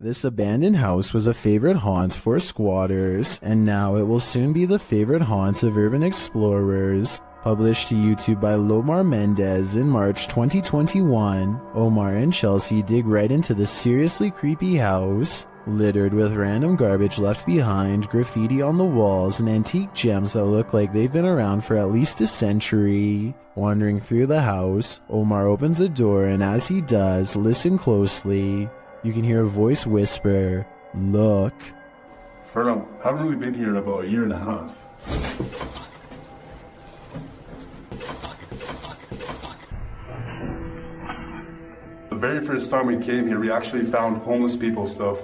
This abandoned house was a favorite haunt for squatters, and now it will soon be the favorite haunt of urban explorers. Published to YouTube by Lomar Mendez in March 2021, Omar and Chelsea dig right into this seriously creepy house, littered with random garbage left behind, graffiti on the walls, and antique gems that look like they've been around for at least a century. Wandering through the house, Omar opens a door, and as he does, listen closely. You can hear a voice whisper, "Look." Fernand, I haven't really been here in about a year and a half. The very first time we came here, we actually found homeless people stuff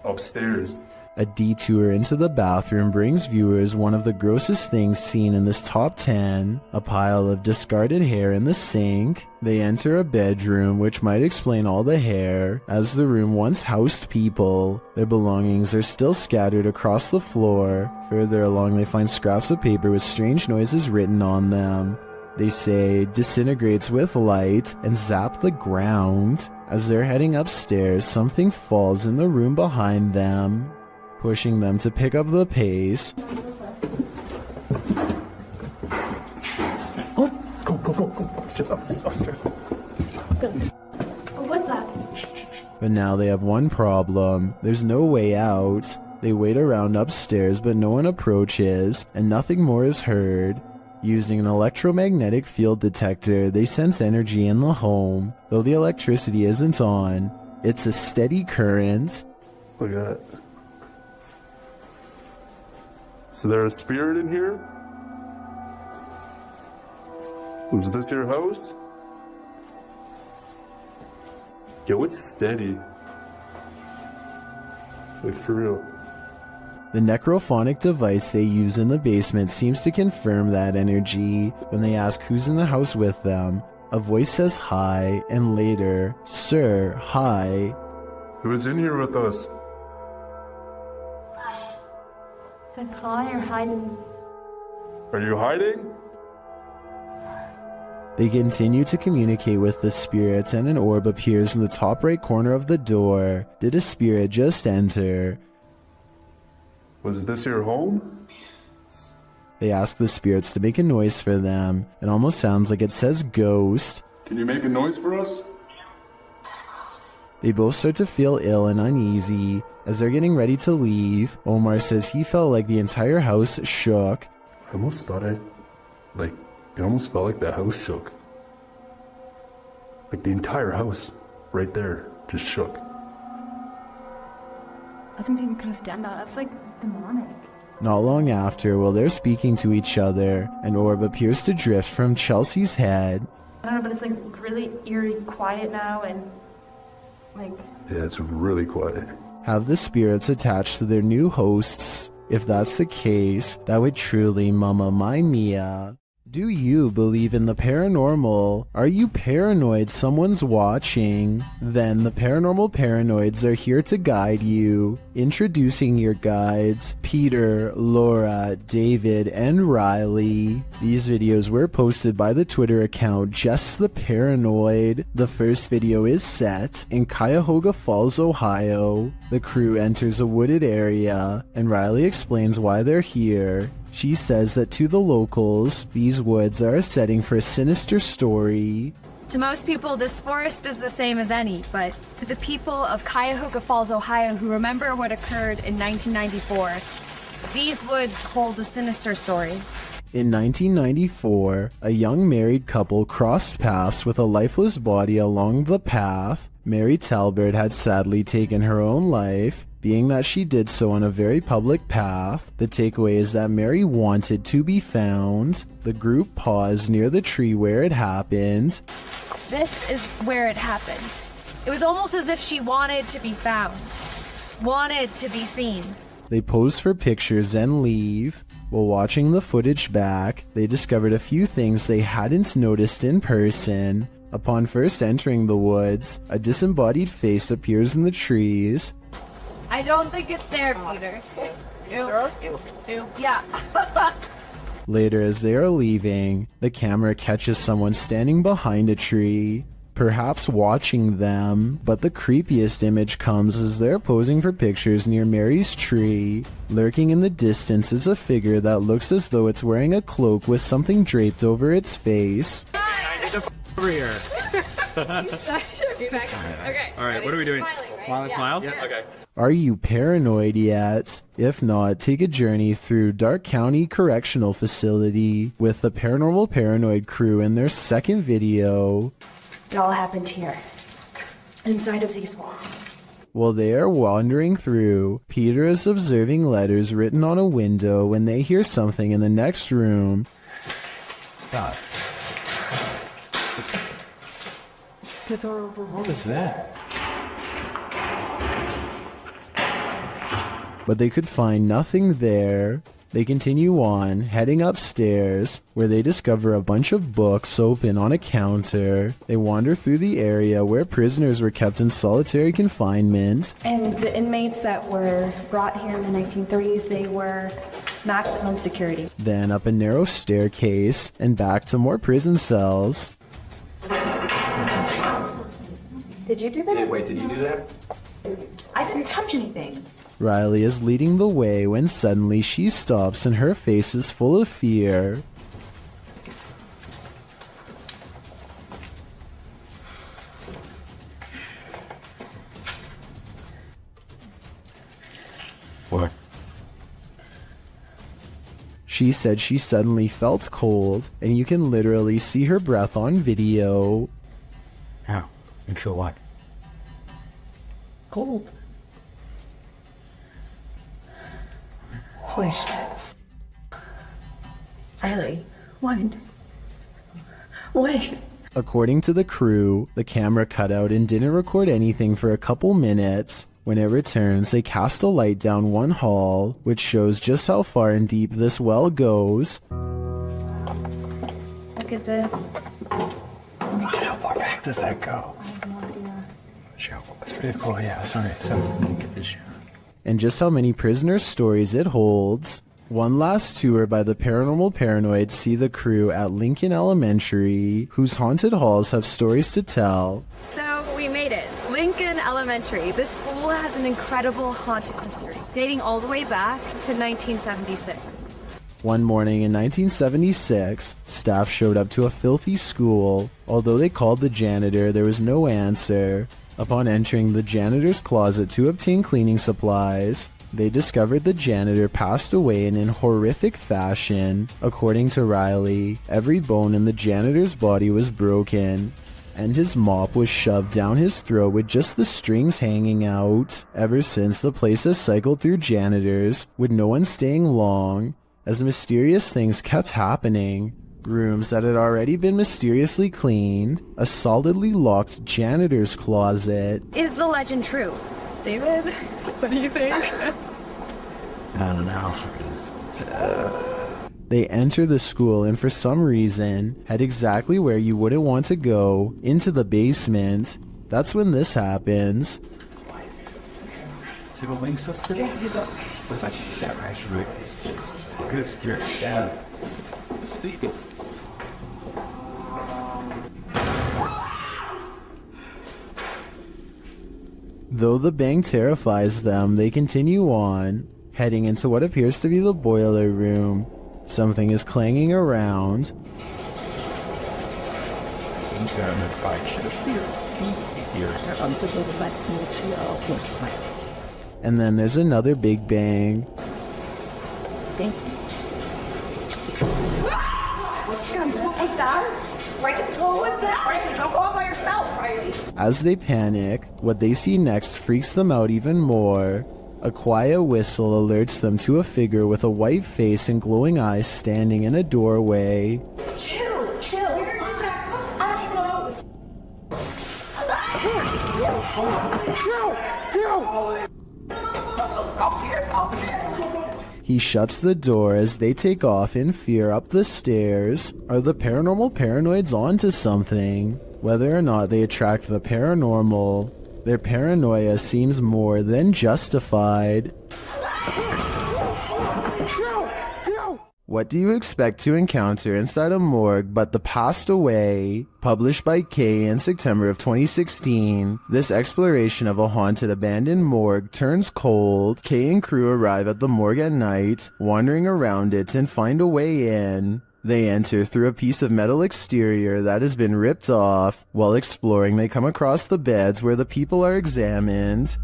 upstairs. A detour into the bathroom brings viewers one of the grossest things seen in this top 10, a pile of discarded hair in the sink. They enter a bedroom, which might explain all the hair, as the room once housed people. Their belongings are still scattered across the floor. Further along, they find scraps of paper with strange noises written on them. They say, "disintegrates with light," and zap the ground. As they're heading upstairs, something falls in the room behind them, pushing them to pick up the pace. Oh, go. Just upstairs. What's that? But now they have one problem. There's no way out. They wait around upstairs, but no one approaches, and nothing more is heard. Using an electromagnetic field detector, they sense energy in the home. Though the electricity isn't on, it's a steady current. Look at it. So there's a spirit in here? Was this your house? Yo, it's steady. Like, for real. The necrophonic device they use in the basement seems to confirm that energy. When they ask who's in the house with them, a voice says hi, and later, "Sir, hi." Who's in here with us? The car you're hiding. Are you hiding? They continue to communicate with the spirits, and an orb appears in the top right corner of the door. Did a spirit just enter? Was this your home? They ask the spirits to make a noise for them. It almost sounds like it says ghost. Can you make a noise for us? They both start to feel ill and uneasy. As they're getting ready to leave, Omar says he felt like the entire house shook. I almost thought it almost felt like the house shook. Like the entire house, right there, just shook. I think you could have done that. That's like demonic. Not long after, while they're speaking to each other, an orb appears to drift from Chelsea's head. I don't know, but it's like really eerie quiet now, and like... Yeah, it's really quiet. Have the spirits attached to their new hosts? If that's the case, that would truly Mamma Mia. Do you believe in the paranormal? Are you paranoid someone's watching? Then the Paranormal Paranoids are here to guide you. Introducing your guides, Peter, Laura, David, and Riley. These videos were posted by the Twitter account Just the Paranoid. The first video is set in Cuyahoga Falls, Ohio. The crew enters a wooded area, and Riley explains why they're here. She says that to the locals, these woods are a setting for a sinister story. To most people, this forest is the same as any, but to the people of Cuyahoga Falls, Ohio, who remember what occurred in 1994, these woods hold a sinister story. In 1994, a young married couple crossed paths with a lifeless body along the path. Mary Talbert had sadly taken her own life. Being that she did so on a very public path, the takeaway is that Mary wanted to be found. The group paused near the tree where it happened. This is where it happened. It was almost as if she wanted to be found, wanted to be seen. They pose for pictures and leave. While watching the footage back, they discovered a few things they hadn't noticed in person. Upon first entering the woods, a disembodied face appears in the trees. I don't think it's there, Peter. Yeah. Later, as they are leaving, the camera catches someone standing behind a tree. perhaps watching them, but the creepiest image comes as they're posing for pictures near Mary's tree. Lurking in the distance is a figure that looks as though it's wearing a cloak with something draped over its face. Over here. Okay. All right, what are we doing? Smile? Yeah. Okay. Are you paranoid yet? If not, take a journey through Dark County Correctional Facility with the Paranormal Paranoid crew in their second video. It all happened here, inside of these walls. While they are wandering through, Peter is observing letters written on a window when they hear something in the next room. God. What was that? But they could find nothing there. They continue on, heading upstairs, where they discover a bunch of books open on a counter. They wander through the area where prisoners were kept in solitary confinement. And the inmates that were brought here in the 1930s, they were maximum security. Then up a narrow staircase, and back to more prison cells. Did you do that? Wait, did you do that? I didn't touch anything. Riley is leading the way when suddenly she stops and her face is full of fear. What? She said she suddenly felt cold, and you can literally see her breath on video. How? You feel what? Cold. Holy shit. Riley, what? What? According to the crew, the camera cut out and didn't record anything for a couple minutes. When it returns, they cast a light down one hall, which shows just how far and deep this well goes. Look at this. How far back does that go? I have no idea. Show. That's pretty cool. Yeah, sorry. So, let me get this show. And just how many prisoner stories it holds. One last tour by the Paranormal Paranoids see the crew at Lincoln Elementary, whose haunted halls have stories to tell. So we made it. Lincoln Elementary. This school has an incredible haunted history, dating all the way back to 1976. One morning in 1976, staff showed up to a filthy school. Although they called the janitor, there was no answer. Upon entering the janitor's closet to obtain cleaning supplies, they discovered the janitor passed away in horrific fashion. According to Riley, every bone in the janitor's body was broken, and his mop was shoved down his throat with just the strings hanging out. Ever since, the place has cycled through janitors, with no one staying long, as mysterious things kept happening. Rooms that had already been mysteriously cleaned, a solidly locked janitor's closet. Is the legend true? David, what do you think? I don't know. They enter the school and for some reason head exactly where you wouldn't want to go, into the basement. That's when this happens. To the wing sister? Was like that right? Good steer. Stab. Steve. Though the bang terrifies them, they continue on, heading into what appears to be the boiler room. Something is clanging around. And then there's another big bang. As they panic, what they see next freaks them out even more. A quiet whistle alerts them to a figure with a white face and glowing eyes standing in a doorway. Chill. He shuts the door as they take off in fear up the stairs. Are the paranormal paranoids onto something? Whether or not they attract the paranormal, their paranoia seems more than justified. What do you expect to encounter inside a morgue but the Passed Away? Published by Kay in September of 2016, this exploration of a haunted abandoned morgue turns cold. Kay and crew arrive at the morgue at night, wandering around it and find a way in. They enter through a piece of metal exterior that has been ripped off. While exploring, they come across the beds where the people are examined.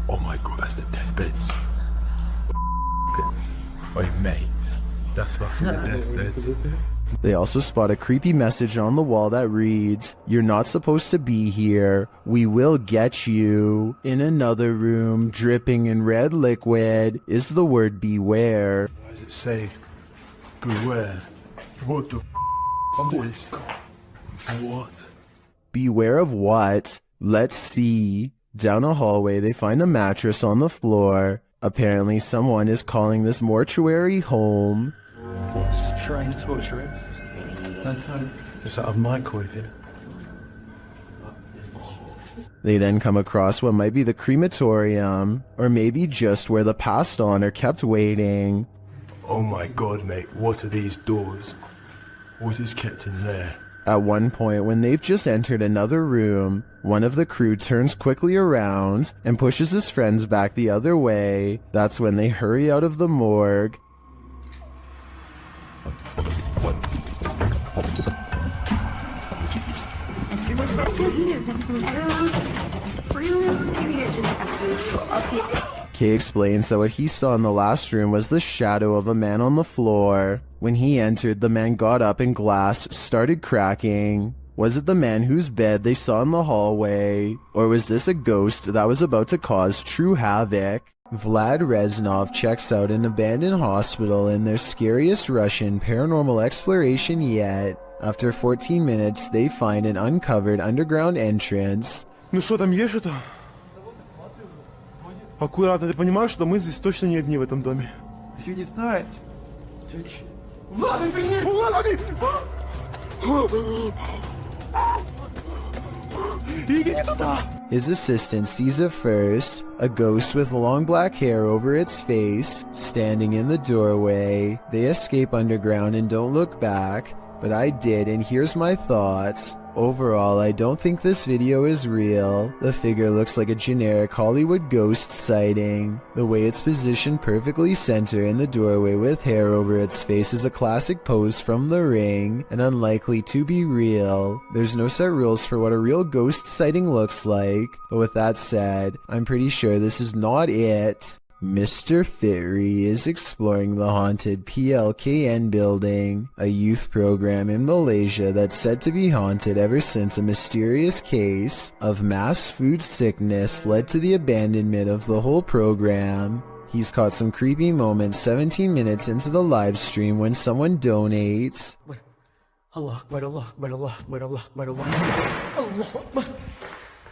Oh my god, that's the deathbeds. Oi, mate. That's my fucking deathbeds. They also spot a creepy message on the wall that reads, "You're not supposed to be here. We will get you." In another room, dripping in red liquid, is the word beware. Why does it say, beware? What the f*** is? What? Beware of what? Let's see. Down a hallway, they find a mattress on the floor. Apparently, someone is calling this mortuary home. What's trying to torture us? Is that a microwave here? They then come across what might be the crematorium, or maybe just where the passed on are kept waiting. Oh my god, mate, what are these doors? What is kept in there? At one point, when they've just entered another room, one of the crew turns quickly around and pushes his friends back the other way. That's when they hurry out of the morgue. Kay explains that what he saw in the last room was the shadow of a man on the floor. When he entered, the man got up and glass started cracking. Was it the man whose bed they saw in the hallway? Or was this a ghost that was about to cause true havoc? Vlad Reznov checks out an abandoned hospital in their scariest Russian paranormal exploration yet. After 14 minutes, they find an uncovered underground entrance. Ну что, там есть что-то? Аккуратно, ты понимаешь, что мы здесь точно не одни в этом доме? You did not. His assistant sees it first, a ghost with long black hair over its face, standing in the doorway. They escape underground and don't look back, but I did, and here's my thoughts. Overall, I don't think this video is real. The figure looks like a generic Hollywood ghost sighting. The way it's positioned perfectly center in the doorway with hair over its face is a classic pose from The Ring, and unlikely to be real. There's no set rules for what a real ghost sighting looks like, but with that said, I'm pretty sure this is not it. Mr. Fitri is exploring the haunted PLKN building, a youth program in Malaysia that's said to be haunted ever since a mysterious case of mass food sickness led to the abandonment of the whole program. He's caught some creepy moments 17 minutes into the live stream when someone donates. Allah Akbar, Allah Akbar, Allah Akbar, Allah Akbar, Allah Akbar,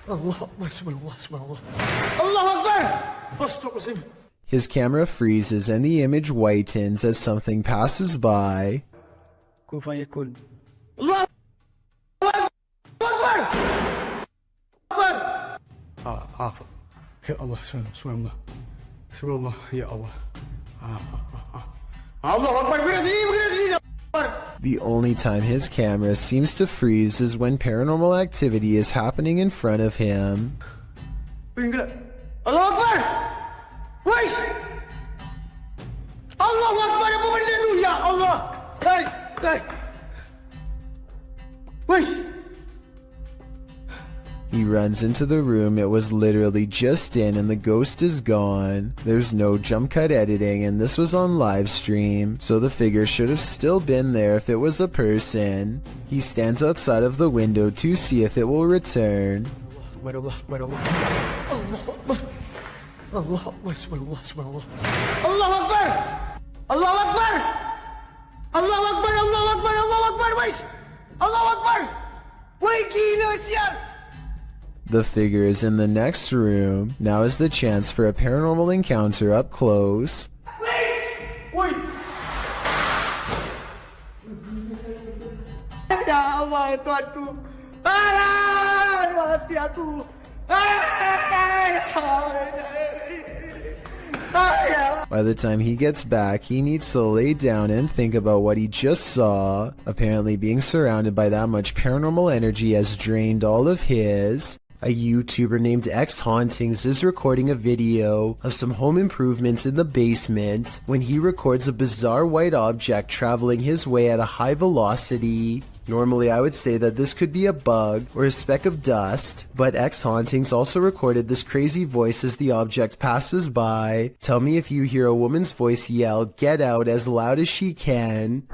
Allah Akbar, subhanallah, subhanallah, Allah Akbar, Astaghfirullah. His camera freezes and the image whitens as something passes by. Kun fayakun. Allah Akbar, Akbar. Afa. Ya Allah, subhanallah, subhanallah, ya Allah. Allah Akbar, begini sini. The only time his camera seems to freeze is when paranormal activity is happening in front of him. Allah Akbar! Wais! Allah Akbar, apa benda tu? Ya Allah! Hey! Wais! He runs into the room it was literally just in and the ghost is gone. There's no jump cut editing and this was on live stream, so the figure should have still been there if it was a person. He stands outside of the window to see if it will return. Allah Akbar, Allah Akbar. Allah Akbar, subhanallah, subhanallah. Allah Akbar! Allah Akbar! Allah Akbar, Allah Akbar, Allah Akbar, wais! Allah Akbar! Wai gila siar! The figure is in the next room. Now is the chance for a paranormal encounter up close. Wait! Ya Allah, Tuhanku! Hati aku! By the time he gets back, he needs to lay down and think about what he just saw. Apparently being surrounded by that much paranormal energy has drained all of his. A YouTuber named X Hauntings is recording a video of some home improvements in the basement when he records a bizarre white object traveling his way at a high velocity. Normally I would say that this could be a bug or a speck of dust, but X Hauntings also recorded this crazy voice as the object passes by. Tell me if you hear a woman's voice yell, "Get out," as loud as she can.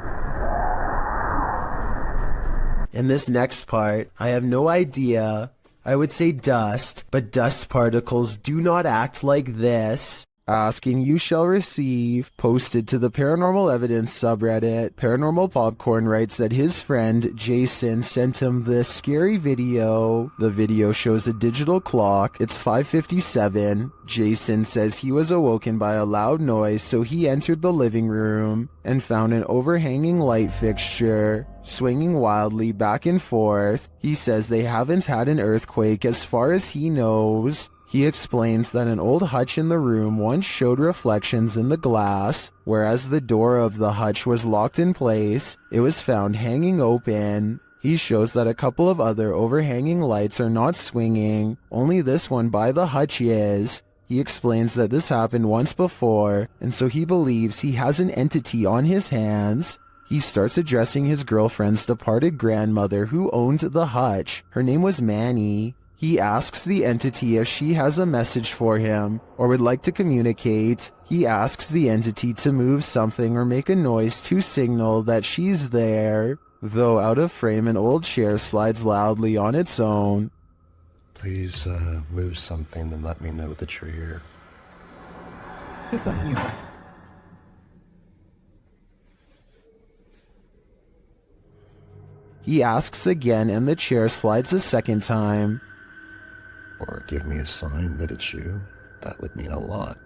In this next part, I have no idea. I would say dust, but dust particles do not act like this. Ask and you shall receive. Posted to the Paranormal Evidence subreddit, Paranormal Popcorn writes that his friend Jason sent him this scary video. The video shows a digital clock. It's 5:57. Jason says he was awoken by a loud noise, so he entered the living room and found an overhanging light fixture swinging wildly back and forth. He says they haven't had an earthquake as far as he knows. He explains that an old hutch in the room once showed reflections in the glass, whereas the door of the hutch was locked in place. It was found hanging open. He shows that a couple of other overhanging lights are not swinging, only this one by the hutch is. He explains that this happened once before, and so he believes he has an entity on his hands. He starts addressing his girlfriend's departed grandmother who owned the hutch. Her name was Manny. He asks the entity if she has a message for him or would like to communicate. He asks the entity to move something or make a noise to signal that she's there. Though out of frame, an old chair slides loudly on its own. Please move something and let me know that you're here. He asks again and the chair slides a second time. Or give me a sign that it's you. That would mean a lot.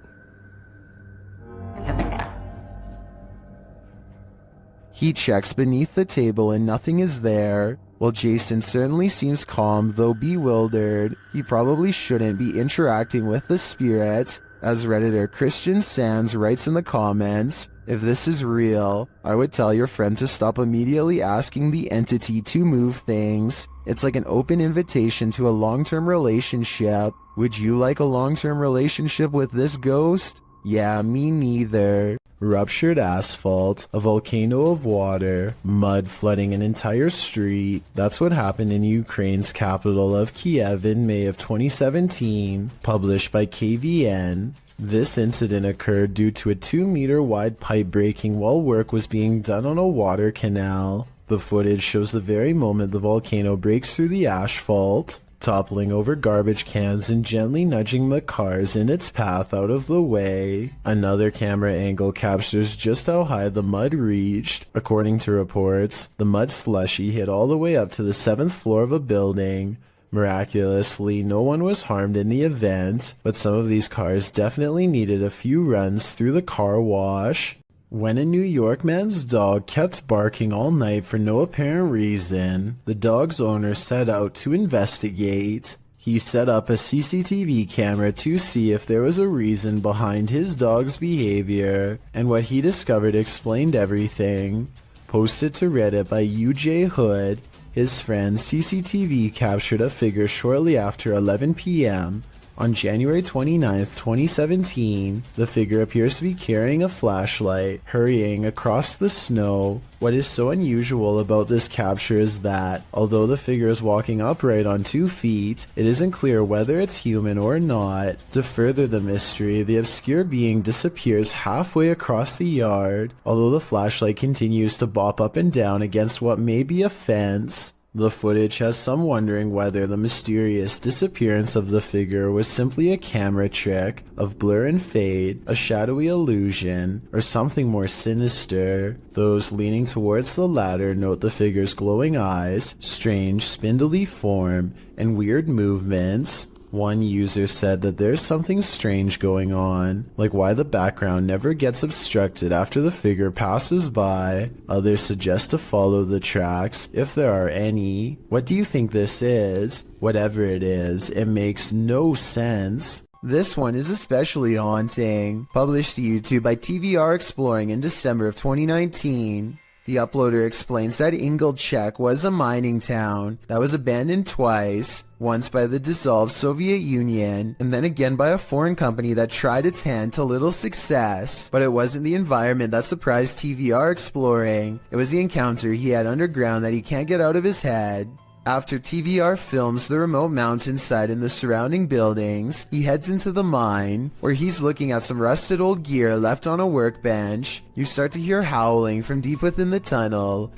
He checks beneath the table and nothing is there. While Jason certainly seems calm, though bewildered, he probably shouldn't be interacting with the spirit. As Redditor Christian Sands writes in the comments, if this is real, I would tell your friend to stop immediately asking the entity to move things. It's like an open invitation to a long-term relationship. Would you like a long-term relationship with this ghost? Yeah, me neither. Ruptured asphalt, a volcano of water, mud flooding an entire street. That's what happened in Ukraine's capital of Kiev in May of 2017, published by KVN. This incident occurred due to a 2-meter wide pipe breaking while work was being done on a water canal. The footage shows the very moment the volcano breaks through the asphalt, toppling over garbage cans and gently nudging the cars in its path out of the way. Another camera angle captures just how high the mud reached. According to reports, the mud slushy hit all the way up to the 7th floor of a building. Miraculously, no one was harmed in the event, but some of these cars definitely needed a few runs through the car wash. When a New York man's dog kept barking all night for no apparent reason, the dog's owner set out to investigate. He set up a CCTV camera to see if there was a reason behind his dog's behavior, and what he discovered explained everything. Posted to Reddit by UJ Hood, his friend's CCTV captured a figure shortly after 11 p.m. On January 29, 2017, the figure appears to be carrying a flashlight, hurrying across the snow. What is so unusual about this capture is that, although the figure is walking upright on 2 feet, it isn't clear whether it's human or not. To further the mystery, the obscure being disappears halfway across the yard, although the flashlight continues to bop up and down against what may be a fence. The footage has some wondering whether the mysterious disappearance of the figure was simply a camera trick of blur and fade, a shadowy illusion, or something more sinister. Those leaning towards the latter note the figure's glowing eyes, strange spindly form, and weird movements. One user said that there's something strange going on, like why the background never gets obstructed after the figure passes by. Others suggest to follow the tracks, if there are any. What do you think this is? Whatever it is, it makes no sense. This one is especially haunting. Published to YouTube by TVR Exploring in December of 2019. The uploader explains that Ingolchek was a mining town that was abandoned twice, once by the dissolved Soviet Union, and then again by a foreign company that tried its hand to little success. But it wasn't the environment that surprised TVR Exploring, it was the encounter he had underground that he can't get out of his head. After TVR films the remote mountainside and the surrounding buildings, he heads into the mine, where he's looking at some rusted old gear left on a workbench. You start to hear howling from deep within the tunnel.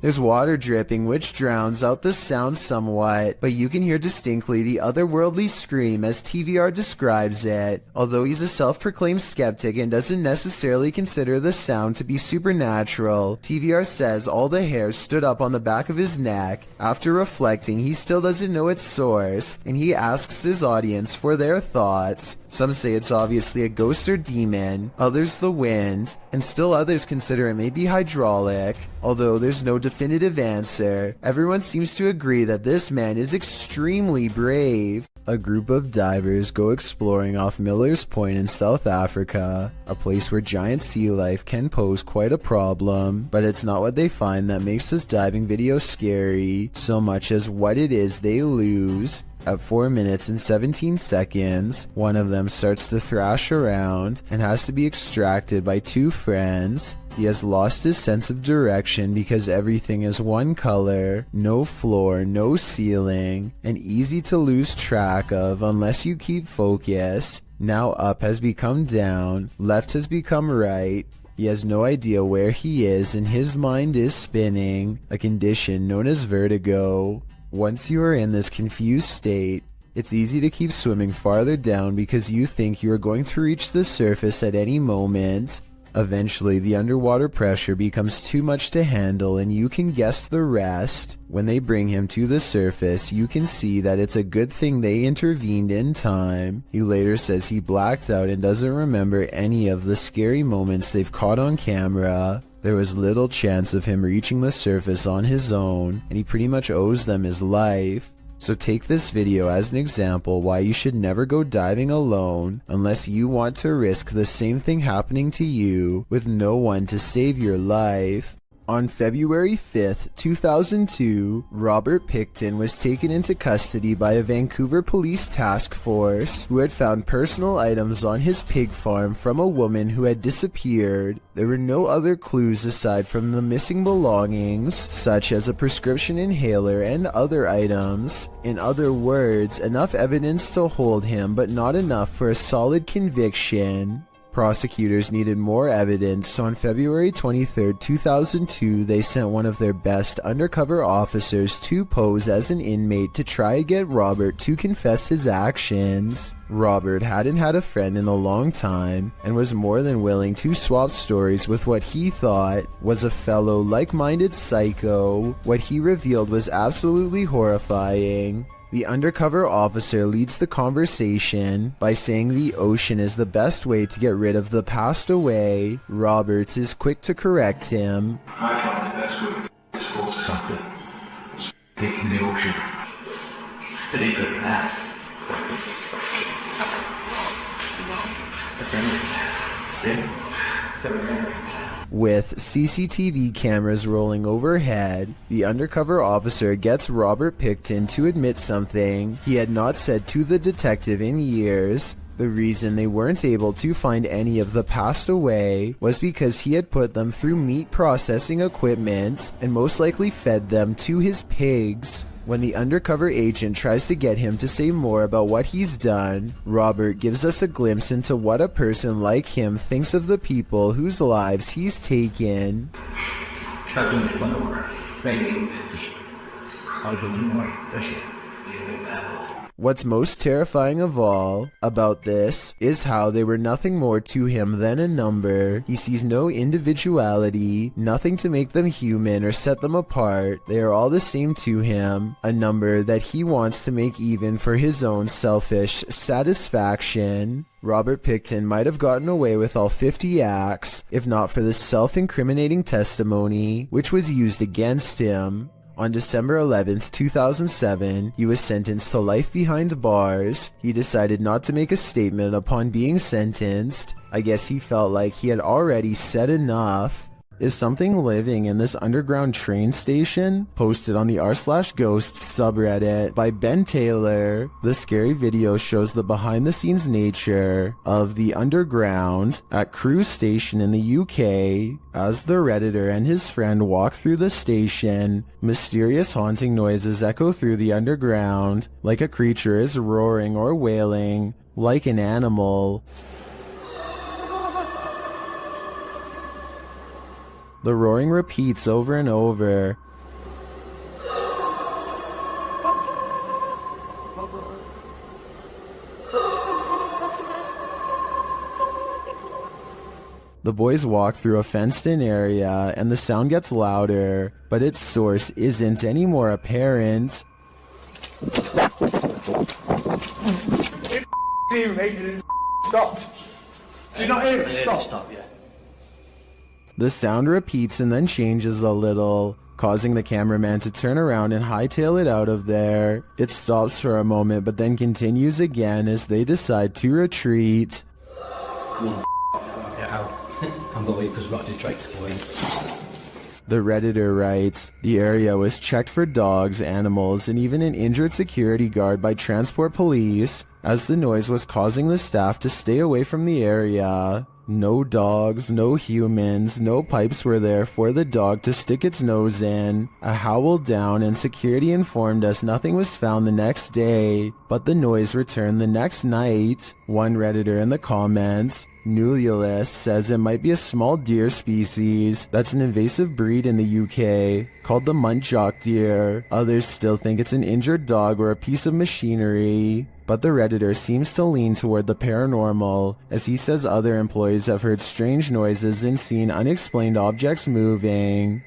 There's water dripping, which drowns out the sound somewhat, but you can hear distinctly the otherworldly scream as TVR describes it. Although he's a self-proclaimed skeptic and doesn't necessarily consider the sound to be supernatural, TVR says all the hairs stood up on the back of his neck. After reflecting, he still doesn't know its source, and he asks his audience for their thoughts. Some say it's obviously a ghost or demon, others the wind, and still others consider it may be hydraulic. Although there's no definitive answer, everyone seems to agree that this man is extremely brave. A group of divers go exploring off Miller's Point in South Africa, a place where giant sea life can pose quite a problem, but it's not what they find that makes this diving video scary, so much as what it is they lose. At 4 minutes and 17 seconds, one of them starts to thrash around and has to be extracted by two friends. He has lost his sense of direction because everything is one color, no floor, no ceiling, and easy to lose track of unless you keep focus. Now up has become down, left has become right. He has no idea where he is and his mind is spinning, a condition known as vertigo. Once you are in this confused state, it's easy to keep swimming farther down because you think you are going to reach the surface at any moment. Eventually, the underwater pressure becomes too much to handle and you can guess the rest. When they bring him to the surface, you can see that it's a good thing they intervened in time. He later says he blacked out and doesn't remember any of the scary moments they've caught on camera. There was little chance of him reaching the surface on his own, and he pretty much owes them his life. So take this video as an example why you should never go diving alone unless you want to risk the same thing happening to you with no one to save your life. On February 5th, 2002, Robert Picton was taken into custody by a Vancouver police task force who had found personal items on his pig farm from a woman who had disappeared. There were no other clues aside from the missing belongings, such as a prescription inhaler and other items. In other words, enough evidence to hold him, but not enough for a solid conviction. Prosecutors needed more evidence, so on February 23, 2002, they sent one of their best undercover officers to pose as an inmate to try to get Robert to confess his actions. Robert hadn't had a friend in a long time and was more than willing to swap stories with what he thought was a fellow like-minded psycho. What he revealed was absolutely horrifying. The undercover officer leads the conversation by saying the ocean is the best way to get rid of the passed away. Roberts is quick to correct him. I found the best way to dispose of something. Taking the ocean. It ain't good that. With CCTV cameras rolling overhead, the undercover officer gets Robert Picton to admit something he had not said to the detective in years. The reason they weren't able to find any of the passed away was because he had put them through meat processing equipment and most likely fed them to his pigs. When the undercover agent tries to get him to say more about what he's done, Robert gives us a glimpse into what a person like him thinks of the people whose lives he's taken. What's most terrifying of all about this is how they were nothing more to him than a number. He sees no individuality, nothing to make them human or set them apart. They are all the same to him, a number that he wants to make even for his own selfish satisfaction. Robert Pickton might have gotten away with all 50 acts if not for the self-incriminating testimony which was used against him. On December 11th, 2007, he was sentenced to life behind bars. He decided not to make a statement upon being sentenced. I guess he felt like he had already said enough. Is something living in this underground train station? Posted on the r/ghosts subreddit by Ben Taylor. The scary video shows the behind-the-scenes nature of the underground at Crewe Station in the UK. As the Redditor and his friend walk through the station, mysterious haunting noises echo through the underground, like a creature is roaring or wailing, like an animal. The roaring repeats over and over. The boys walk through a fenced-in area, and the sound gets louder, but its source isn't any more apparent. Stopped. Do you not hear it? Stop. The sound repeats and then changes a little, causing the cameraman to turn around and hightail it out of there. It stops for a moment but then continues again as they decide to retreat. Come on, get out. I'm the way because Roddy tried to go in. The Redditor writes, the area was checked for dogs, animals, and even an injured security guard by transport police, as the noise was causing the staff to stay away from the area. No dogs, no humans, no pipes were there for the dog to stick its nose in. A howl down and security informed us nothing was found the next day, but the noise returned the next night. One Redditor in the comments, Nululus, says it might be a small deer species that's an invasive breed in the UK called the muntjac deer. Others still think it's an injured dog or a piece of machinery. But the Redditor seems to lean toward the paranormal, as he says other employees have heard strange noises and seen unexplained objects moving.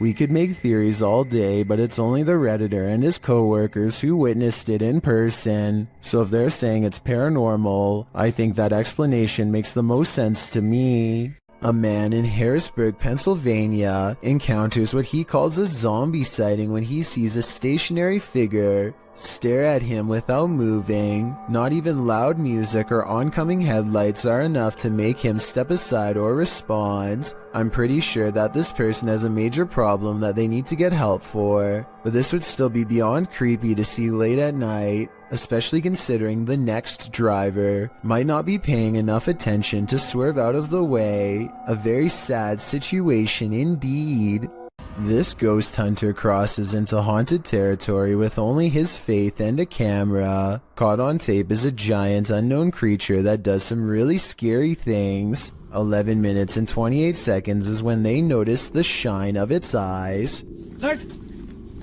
We could make theories all day, but it's only the Redditor and his co-workers who witnessed it in person. So if they're saying it's paranormal, I think that explanation makes the most sense to me. A man in Harrisburg, Pennsylvania, encounters what he calls a zombie sighting when he sees a stationary figure stare at him without moving. Not even loud music or oncoming headlights are enough to make him step aside or respond. I'm pretty sure that this person has a major problem that they need to get help for, but this would still be beyond creepy to see late at night, especially considering the next driver might not be paying enough attention to swerve out of the way. A very sad situation indeed. This ghost hunter crosses into haunted territory with only his faith and a camera. Caught on tape is a giant unknown creature that does some really scary things. 11 minutes and 28 seconds is when they notice the shine of its eyes.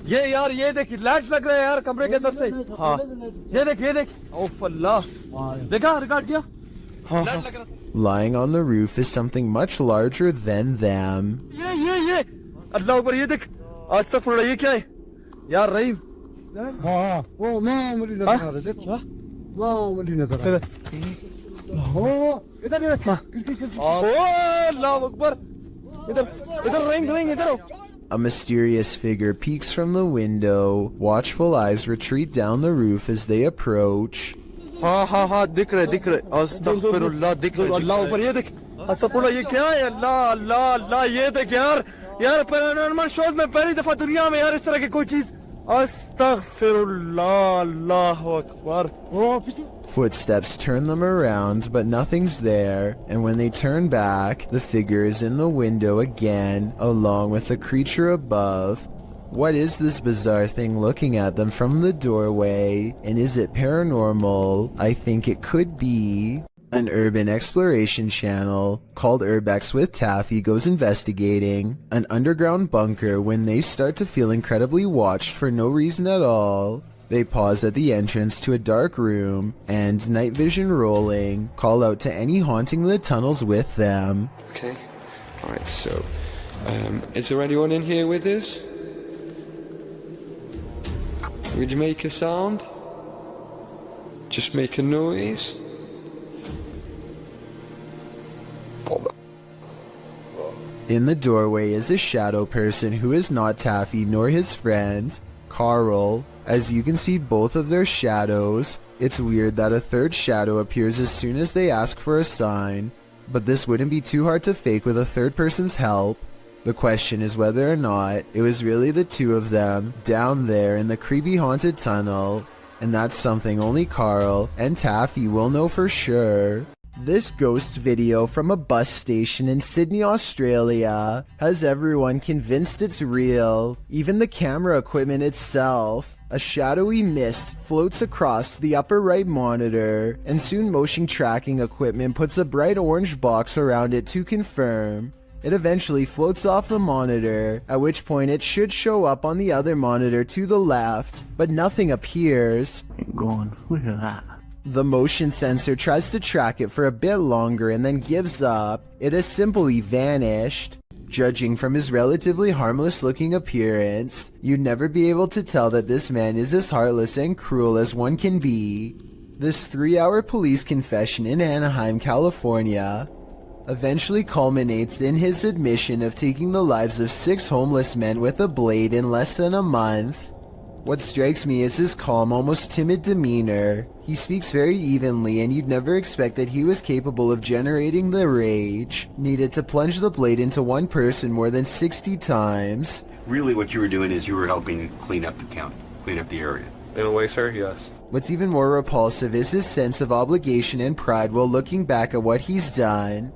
ये यार ये देख light लग रहा है यार कमरे के अंदर से हाँ ये देख ओफ अल्लाह देखा रिकॉर्ड किया हाँ लाइट लग रहा Lying on the roof is something much larger than them. ये अल्लाह ऊपर ये देख आज तक फुल ये क्या है यार रहीम हाँ वो मां मुझे नजर आ रहा है देख मां मुझे नजर आ रहा है हो इधर ओ अल्लाह अकबर इधर रिंग इधर A mysterious figure peeks from the window. Watchful eyes retreat down the roof as they approach. हाँ दिख रहे अस्तगफिरुल्लाह दिख रहे अल्लाह ऊपर ये देख अस्तगफिरुल्लाह ये क्या है अल्लाह ये देख यार पैरानॉर्मल शोज में पहली दफा दुनिया में यार इस तरह की कोई चीज अस्तगफिरुल्लाह अल्लाहु Akbar Footsteps turn them around, but nothing's there, and when they turn back, the figure is in the window again, along with the creature above. What is this bizarre thing looking at them from the doorway, and is it paranormal? I think it could be. An urban exploration channel called Urbex with Taffy goes investigating an underground bunker when they start to feel incredibly watched for no reason at all. They pause at the entrance to a dark room and, night vision rolling, call out to any haunting the tunnels with them. Okay, alright, so, is there anyone in here with us? Would you make a sound? Just make a noise? In the doorway is a shadow person who is not Taffy nor his friend, Carl. As you can see both of their shadows, it's weird that a third shadow appears as soon as they ask for a sign, but this wouldn't be too hard to fake with a third person's help. The question is whether or not it was really the two of them down there in the creepy haunted tunnel, and that's something only Carl and Taffy will know for sure. This ghost video from a bus station in Sydney, Australia has everyone convinced it's real, even the camera equipment itself. A shadowy mist floats across the upper right monitor, and soon motion tracking equipment puts a bright orange box around it to confirm. It eventually floats off the monitor, at which point it should show up on the other monitor to the left, but nothing appears. Look at that. The motion sensor tries to track it for a bit longer and then gives up. It has simply vanished. Judging from his relatively harmless looking appearance, you'd never be able to tell that this man is as heartless and cruel as one can be. This 3-hour police confession in Anaheim, California, eventually culminates in his admission of taking the lives of 6 homeless men with a blade in less than a month. What strikes me is his calm, almost timid demeanor. He speaks very evenly, and you'd never expect that he was capable of generating the rage needed to plunge the blade into one person more than 60 times. Really what you were doing is you were helping clean up the county, clean up the area. In a way, sir, yes. What's even more repulsive is his sense of obligation and pride while looking back at what he's done.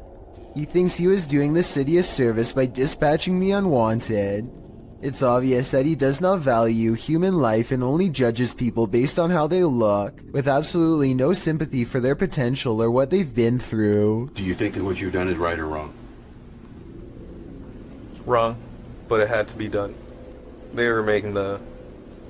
He thinks he was doing the city a service by dispatching the unwanted. It's obvious that he does not value human life and only judges people based on how they look, with absolutely no sympathy for their potential or what they've been through. Do you think that what you've done is right or wrong? Wrong, but it had to be done. They were making the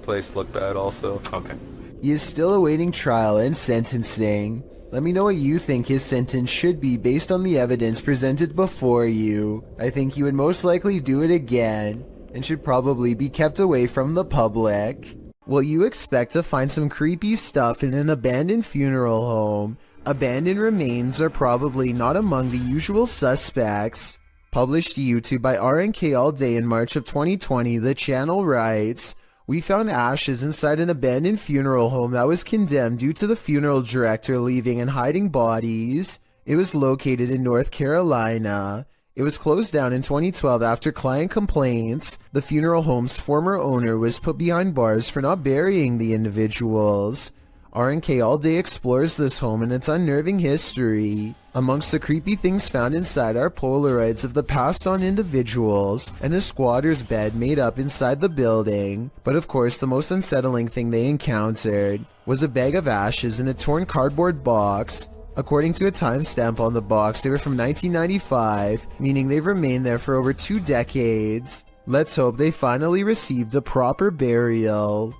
place look bad also. Okay. He is still awaiting trial and sentencing. Let me know what you think his sentence should be based on the evidence presented before you. I think he would most likely do it again, and should probably be kept away from the public. Will you expect to find some creepy stuff in an abandoned funeral home? Abandoned remains are probably not among the usual suspects. Published to YouTube by RNK All Day in March of 2020, the channel writes, "We found ashes inside an abandoned funeral home that was condemned due to the funeral director leaving and hiding bodies. It was located in North Carolina. It was closed down in 2012 after client complaints. The funeral home's former owner was put behind bars for not burying the individuals." RNK All Day explores this home and its unnerving history. Amongst the creepy things found inside are Polaroids of the passed on individuals and a squatter's bed made up inside the building. But of course, the most unsettling thing they encountered was a bag of ashes in a torn cardboard box. According to a timestamp on the box, they were from 1995, meaning they've remained there for over 2 decades. Let's hope they finally received a proper burial.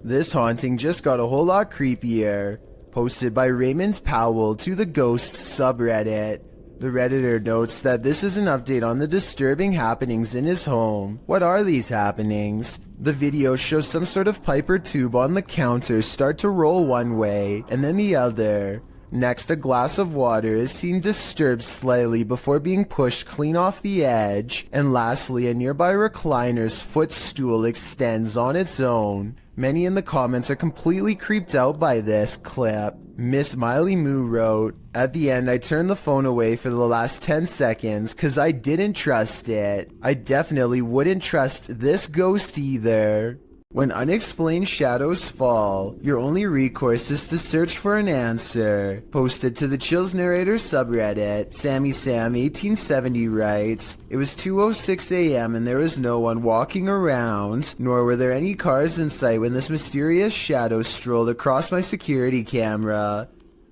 This haunting just got a whole lot creepier. Posted by Raymond Powell to the Ghosts subreddit. The Redditor notes that this is an update on the disturbing happenings in his home. What are these happenings? The video shows some sort of pipe or tube on the counter start to roll one way and then the other. Next, a glass of water is seen disturbed slightly before being pushed clean off the edge. And lastly, a nearby recliner's footstool extends on its own. Many in the comments are completely creeped out by this clip. Miss Miley Moo wrote, "At the end, I turned the phone away for the last 10 seconds cause I didn't trust it. I definitely wouldn't trust this ghost either." When unexplained shadows fall, your only recourse is to search for an answer. Posted to the Chills Narrator subreddit, Sammy Sam 1870 writes, "It was 2:06 a.m. and there was no one walking around, nor were there any cars in sight when this mysterious shadow strolled across my security camera.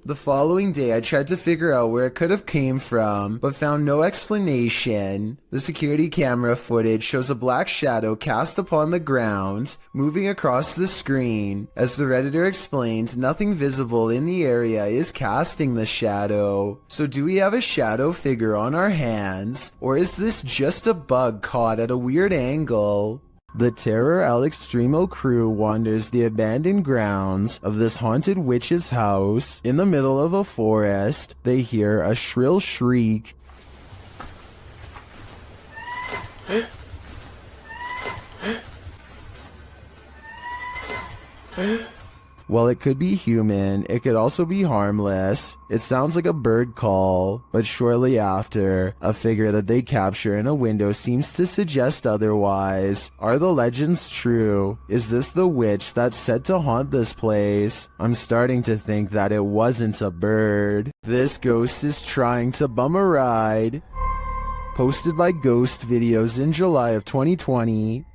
The following day, I tried to figure out where it could have came from, but found no explanation. The security camera footage shows a black shadow cast upon the ground, moving across the screen. As the Redditor explains, nothing visible in the area is casting the shadow. So do we have a shadow figure on our hands, or is this just a bug caught at a weird angle? The Terror al Extremo crew wanders the abandoned grounds of this haunted witch's house. In the middle of a forest, they hear a shrill shriek. While it could be human, it could also be harmless. It sounds like a bird call, but shortly after, a figure that they capture in a window seems to suggest otherwise. Are the legends true? Is this the witch that's said to haunt this place? I'm starting to think that it wasn't a bird. This ghost is trying to bum a ride. Posted by Ghost Videos in July of 2020.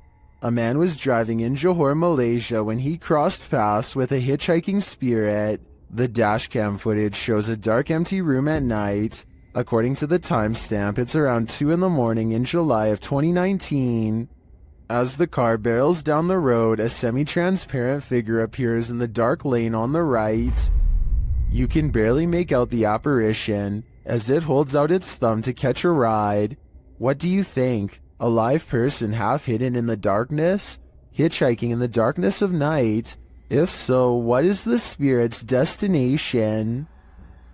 A man was driving in Johor, Malaysia when he crossed paths with a hitchhiking spirit. The dashcam footage shows a dark, empty room at night. According to the timestamp, it's around 2 in the morning in July of 2019. As the car barrels down the road, a semi-transparent figure appears in the dark lane on the right. You can barely make out the apparition as it holds out its thumb to catch a ride. What do you think? A live person half hidden in the darkness? Hitchhiking in the darkness of night? If so, what is the spirit's destination?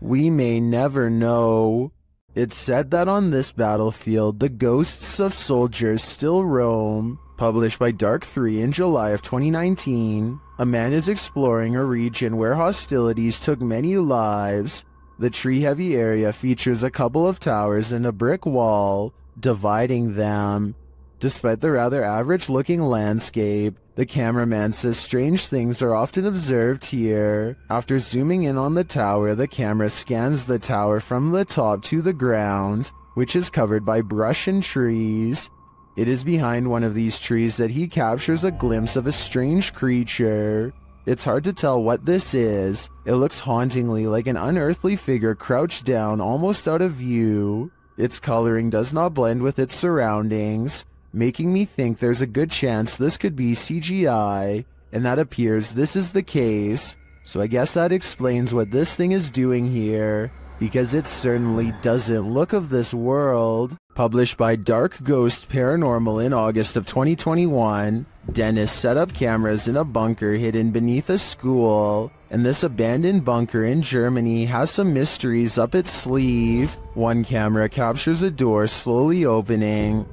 We may never know. It's said that on this battlefield, the ghosts of soldiers still roam. Published by Dark 3 in July of 2019, a man is exploring a region where hostilities took many lives. The tree-heavy area features a couple of towers and a brick wall dividing them. Despite the rather average-looking landscape, the cameraman says strange things are often observed here. After zooming in on the tower, the camera scans the tower from the top to the ground, which is covered by brush and trees. It is behind one of these trees that he captures a glimpse of a strange creature. It's hard to tell what this is. It looks hauntingly like an unearthly figure crouched down, almost out of view. Its coloring does not blend with its surroundings, making me think there's a good chance this could be CGI, and that appears this is the case. So I guess that explains what this thing is doing here, because it certainly doesn't look of this world. Published by Dark Ghost Paranormal in August of 2021, Dennis set up cameras in a bunker hidden beneath a school, and this abandoned bunker in Germany has some mysteries up its sleeve. One camera captures a door slowly opening.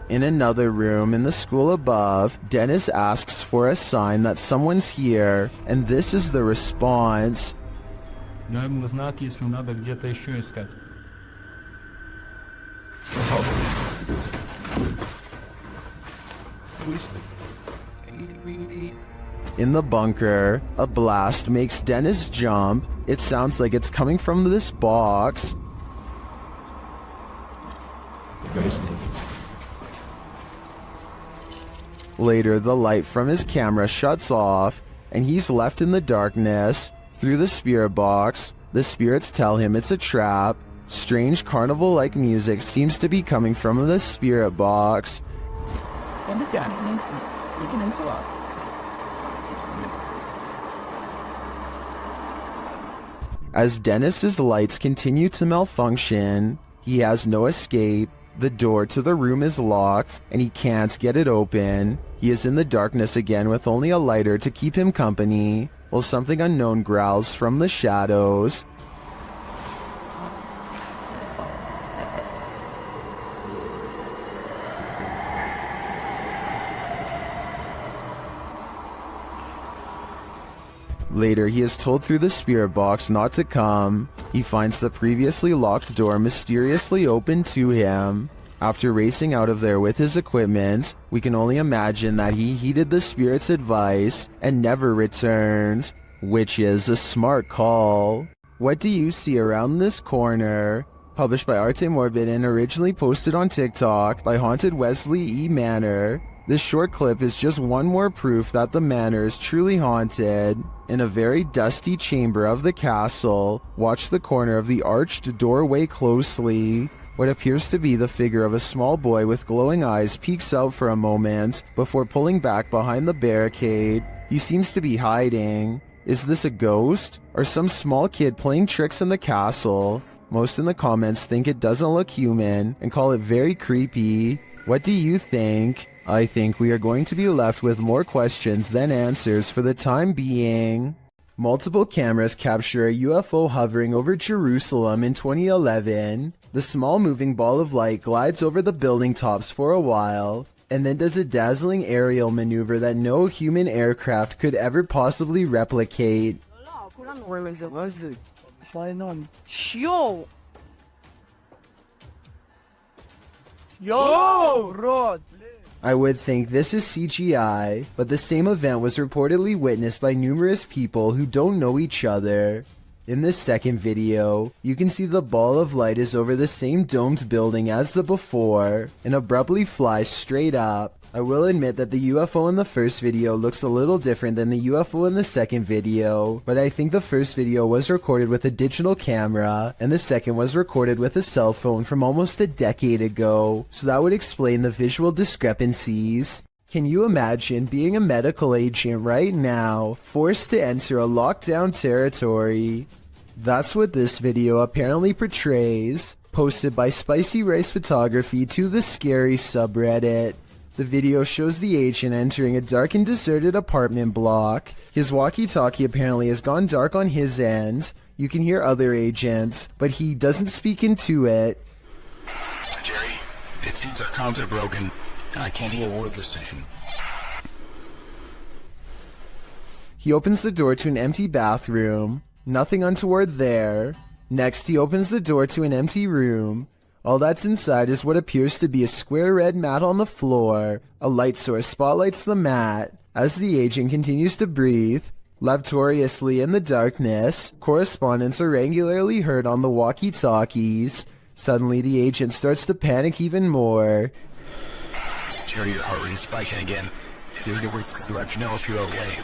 In another room in the school above, Dennis asks for a sign that someone's here, and this is the response. Знаки, если надо где-то еще искать. In the bunker, a blast makes Dennis jump. It sounds like it's coming from this box. Later, the light from his camera shuts off, and he's left in the darkness. Through the spirit box, the spirits tell him it's a trap. Strange carnival-like music seems to be coming from the spirit box. As Dennis's lights continue to malfunction, he has no escape. The door to the room is locked, and he can't get it open. He is in the darkness again with only a lighter to keep him company, while something unknown growls from the shadows. Later, he is told through the spirit box not to come. He finds the previously locked door mysteriously open to him. After racing out of there with his equipment, we can only imagine that he heeded the spirit's advice and never returned, which is a smart call. What do you see around this corner? Published by Arte Morbid and originally posted on TikTok by Haunted Wesley E. Manor. This short clip is just one more proof that the manor is truly haunted. In a very dusty chamber of the castle, watch the corner of the arched doorway closely. What appears to be the figure of a small boy with glowing eyes peeks out for a moment before pulling back behind the barricade. He seems to be hiding. Is this a ghost? Or some small kid playing tricks in the castle? Most in the comments think it doesn't look human and call it very creepy. What do you think? I think we are going to be left with more questions than answers for the time being. Multiple cameras capture a UFO hovering over Jerusalem in 2011. The small moving ball of light glides over the building tops for a while, and then does a dazzling aerial maneuver that no human aircraft could ever possibly replicate. I would think this is CGI, but the same event was reportedly witnessed by numerous people who don't know each other. In this second video, you can see the ball of light is over the same domed building as the before, and abruptly flies straight up. I will admit that the UFO in the first video looks a little different than the UFO in the second video, but I think the first video was recorded with a digital camera, and the second was recorded with a cell phone from almost a decade ago, so that would explain the visual discrepancies. Can you imagine being a medical agent right now, forced to enter a lockdown territory? That's what this video apparently portrays, posted by Spicy Rice Photography to the Scary subreddit. The video shows the agent entering a dark and deserted apartment block. His walkie-talkie apparently has gone dark on his end. You can hear other agents, but he doesn't speak into it. Jerry, it seems our comms are broken. I can't hear a word they're saying. He opens the door to an empty bathroom. Nothing untoward there. Next, he opens the door to an empty room. All that's inside is what appears to be a square red mat on the floor. A light source spotlights the mat. As the agent continues to breathe laboriously in the darkness, correspondents are regularly heard on the walkie-talkies. Suddenly, the agent starts to panic even more. Jerry, your heart rate is spiking again. Is there any way to let you know if you're okay?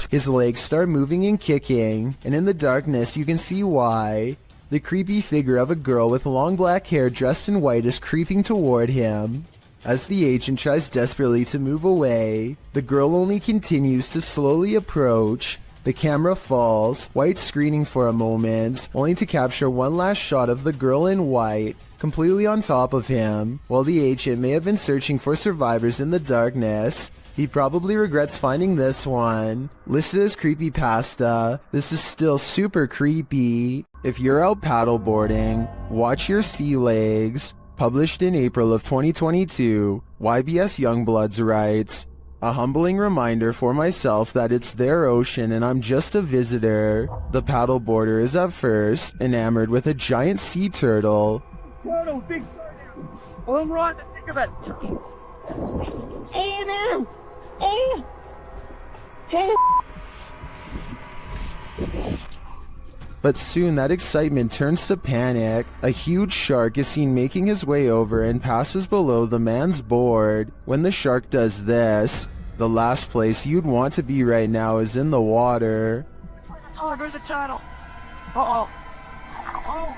His legs start moving and kicking, and in the darkness you can see why. The creepy figure of a girl with long black hair dressed in white is creeping toward him. As the agent tries desperately to move away, the girl only continues to slowly approach. The camera falls, white screening for a moment, only to capture one last shot of the girl in white, completely on top of him. While the agent may have been searching for survivors in the darkness, he probably regrets finding this one. Listed as creepypasta, this is still super creepy. If you're out paddleboarding, watch your sea legs. Published in April of 2022, YBS Youngbloods writes, "A humbling reminder for myself that it's their ocean and I'm just a visitor. The paddleboarder is at first enamored with a giant sea turtle. Turtle, big turtle. All right, think of it. Oh no! Oh! But soon that excitement turns to panic. A huge shark is seen making his way over and passes below the man's board. When the shark does this, the last place you'd want to be right now is in the water." Oh, there's a turtle. Uh-oh. Oh!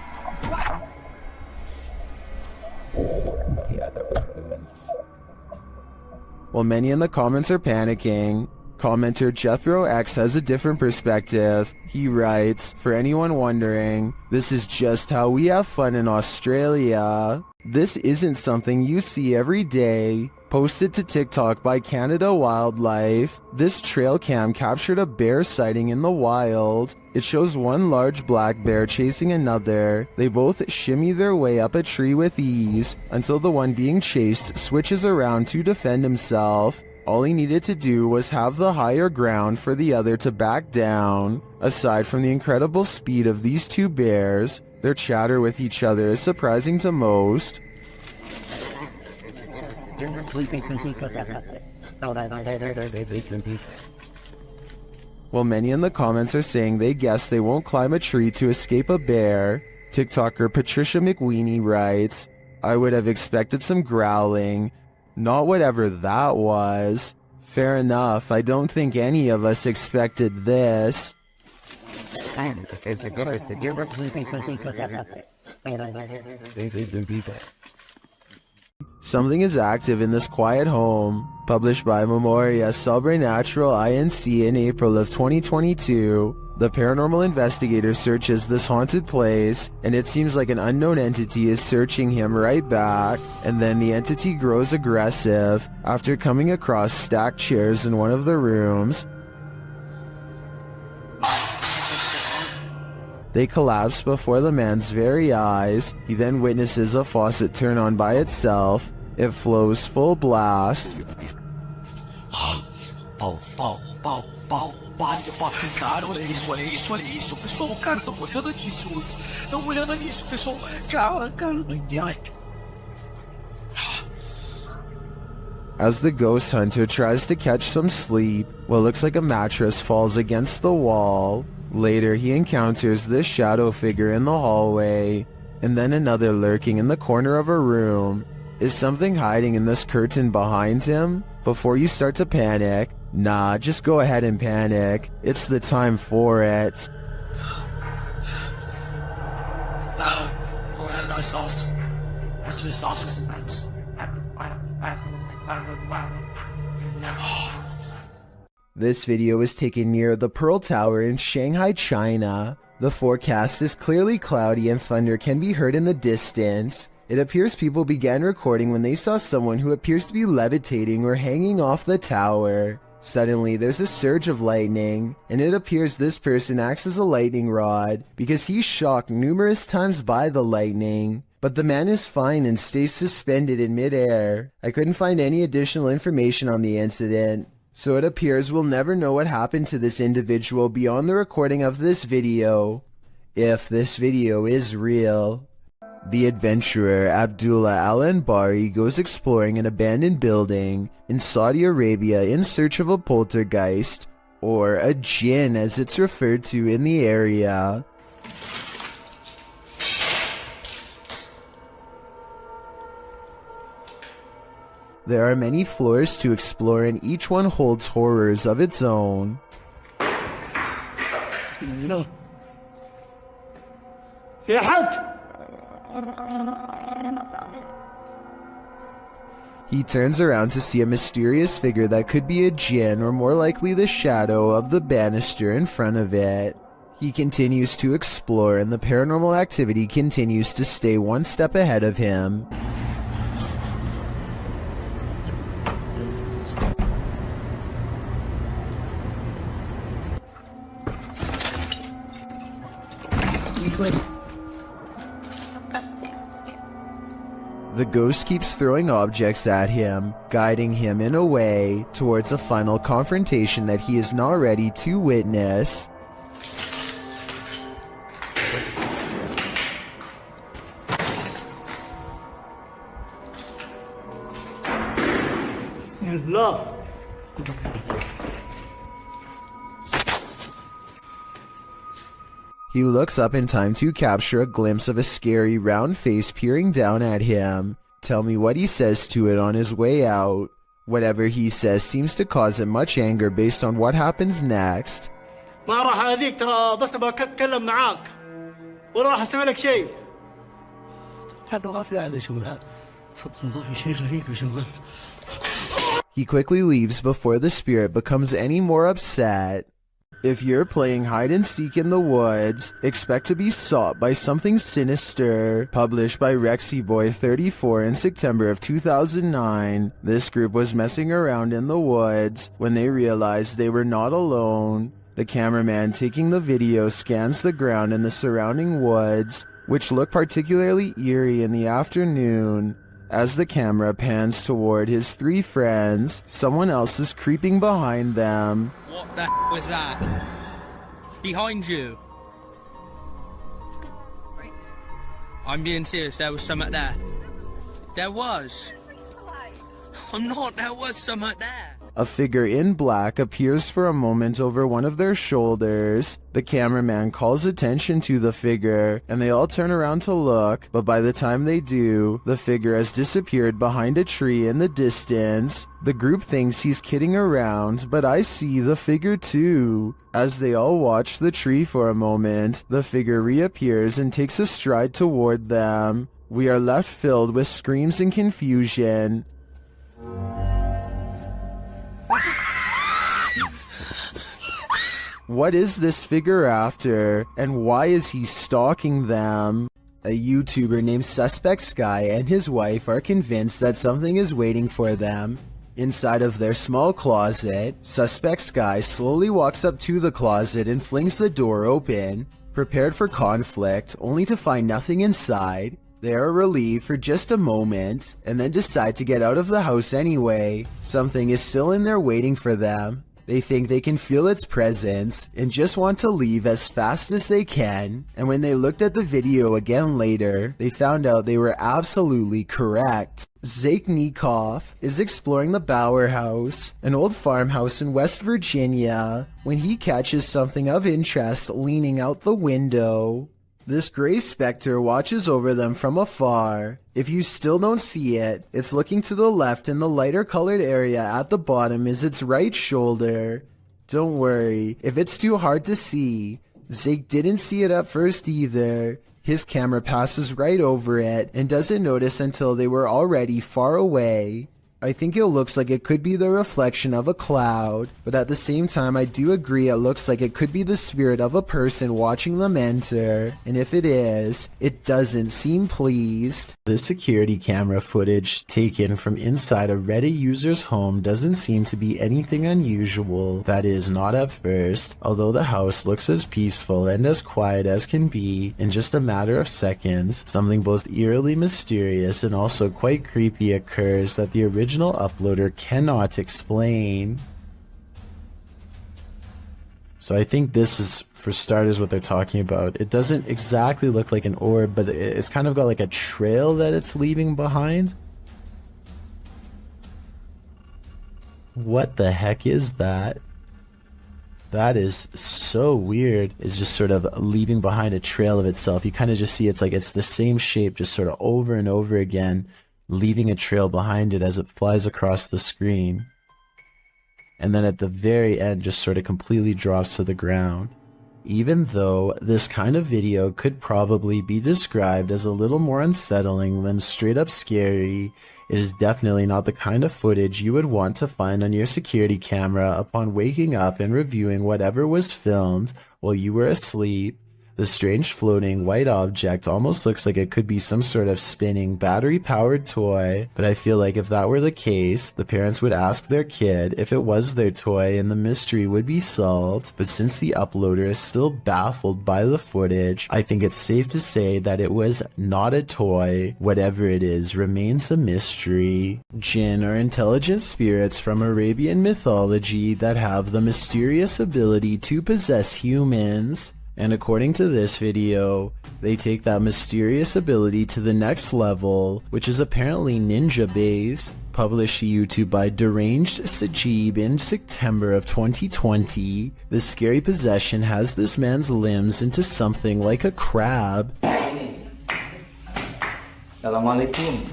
While many in the comments are panicking, commenter Jethro X has a different perspective. He writes, "For anyone wondering, this is just how we have fun in Australia. This isn't something you see every day." Posted to TikTok by Canada Wildlife, this trail cam captured a bear sighting in the wild. It shows one large black bear chasing another. They both shimmy their way up a tree with ease until the one being chased switches around to defend himself. All he needed to do was have the higher ground for the other to back down. Aside from the incredible speed of these two bears, their chatter with each other is surprising to most. While many in the comments are saying they guess they won't climb a tree to escape a bear, TikToker Patricia McWeenie writes, I would have expected some growling, not whatever that was. Fair enough, I don't think any of us expected this. Something is active in this quiet home. Published by Memoria Sobrenatural Inc. in April of 2022. The paranormal investigator searches this haunted place, and it seems like an unknown entity is searching him right back, and then the entity grows aggressive after coming across stacked chairs in one of the rooms. They collapse before the man's very eyes. He then witnesses a faucet turn on by itself. It flows full blast. Cara, olha isso, olha isso, olha isso. Pessoal, cara, tô olhando nisso. Tô olhando nisso, pessoal. Cara. As the ghost hunter tries to catch some sleep, what looks like a mattress falls against the wall. Later, he encounters this shadow figure in the hallway, and then another lurking in the corner of a room. Is something hiding in this curtain behind him? Before you start to panic, nah, just go ahead and panic. It's the time for it. This video was taken near the Pearl Tower in Shanghai, China. The forecast is clearly cloudy and thunder can be heard in the distance. It appears people began recording when they saw someone who appears to be levitating or hanging off the tower. Suddenly, there's a surge of lightning, and it appears this person acts as a lightning rod because he's shocked numerous times by the lightning. But the man is fine and stays suspended in midair. I couldn't find any additional information on the incident, so it appears we'll never know what happened to this individual beyond the recording of this video, if this video is real. The adventurer Abdullah Al-Anbari goes exploring an abandoned building in Saudi Arabia in search of a poltergeist, or a jinn as it's referred to in the area. There are many floors to explore and each one holds horrors of its own. He turns around to see a mysterious figure that could be a jinn or more likely the shadow of the banister in front of it. He continues to explore and the paranormal activity continues to stay one step ahead of him. The ghost keeps throwing objects at him, guiding him in a way towards a final confrontation that he is not ready to witness. He looks up in time to capture a glimpse of a scary round face peering down at him. Tell me what he says to it on his way out. Whatever he says seems to cause him much anger based on what happens next. ما راح أذيك ترى بس بتكلم معاك ولا راح أسوي لك شيء. هذا ما في هذا شو هذا. والله شيء غريب يا شباب. He quickly leaves before the spirit becomes any more upset. If you're playing hide and seek in the woods, expect to be sought by something sinister. Published by RexyBoy34 in September of 2009, this group was messing around in the woods when they realized they were not alone. The cameraman taking the video scans the ground in the surrounding woods, which look particularly eerie in the afternoon. As the camera pans toward his three friends, someone else is creeping behind them. What the was that? Behind you. I'm being serious, there was something there. There was. I'm not, there was something there. A figure in black appears for a moment over one of their shoulders. The cameraman calls attention to the figure, and they all turn around to look, but by the time they do, the figure has disappeared behind a tree in the distance. The group thinks he's kidding around, but I see the figure too. As they all watch the tree for a moment, the figure reappears and takes a stride toward them. We are left filled with screams and confusion. What is this figure after, and why is he stalking them? A YouTuber named Suspect Sky and his wife are convinced that something is waiting for them. Inside of their small closet, Suspect Sky slowly walks up to the closet and flings the door open, prepared for conflict, only to find nothing inside. They are relieved for just a moment, and then decide to get out of the house anyway. Something is still in there waiting for them. They think they can feel its presence and just want to leave as fast as they can. And when they looked at the video again later, they found out they were absolutely correct. Zaiknikov is exploring the Bower House, an old farmhouse in West Virginia, when he catches something of interest leaning out the window. This gray specter watches over them from afar. If you still don't see it, it's looking to the left, and the lighter colored area at the bottom is its right shoulder. Don't worry, if it's too hard to see, Zake didn't see it at first either. His camera passes right over it and doesn't notice until they were already far away. I think it looks like it could be the reflection of a cloud, but at the same time I do agree it looks like it could be the spirit of a person watching them enter, and if it is, it doesn't seem pleased. This security camera footage taken from inside a Reddit user's home doesn't seem to be anything unusual, that is, not at first, although the house looks as peaceful and as quiet as can be. In just a matter of seconds, something both eerily mysterious and also quite creepy occurs that the original uploader cannot explain. So I think this is, for starters, what they're talking about. It doesn't exactly look like an orb, but it's kind of got like a trail that it's leaving behind. What the heck is that? That is so weird. It's just sort of leaving behind a trail of itself. You kind of just see it's like it's the same shape just sort of over and over again, leaving a trail behind it as it flies across the screen. And then at the very end just sort of completely drops to the ground. Even though this kind of video could probably be described as a little more unsettling than straight up scary, it is definitely not the kind of footage you would want to find on your security camera upon waking up and reviewing whatever was filmed while you were asleep. The strange floating white object almost looks like it could be some sort of spinning battery-powered toy, but I feel like if that were the case, the parents would ask their kid if it was their toy and the mystery would be solved. But since the uploader is still baffled by the footage, I think it's safe to say that it was not a toy. Whatever it is remains a mystery. Jinn are intelligent spirits from Arabian mythology that have the mysterious ability to possess humans. And according to this video, they take that mysterious ability to the next level, which is apparently ninja based. Published to YouTube by Deranged Sajib in September of 2020, this scary possession has this man's limbs into something like a crab. Assalamualaikum.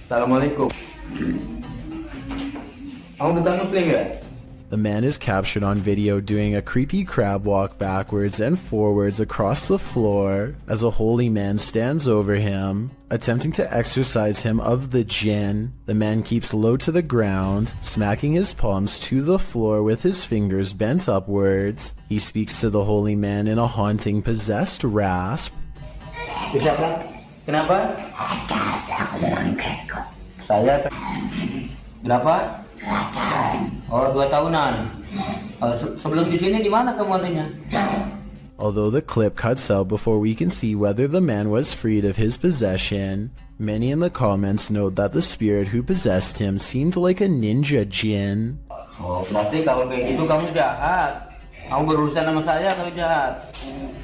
Assalamualaikum. Aku datang ke Linger. The man is captured on video doing a creepy crab walk backwards and forwards across the floor as a holy man stands over him, attempting to exorcise him of the jinn. The man keeps low to the ground, smacking his palms to the floor with his fingers bent upwards. He speaks to the holy man in a haunting, possessed rasp. Kenapa? Saya. Kenapa? Oh, 2 tahunan. Sebelum di sini di mana kamu adanya? Although the clip cuts out before we can see whether the man was freed of his possession, many in the comments note that the spirit who possessed him seemed like a ninja jinn. Oh, berarti kalau kayak gitu kamu jahat. Kamu berurusan sama saya, kamu jahat.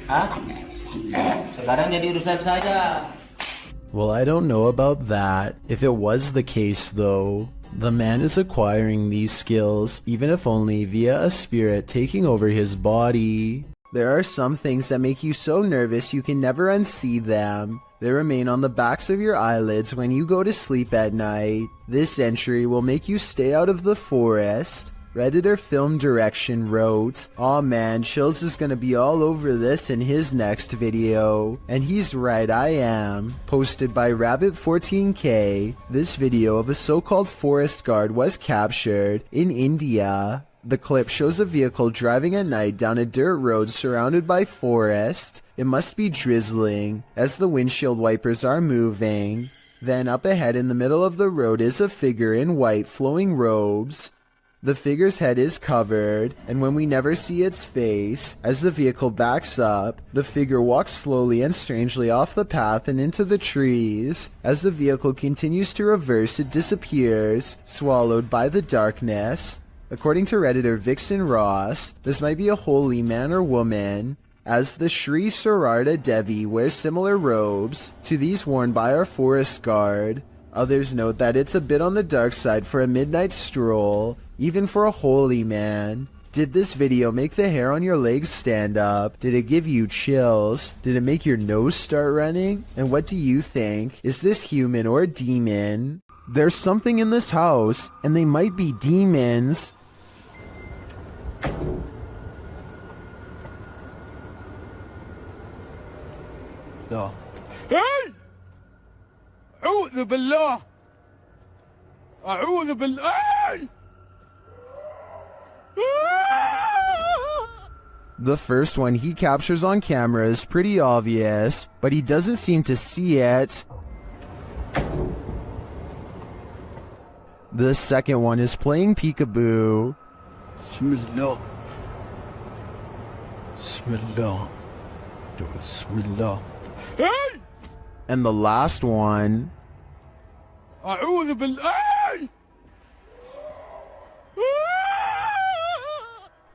Hah? Sekarang jadi urusan saya. Well, I don't know about that. If it was the case though, The man is acquiring these skills, even if only via a spirit taking over his body. There are some things that make you so nervous you can never unsee them. They remain on the backs of your eyelids when you go to sleep at night. This entry will make you stay out of the forest. Redditor Film Direction wrote, "Aw man, Chills is gonna be all over this in his next video." And he's right, I am. Posted by Rabbit14k, this video of a so-called forest guard was captured in India. The clip shows a vehicle driving at night down a dirt road surrounded by forest. It must be drizzling, as the windshield wipers are moving. Then up ahead in the middle of the road is a figure in white flowing robes. The figure's head is covered, and when we never see its face, as the vehicle backs up, the figure walks slowly and strangely off the path and into the trees. As the vehicle continues to reverse, it disappears, swallowed by the darkness. According to Redditor Vixen Ross, this might be a holy man or woman, as the Sri Sararda Devi wears similar robes to these worn by our forest guard. Others note that it's a bit on the dark side for a midnight stroll, even for a holy man. Did this video make the hair on your legs stand up? Did it give you chills? Did it make your nose start running? And what do you think? Is this human or a demon? There's something in this house, and they might be demons. No. Hey! أعوذ بالله أعوذ بالله. The first one he captures on camera is pretty obvious, but he doesn't seem to see it. The second one is playing peekaboo. Bismillah. Bismillah. Bismillah. Hey! And the last one... أعوذ بالله.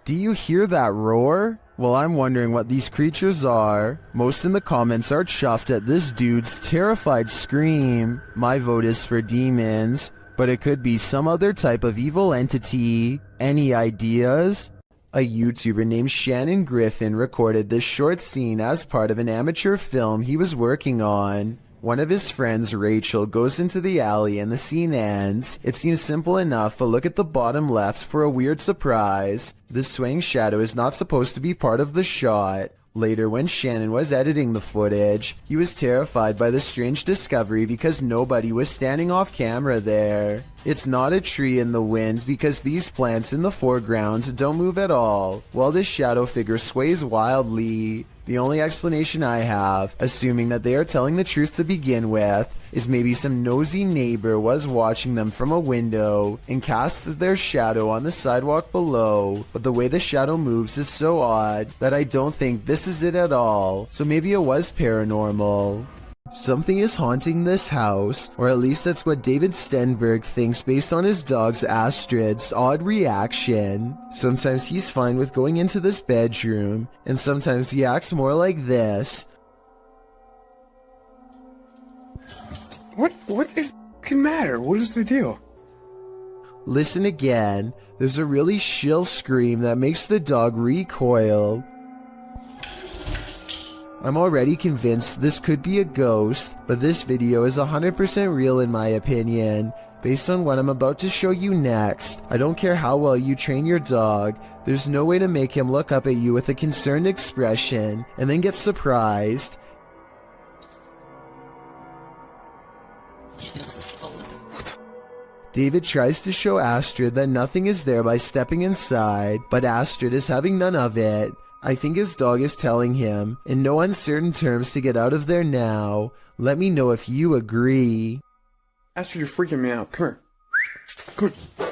Do you hear that roar? Well, I'm wondering what these creatures are. Most in the comments are chuffed at this dude's terrified scream. My vote is for demons, but it could be some other type of evil entity. Any ideas? A YouTuber named Shannon Griffin recorded this short scene as part of an amateur film he was working on. One of his friends, Rachel, goes into the alley and the scene ends. It seems simple enough, but look at the bottom left for a weird surprise. The swaying shadow is not supposed to be part of the shot. Later, when Shannon was editing the footage, he was terrified by the strange discovery because nobody was standing off camera there. It's not a tree in the wind because these plants in the foreground don't move at all, while this shadow figure sways wildly. The only explanation I have, assuming that they are telling the truth to begin with, is maybe some nosy neighbor was watching them from a window and cast their shadow on the sidewalk below, but the way the shadow moves is so odd that I don't think this is it at all, so maybe it was paranormal. Something is haunting this house, or at least that's what David Stenberg thinks based on his dog's Astrid's odd reaction. Sometimes he's fine with going into this bedroom, and sometimes he acts more like this. What is the matter? What is the deal? Listen again. There's a really shrill scream that makes the dog recoil. I'm already convinced this could be a ghost, but this video is 100% real in my opinion. Based on what I'm about to show you next, I don't care how well you train your dog, there's no way to make him look up at you with a concerned expression and then get surprised. David tries to show Astrid that nothing is there by stepping inside, but Astrid is having none of it. I think his dog is telling him, in no uncertain terms, to get out of there now. Let me know if you agree. Astrid, you're freaking me out. Come here. Come here.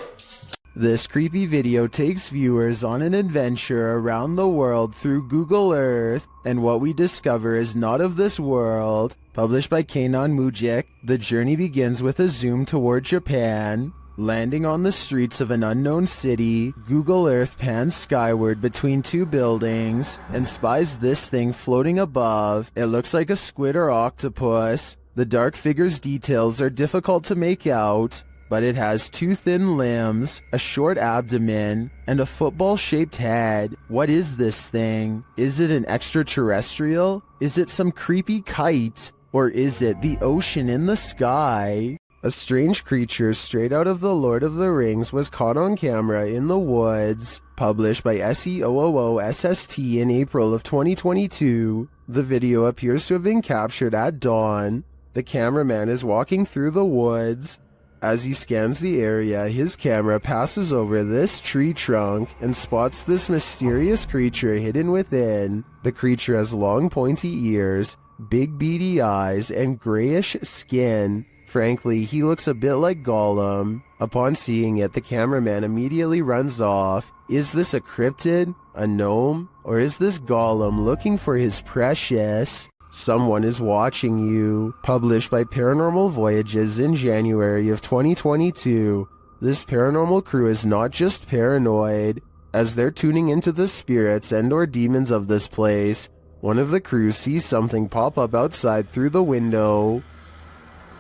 This creepy video takes viewers on an adventure around the world through Google Earth, and what we discover is not of this world. Published by Kanon Mujik, the journey begins with a zoom toward Japan. Landing on the streets of an unknown city, Google Earth pans skyward between two buildings and spies this thing floating above. It looks like a squid or octopus. The dark figure's details are difficult to make out, but it has 2 thin limbs, a short abdomen, and a football-shaped head. What is this thing? Is it an extraterrestrial? Is it some creepy kite? Or is it the ocean in the sky? A strange creature straight out of The Lord of the Rings was caught on camera in the woods. Published by SEOOOSST in April of 2022. The video appears to have been captured at dawn. The cameraman is walking through the woods. As he scans the area, his camera passes over this tree trunk and spots this mysterious creature hidden within. The creature has long pointy ears, big beady eyes, and grayish skin. Frankly, he looks a bit like Gollum. Upon seeing it, the cameraman immediately runs off. Is this a cryptid, a gnome, or is this Gollum looking for his precious? Someone is watching you. Published by Paranormal Voyages in January of 2022. This paranormal crew is not just paranoid. As they're tuning into the spirits and/or demons of this place, one of the crew sees something pop up outside through the window.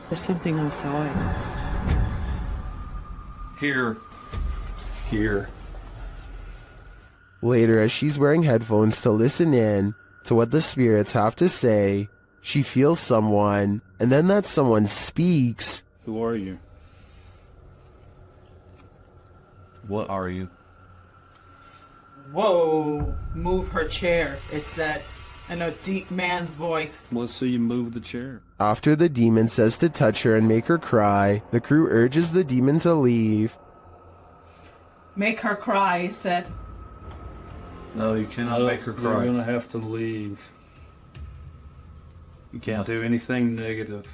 There's something outside. Here. Later, as she's wearing headphones to listen in to what the spirits have to say, she feels someone, and then that someone speaks. Who are you? What are you? Whoa! Move her chair, it said, in a deep man's voice. Let's see you move the chair. After the demon says to touch her and make her cry, the crew urges the demon to leave. Make her cry, it said. No, you cannot make her cry. You're gonna have to leave. You can't do anything negative.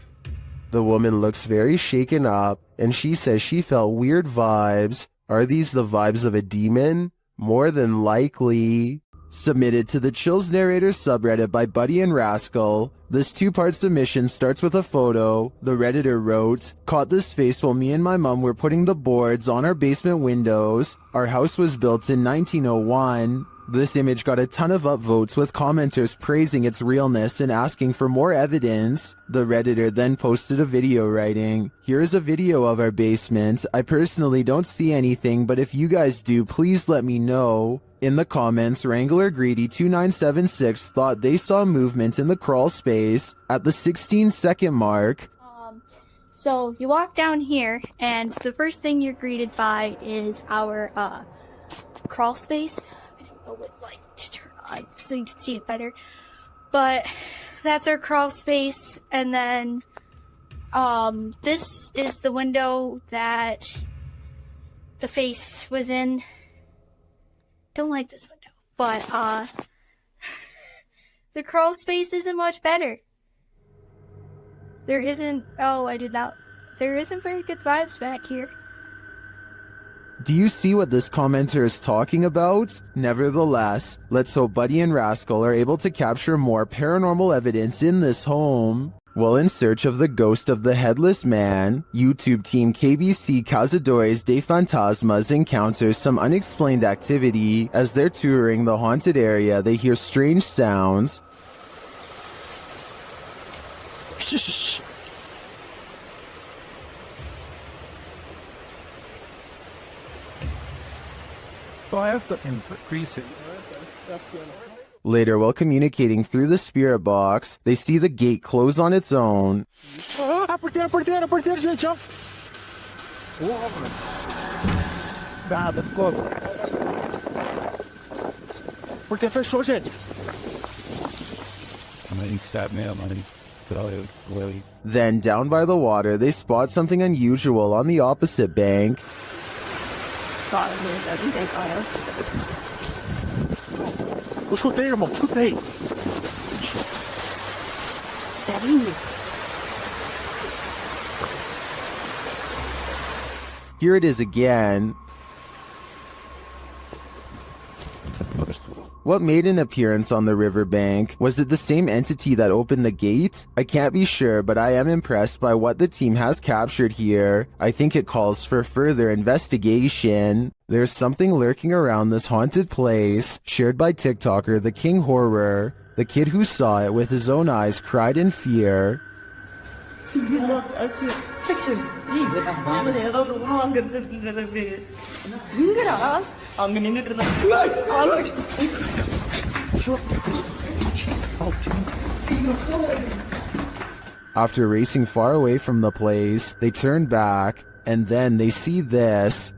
The woman looks very shaken up, and she says she felt weird vibes. Are these the vibes of a demon? More than likely. Submitted to the Chills Narrator subreddit by Buddy and Rascal. This 2-part submission starts with a photo. The Redditor wrote, "Caught this face while me and my mom were putting the boards on our basement windows. Our house was built in 1901. This image got a ton of upvotes with commenters praising its realness and asking for more evidence. The Redditor then posted a video writing, "Here's a video of our basement. I personally don't see anything, but if you guys do, please let me know." In the comments, Wrangler Greedy 2976 thought they saw movement in the crawl space at the 16-second mark. So you walk down here, and the first thing you're greeted by is our crawl space. I don't know what light to turn on so you can see it better, but that's our crawl space. And then this is the window that the face was in. Don't like this window, but the crawl space isn't much better. There isn't very good vibes back here. Do you see what this commenter is talking about? Nevertheless, let's hope Buddy and Rascal are able to capture more paranormal evidence in this home. While in search of the ghost of the Headless Man, YouTube team KBC Cazadores de Fantasmas encounters some unexplained activity. As they're touring the haunted area, they hear strange sounds. Shh. So I have to increase it. Later, while communicating through the spirit box, they see the gate close on its own. Porteiro, gente, ó. Nada, ficou. Porteiro fechou, gente. Then, down by the water, they spot something unusual on the opposite bank. Doesn't take oil. Eu escutei, irmão, escutei. Here it is again. What made an appearance on the riverbank? Was it the same entity that opened the gate? I can't be sure, but I am impressed by what the team has captured here. I think it calls for further investigation. There's something lurking around this haunted place, shared by TikToker The King Horror. The kid who saw it with his own eyes cried in fear. After racing far away from the place, they turn back, and then they see this.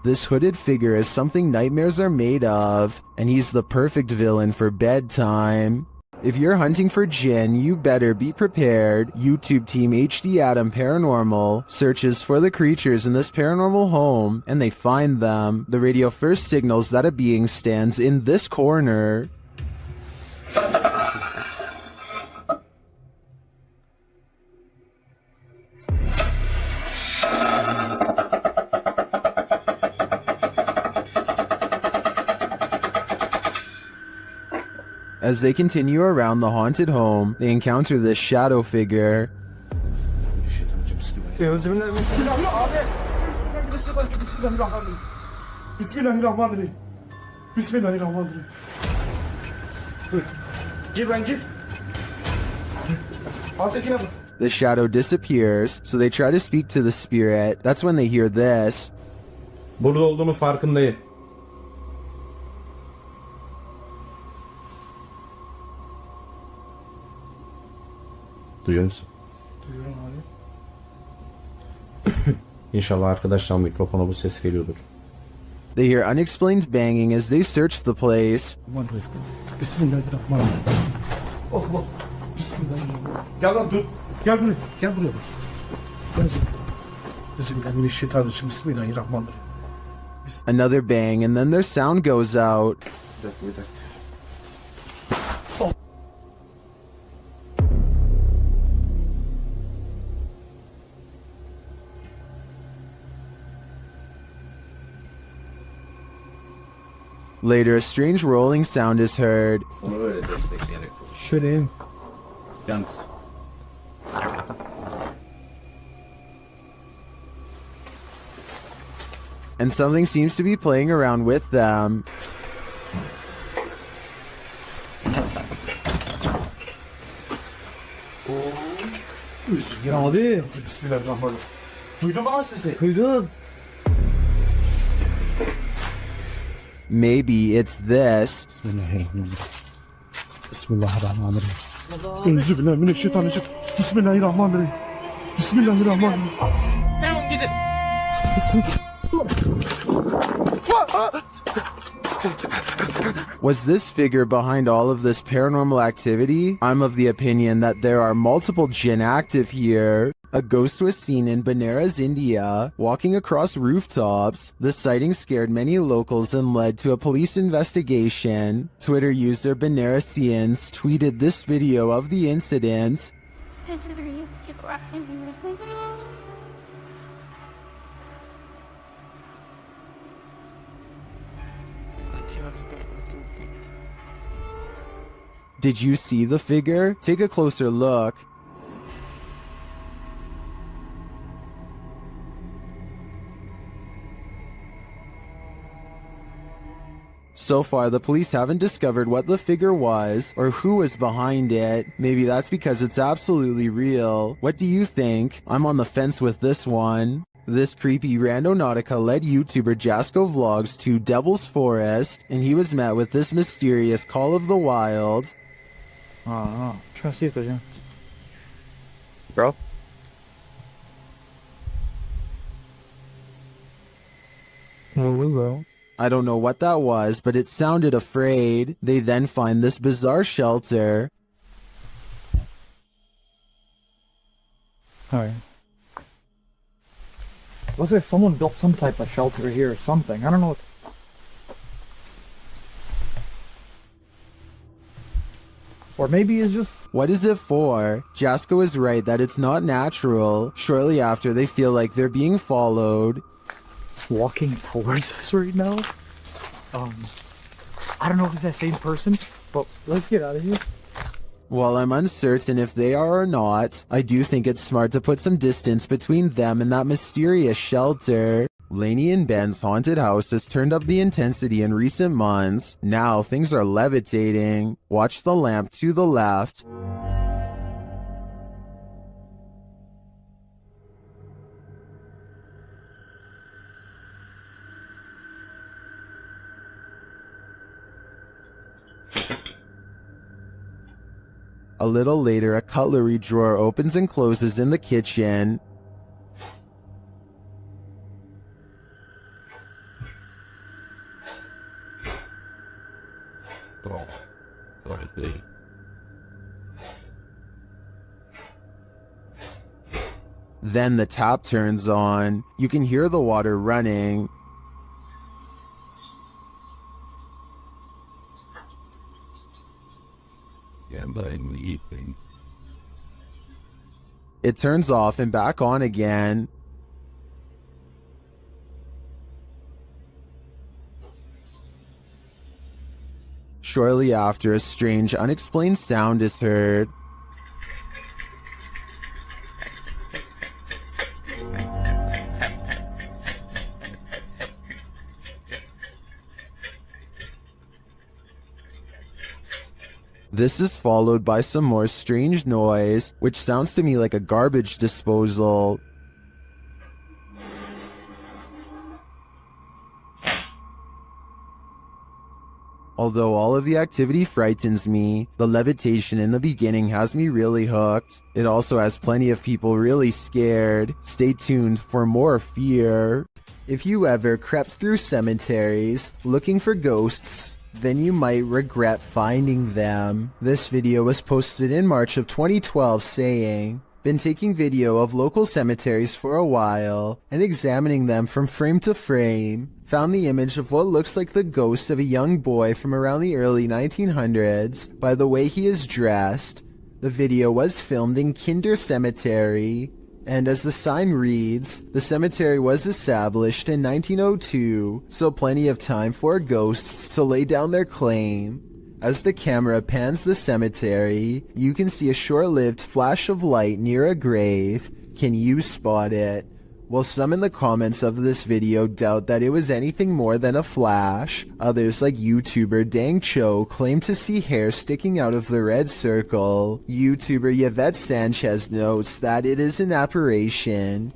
This hooded figure is something nightmares are made of, and he's the perfect villain for bedtime. If you're hunting for Jinn, you better be prepared. YouTube team HD Adam Paranormal searches for the creatures in this paranormal home, and they find them. The radio first signals that a being stands in this corner. As they continue around the haunted home, they encounter this shadow figure. The shadow disappears, so they try to speak to the spirit. That's when they hear this. Burada olduğunu farkındayım. Duyuyor musun? Duyuyorum abi. İnşallah arkadaşlar mikrofona bu ses geliyordur. They hear unexplained banging as they search the place. Bismillahirrahmanirrahim. Allah. Bismillahirrahmanirrahim. Gel lan dur. Gel buraya. Gel buraya. Gel. Bismillahirrahmanirrahim. Bismillahirrahmanirrahim. Another bang, and then their sound goes out. Bir dakika. Later, a strange rolling sound is heard. Onu böyle destekleyerek. Şöyle. Yalnız. And something seems to be playing around with them. Ya abi. Bismillahirrahmanirrahim. Duydun mu lan sesi? Duydum. Maybe it's this. Bismillahirrahmanirrahim. Bismillahirrahmanirrahim. Euzubillahimineşşeytanirracim. Bismillahirrahmanirrahim. Bismillahirrahmanirrahim. Tamam gidin. Was this figure behind all of this paranormal activity? I'm of the opinion that there are multiple jinn active here. A ghost was seen in Benares, India, walking across rooftops. The sighting scared many locals and led to a police investigation. Twitter user Benaresians tweeted this video of the incident. Did you see the figure? Take a closer look. So far, the police haven't discovered what the figure was or who was behind it. Maybe that's because it's absolutely real. What do you think? I'm on the fence with this one. This creepy Randonautica led YouTuber Jasko Vlogs to Devil's Forest, and he was met with this mysterious Call of the Wild. Try to see if there's yeah. Bro? What was that? I don't know what that was, but it sounded afraid. They then find this bizarre shelter. Alright. Looks like someone built some type of shelter here or something. I don't know what. Or maybe it's just... What is it for? Jasko is right that it's not natural. Shortly after, they feel like they're being followed. Walking towards us right now. I don't know if it's that same person, but let's get out of here. While I'm uncertain if they are or not, I do think it's smart to put some distance between them and that mysterious shelter. Lainey and Ben's haunted house has turned up the intensity in recent months. Now things are levitating. Watch the lamp to the left. A little later, a cutlery drawer opens and closes in the kitchen. Then the tap turns on. You can hear the water running. It turns off and back on again. Shortly after, a strange, unexplained sound is heard. This is followed by some more strange noise, which sounds to me like a garbage disposal. Although all of the activity frightens me, the levitation in the beginning has me really hooked. It also has plenty of people really scared. Stay tuned for more fear. If you ever crept through cemeteries looking for ghosts, then you might regret finding them. This video was posted in March of 2012 saying, "Been taking video of local cemeteries for a while and examining them from frame to frame. Found the image of what looks like the ghost of a young boy from around the early 1900s by the way he is dressed. The video was filmed in Kinder Cemetery, and as the sign reads, the cemetery was established in 1902, so plenty of time for ghosts to lay down their claim." As the camera pans the cemetery, you can see a short-lived flash of light near a grave. Can you spot it? While some in the comments of this video doubt that it was anything more than a flash, others like YouTuber Dang Cho claim to see hair sticking out of the red circle. YouTuber Yvette Sanchez notes that it is an apparition.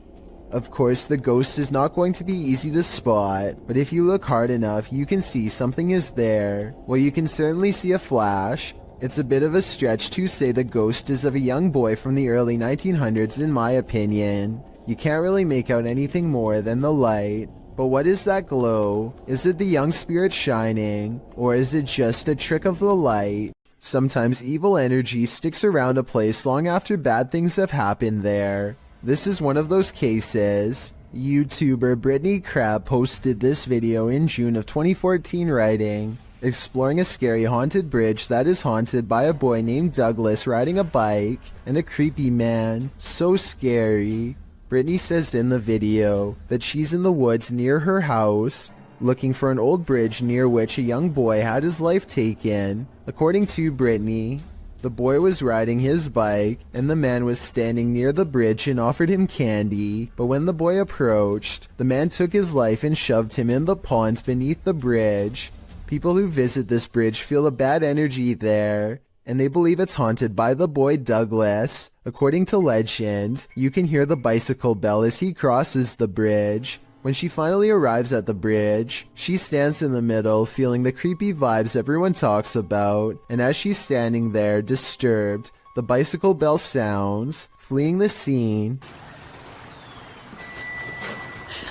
Of course, the ghost is not going to be easy to spot, but if you look hard enough, you can see something is there. Well, you can certainly see a flash. It's a bit of a stretch to say the ghost is of a young boy from the early 1900s in my opinion. You can't really make out anything more than the light. But what is that glow? Is it the young spirit shining? Or is it just a trick of the light? Sometimes evil energy sticks around a place long after bad things have happened there. This is one of those cases. YouTuber Brittany Crab posted this video in June of 2014 writing, "Exploring a scary haunted bridge that is haunted by a boy named Douglas riding a bike and a creepy man. So scary." Brittany says in the video that she's in the woods near her house, looking for an old bridge near which a young boy had his life taken. According to Brittany, the boy was riding his bike, and the man was standing near the bridge and offered him candy, but when the boy approached, the man took his life and shoved him in the pond beneath the bridge. People who visit this bridge feel a bad energy there, and they believe it's haunted by the boy Douglas. According to legend, you can hear the bicycle bell as he crosses the bridge. When she finally arrives at the bridge, she stands in the middle, feeling the creepy vibes everyone talks about, and as she's standing there, disturbed, the bicycle bell sounds. Fleeing the scene,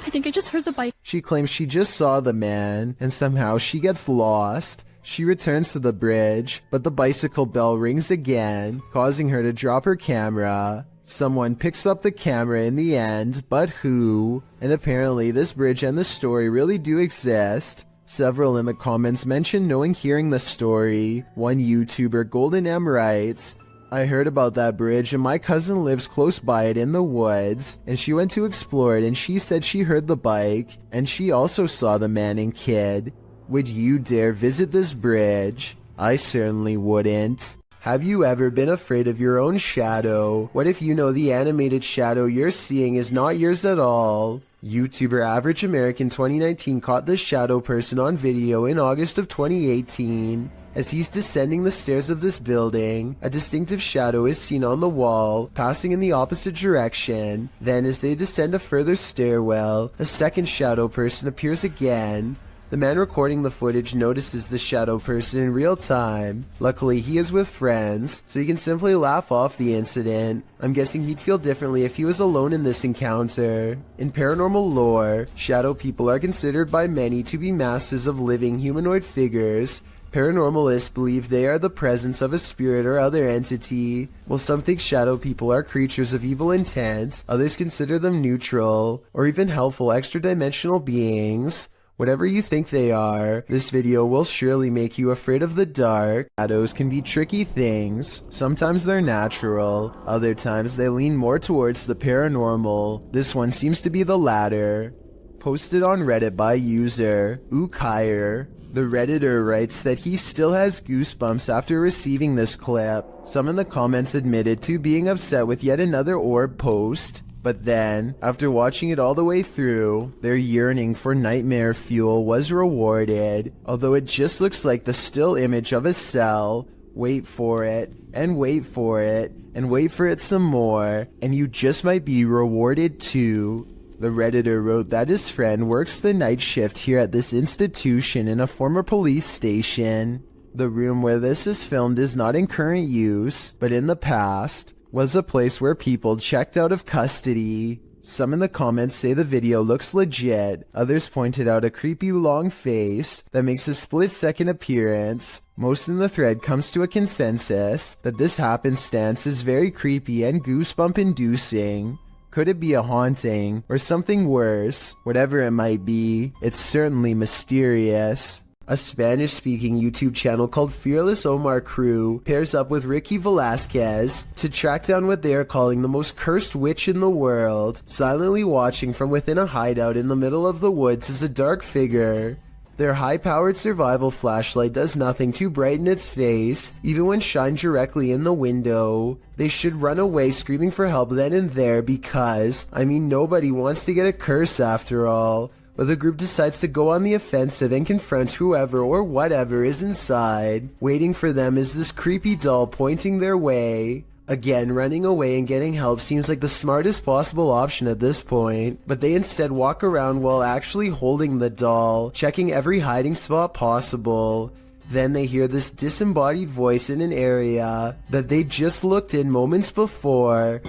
I think I just heard the bike. She claims she just saw the man, and somehow she gets lost. She returns to the bridge, but the bicycle bell rings again, causing her to drop her camera. Someone picks up the camera in the end, but who? And apparently this bridge and the story really do exist. Several in the comments mention knowing hearing the story. One YouTuber, Golden M, writes, "I heard about that bridge and my cousin lives close by it in the woods, and she went to explore it and she said she heard the bike, and she also saw the man and kid. Would you dare visit this bridge? I certainly wouldn't." Have you ever been afraid of your own shadow? What if you know the animated shadow you're seeing is not yours at all? YouTuber Average American 2019 caught this shadow person on video in August of 2018. As he's descending the stairs of this building, a distinctive shadow is seen on the wall, passing in the opposite direction. Then as they descend a further stairwell, a second shadow person appears again. The man recording the footage notices the shadow person in real time. Luckily, he is with friends, so he can simply laugh off the incident. I'm guessing he'd feel differently if he was alone in this encounter. In paranormal lore, shadow people are considered by many to be masses of living humanoid figures. Paranormalists believe they are the presence of a spirit or other entity. While some think shadow people are creatures of evil intent, others consider them neutral, or even helpful extra-dimensional beings. Whatever you think they are, this video will surely make you afraid of the dark. Shadows can be tricky things. Sometimes they're natural, other times they lean more towards the paranormal. This one seems to be the latter. Posted on Reddit by user Ukire. The Redditor writes that he still has goosebumps after receiving this clip. Some in the comments admitted to being upset with yet another orb post. But then, after watching it all the way through, their yearning for nightmare fuel was rewarded. Although it just looks like the still image of a cell. Wait for it, and wait for it, and wait for it some more, and you just might be rewarded too. The Redditor wrote that his friend works the night shift here at this institution in a former police station. The room where this is filmed is not in current use, but in the past was a place where people checked out of custody. Some in the comments say the video looks legit. Others pointed out a creepy long face that makes a split-second appearance. Most in the thread comes to a consensus that this happenstance is very creepy and goosebump-inducing. Could it be a haunting or something worse? Whatever it might be, it's certainly mysterious. A Spanish-speaking YouTube channel called Fearless Omar Crew pairs up with Ricky Velasquez to track down what they are calling the most cursed witch in the world. Silently watching from within a hideout in the middle of the woods is a dark figure. Their high-powered survival flashlight does nothing to brighten its face, even when shined directly in the window. They should run away screaming for help then and there because, nobody wants to get a curse after all. But the group decides to go on the offensive and confront whoever or whatever is inside. Waiting for them is this creepy doll pointing their way. Again, running away and getting help seems like the smartest possible option at this point, but they instead walk around while actually holding the doll, checking every hiding spot possible. Then they hear this disembodied voice in an area that they just looked in moments before.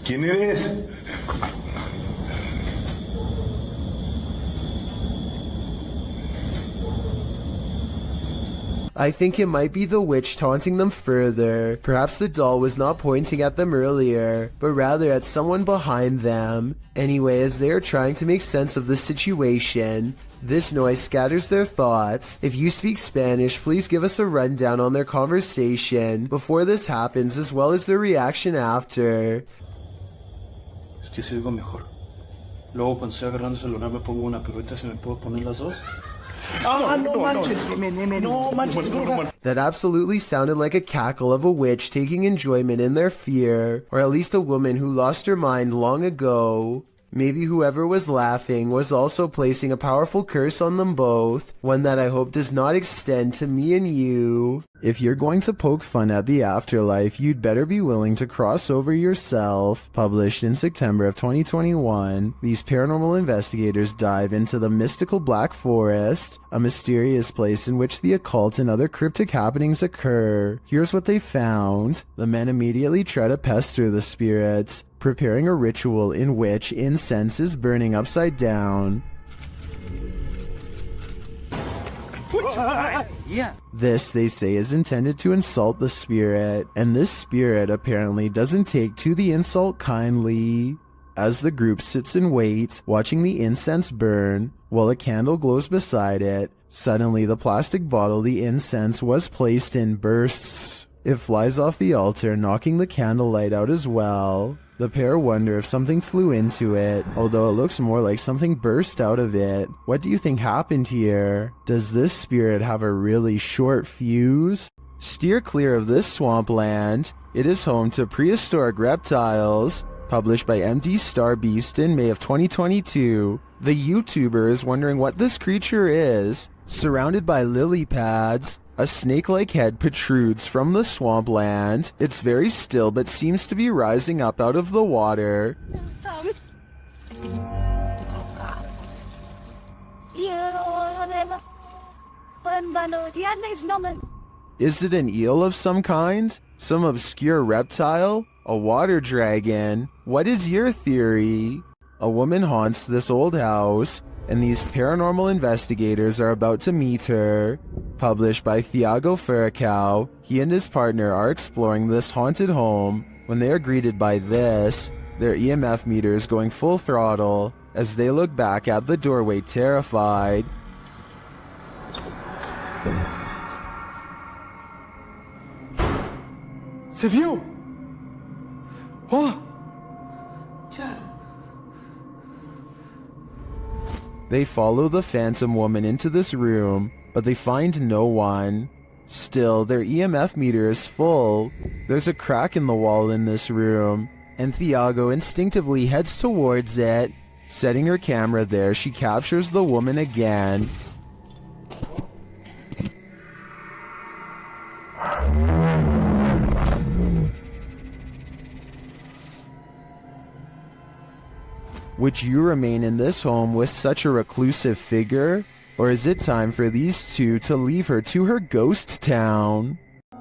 ¿Quién eres? I think it might be the witch taunting them further. Perhaps the doll was not pointing at them earlier, but rather at someone behind them. Anyway, as they are trying to make sense of the situation, this noise scatters their thoughts. If you speak Spanish, please give us a rundown on their conversation before this happens, as well as their reaction after. Es que se oigo mejor. Luego cuando estoy agarrando el celular me pongo una, pero ahorita se me puedo poner las dos. That absolutely sounded like a cackle of a witch taking enjoyment in their fear, or at least a woman who lost her mind long ago. Maybe whoever was laughing was also placing a powerful curse on them both, one that I hope does not extend to me and you. If you're going to poke fun at the afterlife, you'd better be willing to cross over yourself. Published in September of 2021, these paranormal investigators dive into the mystical Black Forest, a mysterious place in which the occult and other cryptic happenings occur. Here's what they found. The men immediately try to pester the spirits, preparing a ritual in which incense is burning upside down. This, they say, is intended to insult the spirit, and this spirit apparently doesn't take to the insult kindly. As the group sits and waits, watching the incense burn, while a candle glows beside it, suddenly the plastic bottle the incense was placed in bursts. It flies off the altar, knocking the candlelight out as well. The pair wonder if something flew into it, although it looks more like something burst out of it. What do you think happened here? Does this spirit have a really short fuse? Steer clear of this swampland. It is home to prehistoric reptiles, Published by MD Starbeast in May of 2022. The YouTuber is wondering what this creature is. Surrounded by lily pads, a snake-like head protrudes from the swampland. It's very still but seems to be rising up out of the water. Is it an eel of some kind? Some obscure reptile? A water dragon? What is your theory? A woman haunts this old house, and these paranormal investigators are about to meet her. Published by Thiago Furacao, he and his partner are exploring this haunted home when they are greeted by this, their EMF meters going full throttle as they look back at the doorway terrified. C'est vieux! Oh! They follow the phantom woman into this room, but they find no one. Still, their EMF meter is full. There's a crack in the wall in this room, and Thiago instinctively heads towards it. Setting her camera there, she captures the woman again. Would you remain in this home with such a reclusive figure? Or is it time for these two to leave her to her ghost town?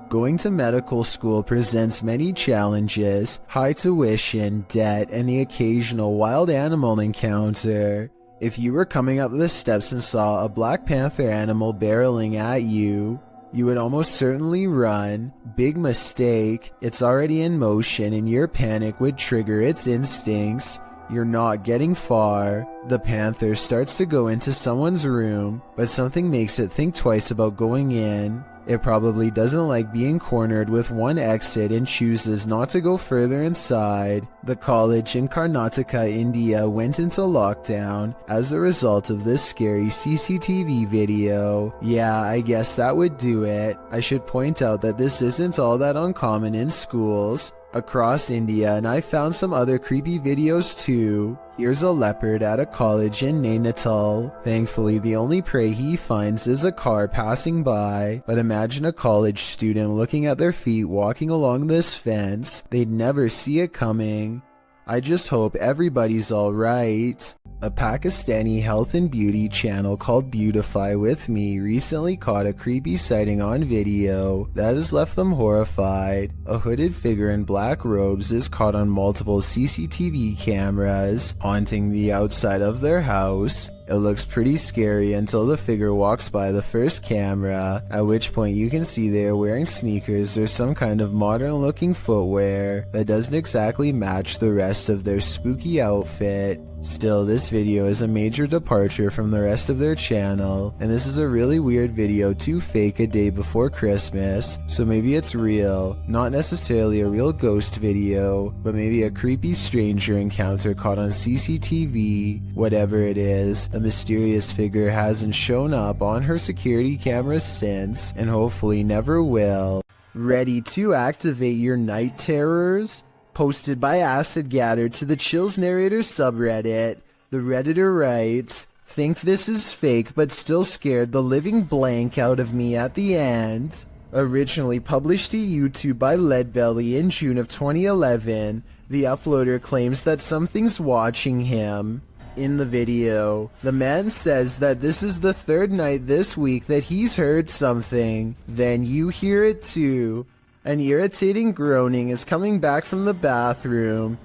Going to medical school presents many challenges, high tuition, debt, and the occasional wild animal encounter. If you were coming up the steps and saw a Black Panther animal barreling at you, you would almost certainly run. Big mistake. It's already in motion and your panic would trigger its instincts. You're not getting far. The panther starts to go into someone's room, but something makes it think twice about going in. It probably doesn't like being cornered with one exit and chooses not to go further inside. The college in Karnataka, India went into lockdown as a result of this scary CCTV video. Yeah, I guess that would do it. I should point out that this isn't all that uncommon in schools across India, and I found some other creepy videos too. Here's a leopard at a college in Nainital. Thankfully, the only prey he finds is a car passing by. But imagine a college student looking at their feet walking along this fence. They'd never see it coming. I just hope everybody's alright. A Pakistani health and beauty channel called Beautify With Me recently caught a creepy sighting on video that has left them horrified. A hooded figure in black robes is caught on multiple CCTV cameras, haunting the outside of their house. It looks pretty scary until the figure walks by the first camera, at which point you can see they are wearing sneakers or some kind of modern looking footwear that doesn't exactly match the rest of their spooky outfit. Still, this video is a major departure from the rest of their channel, and this is a really weird video to fake a day before Christmas, so maybe it's real. Not necessarily a real ghost video, but maybe a creepy stranger encounter caught on CCTV. Whatever it is, a mysterious figure hasn't shown up on her security cameras since, and hopefully never will. Ready to activate your night terrors? Posted by Acid Gather to the Chills Narrator subreddit, the Redditor writes, "Think this is fake but still scared the living blank out of me at the end." Originally published to YouTube by Leadbelly in June of 2011, the uploader claims that something's watching him. In the video, the man says that this is the third night this week that he's heard something. Then you hear it too. An irritating groaning is coming back from the bathroom.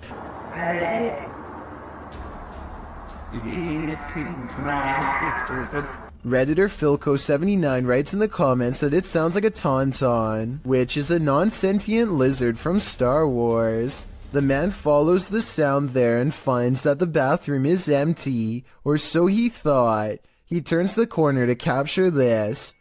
Redditor Philco79 writes in the comments that it sounds like a tauntaun, which is a non-sentient lizard from Star Wars. The man follows the sound there and finds that the bathroom is empty, or so he thought. He turns the corner to capture this.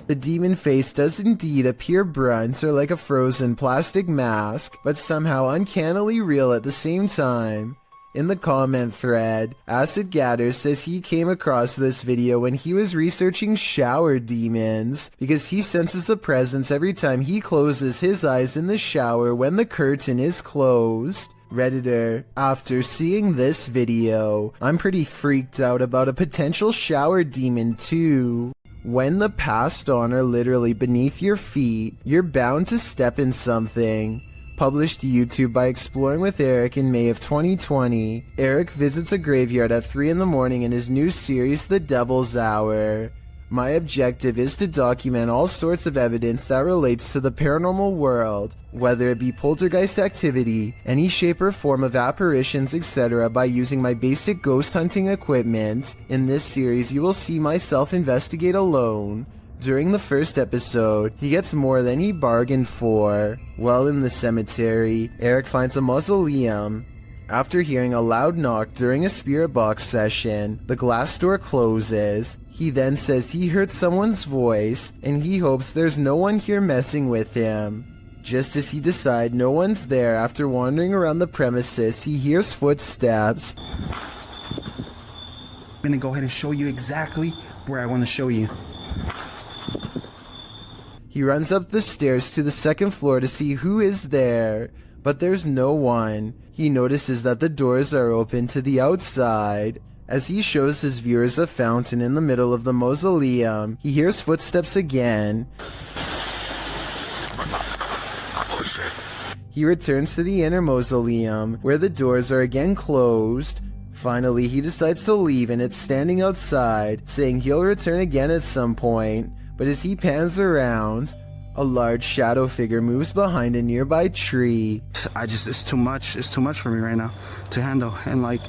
The demon face does indeed appear blunt or like a frozen plastic mask, but somehow uncannily real at the same time. In the comment thread, Acid Gatter says he came across this video when he was researching shower demons because he senses a presence every time he closes his eyes in the shower when the curtain is closed. Redditor, after seeing this video, I'm pretty freaked out about a potential shower demon too. When the passed on are literally beneath your feet, you're bound to step in something. Published to YouTube by Exploring with Eric in May of 2020, Eric visits a graveyard at 3 in the morning in his new series, The Devil's Hour. My objective is to document all sorts of evidence that relates to the paranormal world, whether it be poltergeist activity, any shape or form of apparitions, etc. by using my basic ghost hunting equipment. In this series, you will see myself investigate alone. During the first episode, he gets more than he bargained for. While in the cemetery, Eric finds a mausoleum. After hearing a loud knock during a spirit box session, the glass door closes. He then says he heard someone's voice, and he hopes there's no one here messing with him. Just as he decides no one's there after wandering around the premises, he hears footsteps. I'm gonna go ahead and show you exactly where I want to show you. He runs up the stairs to the second floor to see who is there, but there's no one. He notices that the doors are open to the outside. As he shows his viewers a fountain in the middle of the mausoleum, he hears footsteps again. He returns to the inner mausoleum, where the doors are again closed. Finally, he decides to leave, and it's standing outside, saying he'll return again at some point. But as he pans around, a large shadow figure moves behind a nearby tree. It's too much for me right now to handle, and like...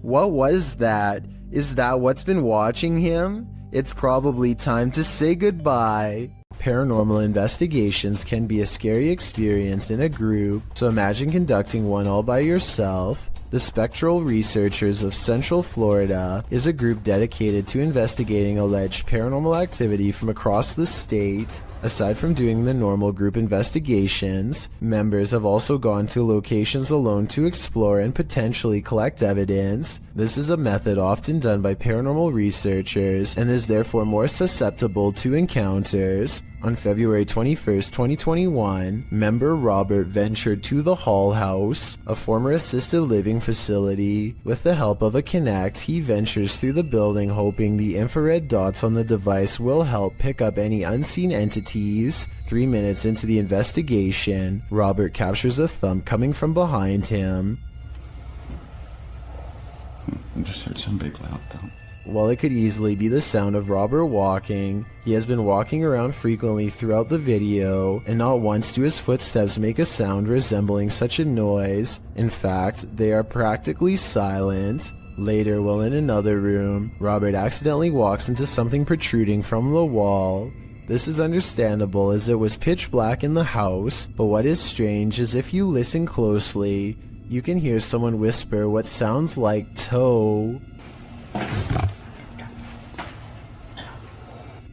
What was that? Is that what's been watching him? It's probably time to say goodbye. Paranormal investigations can be a scary experience in a group, so imagine conducting one all by yourself. The Spectral Researchers of Central Florida is a group dedicated to investigating alleged paranormal activity from across the state. Aside from doing the normal group investigations, members have also gone to locations alone to explore and potentially collect evidence. This is a method often done by paranormal researchers and is therefore more susceptible to encounters. On February 21st, 2021, member Robert ventured to the Hall House, a former assisted living facility. With the help of a Kinect, he ventures through the building hoping the infrared dots on the device will help pick up any unseen entities. 3 minutes into the investigation, Robert captures a thump coming from behind him. I just heard some big loud thump. While it could easily be the sound of Robert walking, he has been walking around frequently throughout the video, and not once do his footsteps make a sound resembling such a noise. In fact, they are practically silent. Later, while in another room, Robert accidentally walks into something protruding from the wall. This is understandable as it was pitch black in the house, but what is strange is if you listen closely, you can hear someone whisper what sounds like toe.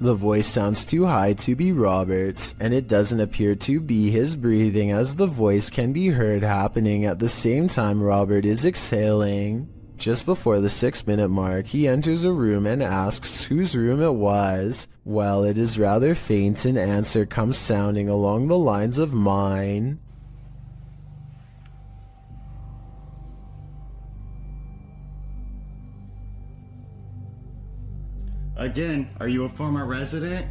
The voice sounds too high to be Robert's, and it doesn't appear to be his breathing, as the voice can be heard happening at the same time Robert is exhaling. Just before the 6-minute mark, he enters a room and asks whose room it was. Well, it is rather faint, an answer comes sounding along the lines of mine. Again, are you a former resident?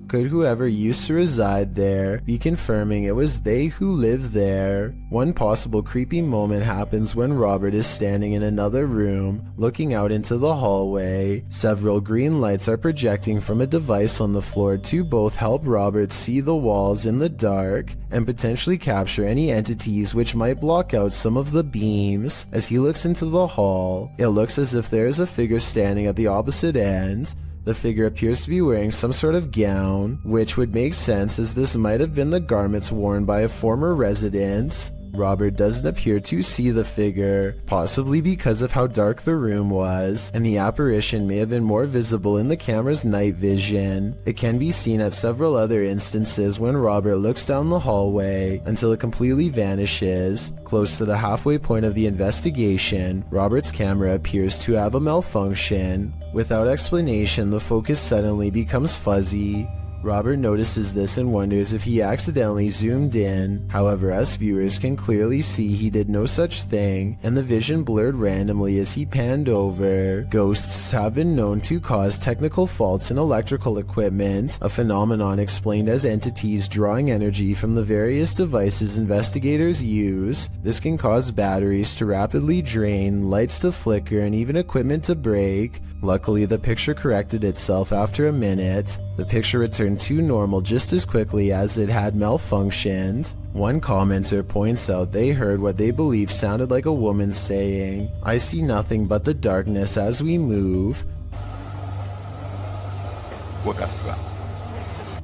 Could whoever used to reside there be confirming it was they who lived there? One possible creepy moment happens when Robert is standing in another room, looking out into the hallway. Several green lights are projecting from a device on the floor to both help Robert see the walls in the dark and potentially capture any entities which might block out some of the beams. As he looks into the hall, it looks as if there is a figure standing at the opposite end. The figure appears to be wearing some sort of gown, which would make sense as this might have been the garments worn by a former resident. Robert doesn't appear to see the figure, possibly because of how dark the room was, and the apparition may have been more visible in the camera's night vision. It can be seen at several other instances when Robert looks down the hallway until it completely vanishes. Close to the halfway point of the investigation, Robert's camera appears to have a malfunction. Without explanation, the focus suddenly becomes fuzzy. Robert notices this and wonders if he accidentally zoomed in. However, us viewers can clearly see he did no such thing, and the vision blurred randomly as he panned over. Ghosts have been known to cause technical faults in electrical equipment, a phenomenon explained as entities drawing energy from the various devices investigators use. This can cause batteries to rapidly drain, lights to flicker, and even equipment to break. Luckily, the picture corrected itself after a minute. The picture returned to normal just as quickly as it had malfunctioned. One commenter points out they heard what they believe sounded like a woman saying, "I see nothing but the darkness as we move."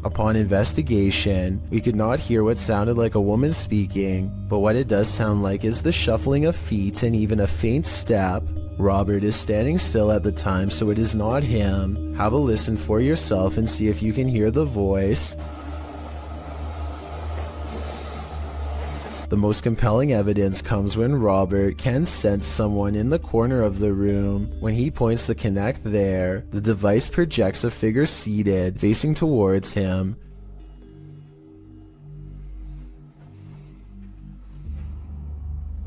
Upon investigation, we could not hear what sounded like a woman speaking, but what it does sound like is the shuffling of feet and even a faint step. Robert is standing still at the time, so it is not him. Have a listen for yourself and see if you can hear the voice. The most compelling evidence comes when Robert can sense someone in the corner of the room. When he points the Kinect there, the device projects a figure seated, facing towards him.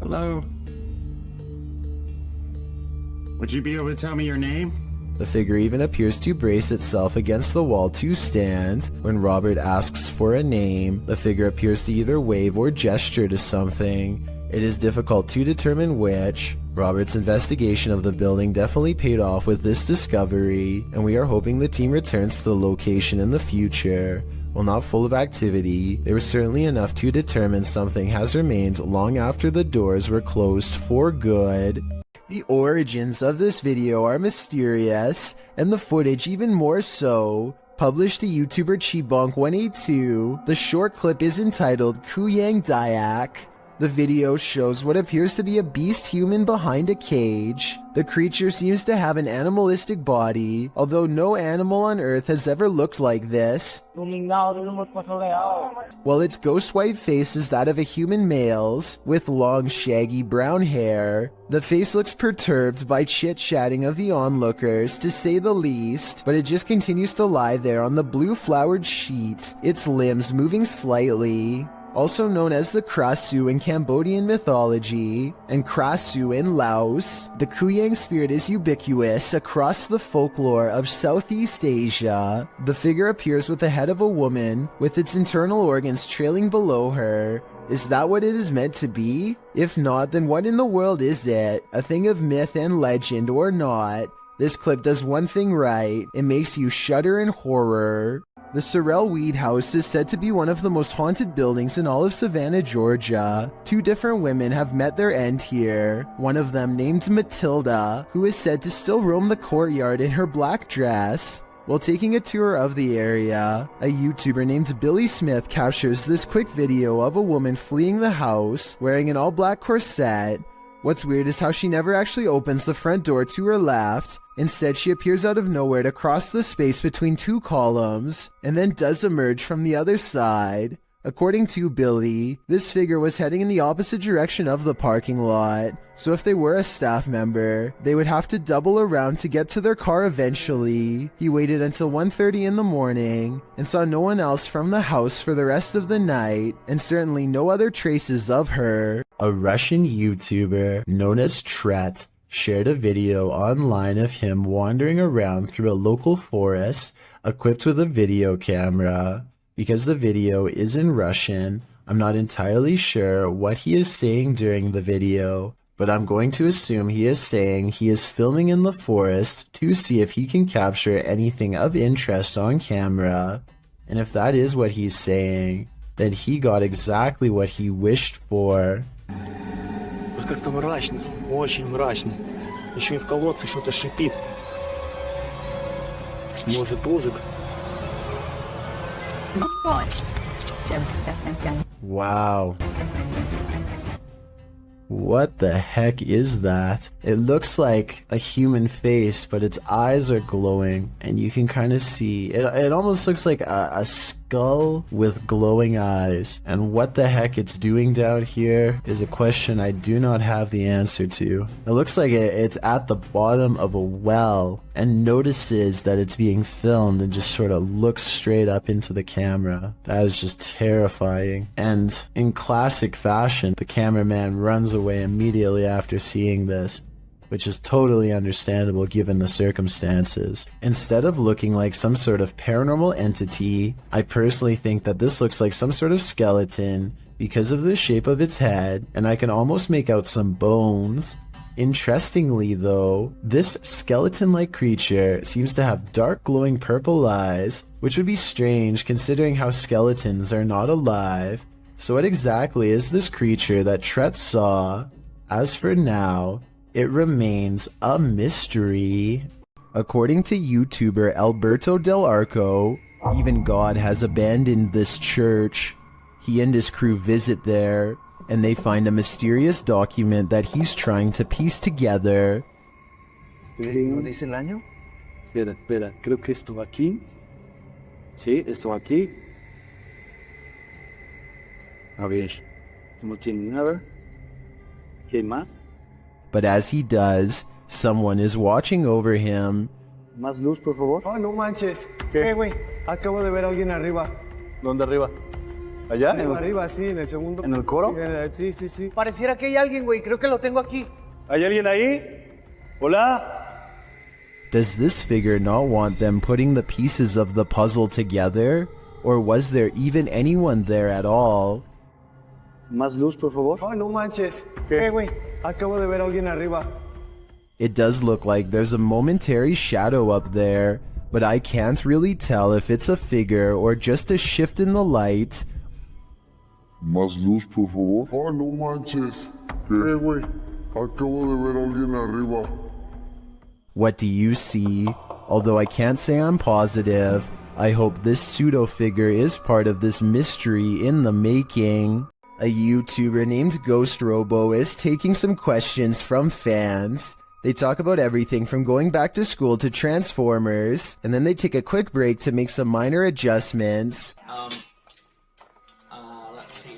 Hello? Would you be able to tell me your name? The figure even appears to brace itself against the wall to stand. When Robert asks for a name, the figure appears to either wave or gesture to something. It is difficult to determine which. Robert's investigation of the building definitely paid off with this discovery, and we are hoping the team returns to the location in the future. While not full of activity, there was certainly enough to determine something has remained long after the doors were closed for good. The origins of this video are mysterious, and the footage even more so. Published to YouTuber Chibonk182, the short clip is entitled Kuyang Dayak. The video shows what appears to be a beast human behind a cage. The creature seems to have an animalistic body, although no animal on Earth has ever looked like this. While its ghost white face is that of a human male's, with long shaggy brown hair. The face looks perturbed by chit-chatting of the onlookers, to say the least, but it just continues to lie there on the blue flowered sheet, its limbs moving slightly. Also known as the Krasu in Cambodian mythology, and Krasu in Laos, the Kuyang spirit is ubiquitous across the folklore of Southeast Asia. The figure appears with the head of a woman, with its internal organs trailing below her. Is that what it is meant to be? If not, then what in the world is it? A thing of myth and legend or not? This clip does one thing right, it makes you shudder in horror. The Sorrel Weed House is said to be one of the most haunted buildings in all of Savannah, Georgia. Two different women have met their end here. One of them named Matilda, who is said to still roam the courtyard in her black dress. While taking a tour of the area, a YouTuber named Billy Smith captures this quick video of a woman fleeing the house, wearing an all-black corset. What's weird is how she never actually opens the front door to her left. Instead, she appears out of nowhere to cross the space between two columns, and then does emerge from the other side. According to Billy, this figure was heading in the opposite direction of the parking lot, so if they were a staff member, they would have to double around to get to their car eventually. He waited until 1:30 in the morning, and saw no one else from the house for the rest of the night, and certainly no other traces of her. A Russian YouTuber known as Tret shared a video online of him wandering around through a local forest equipped with a video camera. Because the video is in Russian, I'm not entirely sure what he is saying during the video, but I'm going to assume he is saying he is filming in the forest to see if he can capture anything of interest on camera. And if that is what he's saying, then he got exactly what he wished for. Вот как-то мрачно, очень мрачно. Еще и в колодце что-то шипит. Может, ужик? Wow. What the heck is that? It looks like a human face, but its eyes are glowing, and you can kind of see it almost looks like a skull with glowing eyes. And what the heck it's doing down here is a question I do not have the answer to. It looks like it's at the bottom of a well and notices that it's being filmed and just sort of looks straight up into the camera. That is just terrifying. And in classic fashion, the cameraman runs away immediately after seeing this, which is totally understandable given the circumstances. Instead of looking like some sort of paranormal entity, I personally think that this looks like some sort of skeleton because of the shape of its head, and I can almost make out some bones. Interestingly though, this skeleton-like creature seems to have dark glowing purple eyes, which would be strange considering how skeletons are not alive. So what exactly is this creature that Tret saw? As for now, it remains a mystery. According to YouTuber Alberto Del Arco, even God has abandoned this church. He and his crew visit there, and they find a mysterious document that he's trying to piece together. ¿No dice el año? Espera, creo que esto aquí. Sí, esto aquí. A ver, no tiene nada. ¿Qué más? But as he does, someone is watching over him. Más luz, por favor. Oh, no manches. ¿Qué, güey? Acabo de ver a alguien arriba. ¿Dónde arriba? ¿Allá? Arriba, sí, en el segundo. ¿En el coro? Sí. Pareciera que hay alguien, güey. Creo que lo tengo aquí. ¿Hay alguien ahí? ¿Hola? Does this figure not want them putting the pieces of the puzzle together? Or was there even anyone there at all? Más luz, por favor. Oh, no manches. ¿Qué, güey? Acabo de ver a alguien arriba. It does look like there's a momentary shadow up there, but I can't really tell if it's a figure or just a shift in the light. Más luz, por favor. Oh, no manches. ¿Qué, güey? Acabo de ver a alguien arriba. What do you see? Although I can't say I'm positive, I hope this pseudo-figure is part of this mystery in the making. A YouTuber named Ghost Robo is taking some questions from fans. They talk about everything from going back to school to Transformers, and then they take a quick break to make some minor adjustments. Let's see.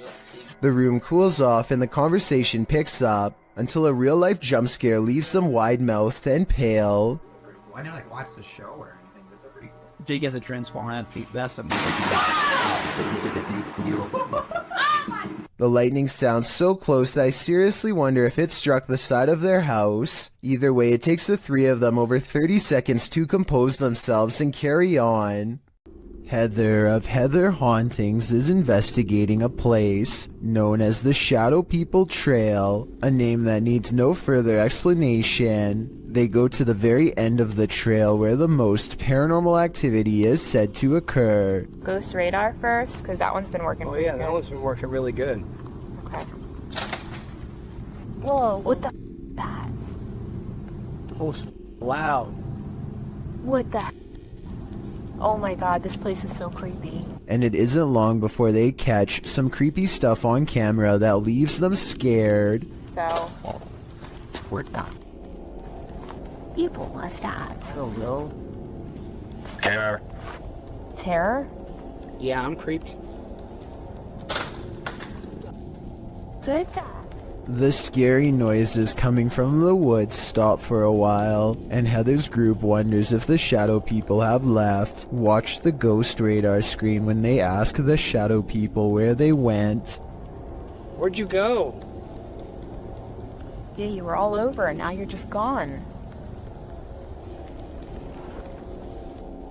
The room cools off and the conversation picks up until a real-life jump scare leaves them wide-mouthed and pale. I never watch the show or anything. Jake has a transformer. That's amazing. The lightning sounds so close that I seriously wonder if it struck the side of their house. Either way, it takes the three of them over 30 seconds to compose themselves and carry on. Heather of Heather Hauntings is investigating a place known as the Shadow People Trail, a name that needs no further explanation. They go to the very end of the trail where the most paranormal activity is said to occur. Ghost radar first, because that one's been working pretty good. That one's been working really good. Okay. Whoa, what the that? Oh, it's loud. What the Oh my god, this place is so creepy. And it isn't long before they catch some creepy stuff on camera that leaves them scared. So, we're done. People must act. I don't know. Terror. Terror? Yeah, I'm creeped. Good guy. The scary noises coming from the woods stop for a while, and Heather's group wonders if the Shadow People have left. Watch the ghost radar screen when they ask the Shadow People where they went. Where'd you go? Yeah, you were all over and now you're just gone.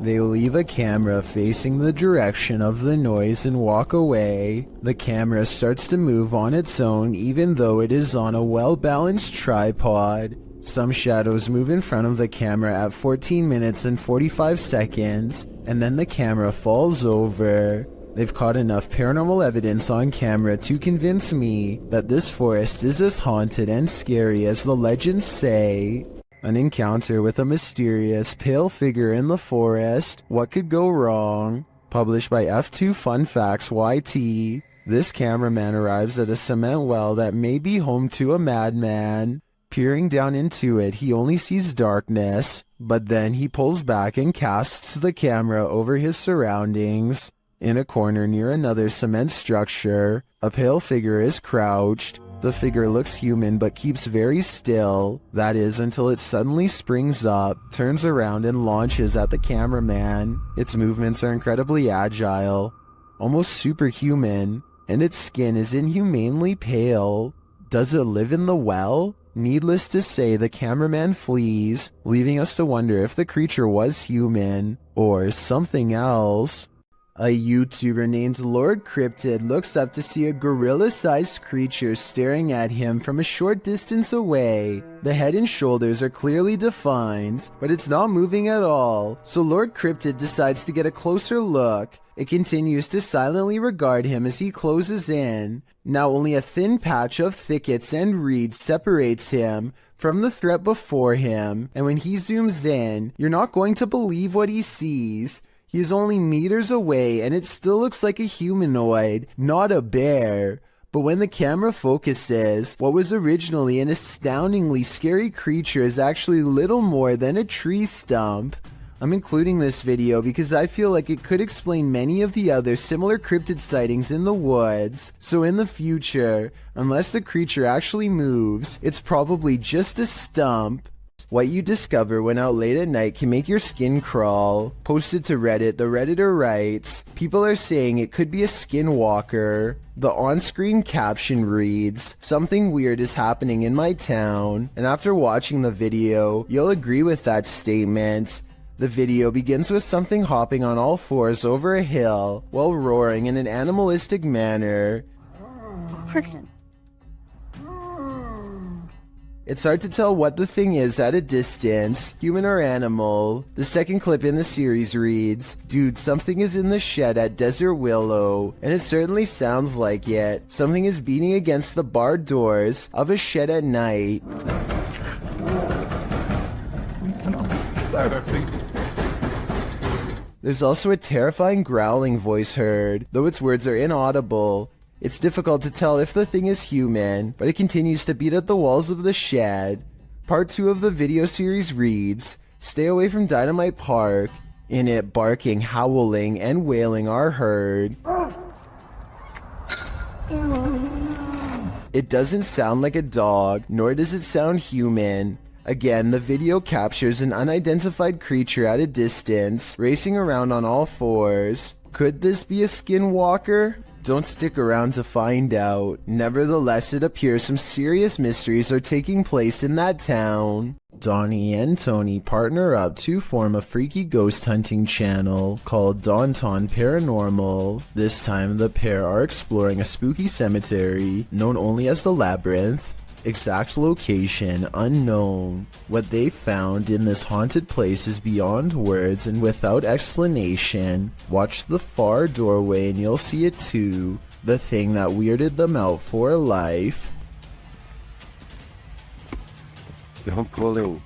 They leave a camera facing the direction of the noise and walk away. The camera starts to move on its own even though it is on a well-balanced tripod. Some shadows move in front of the camera at 14 minutes and 45 seconds, and then the camera falls over. They've caught enough paranormal evidence on camera to convince me that this forest is as haunted and scary as the legends say. An encounter with a mysterious, pale figure in the forest. What could go wrong? Published by F2 Fun Facts YT. This cameraman arrives at a cement well that may be home to a madman. Peering down into it, he only sees darkness, but then he pulls back and casts the camera over his surroundings. In a corner near another cement structure, a pale figure is crouched. The figure looks human but keeps very still. That is until it suddenly springs up, turns around and launches at the cameraman. Its movements are incredibly agile, almost superhuman, and its skin is inhumanely pale. Does it live in the well? Needless to say, the cameraman flees, leaving us to wonder if the creature was human or something else. A YouTuber named Lord Cryptid looks up to see a gorilla-sized creature staring at him from a short distance away. The head and shoulders are clearly defined, but it's not moving at all, so Lord Cryptid decides to get a closer look. It continues to silently regard him as he closes in. Now only a thin patch of thickets and reeds separates him from the threat before him, and when he zooms in, you're not going to believe what he sees. He is only meters away and it still looks like a humanoid, not a bear. But when the camera focuses, what was originally an astoundingly scary creature is actually little more than a tree stump. I'm including this video because I feel like it could explain many of the other similar cryptid sightings in the woods. So in the future, unless the creature actually moves, it's probably just a stump. What you discover when out late at night can make your skin crawl. Posted to Reddit, the Redditor writes, people are saying it could be a skinwalker. The on-screen caption reads, something weird is happening in my town. And after watching the video, you'll agree with that statement. The video begins with something hopping on all fours over a hill while roaring in an animalistic manner. It's hard to tell what the thing is at a distance, human or animal. The second clip in the series reads, dude, something is in the shed at Desert Willow, and it certainly sounds like it. Something is beating against the barred doors of a shed at night. There's also a terrifying growling voice heard, though its words are inaudible. It's difficult to tell if the thing is human, but it continues to beat at the walls of the shed. Part 2 of the video series reads, stay away from Dynamite Park. In it, barking, howling, and wailing are heard. It doesn't sound like a dog, nor does it sound human. Again, the video captures an unidentified creature at a distance, racing around on all fours. Could this be a skinwalker? Don't stick around to find out. Nevertheless, it appears some serious mysteries are taking place in that town. Donnie and Tony partner up to form a freaky ghost hunting channel called Daunton Paranormal. This time, the pair are exploring a spooky cemetery known only as the Labyrinth. Exact location unknown. What they found in this haunted place is beyond words and without explanation. Watch the far doorway and you'll see it too. The thing that weirded them out for life. Don't pull in.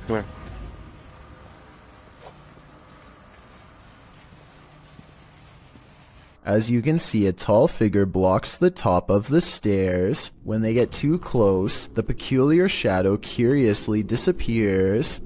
Come here. As you can see, a tall figure blocks the top of the stairs. When they get too close, the peculiar shadow curiously disappears.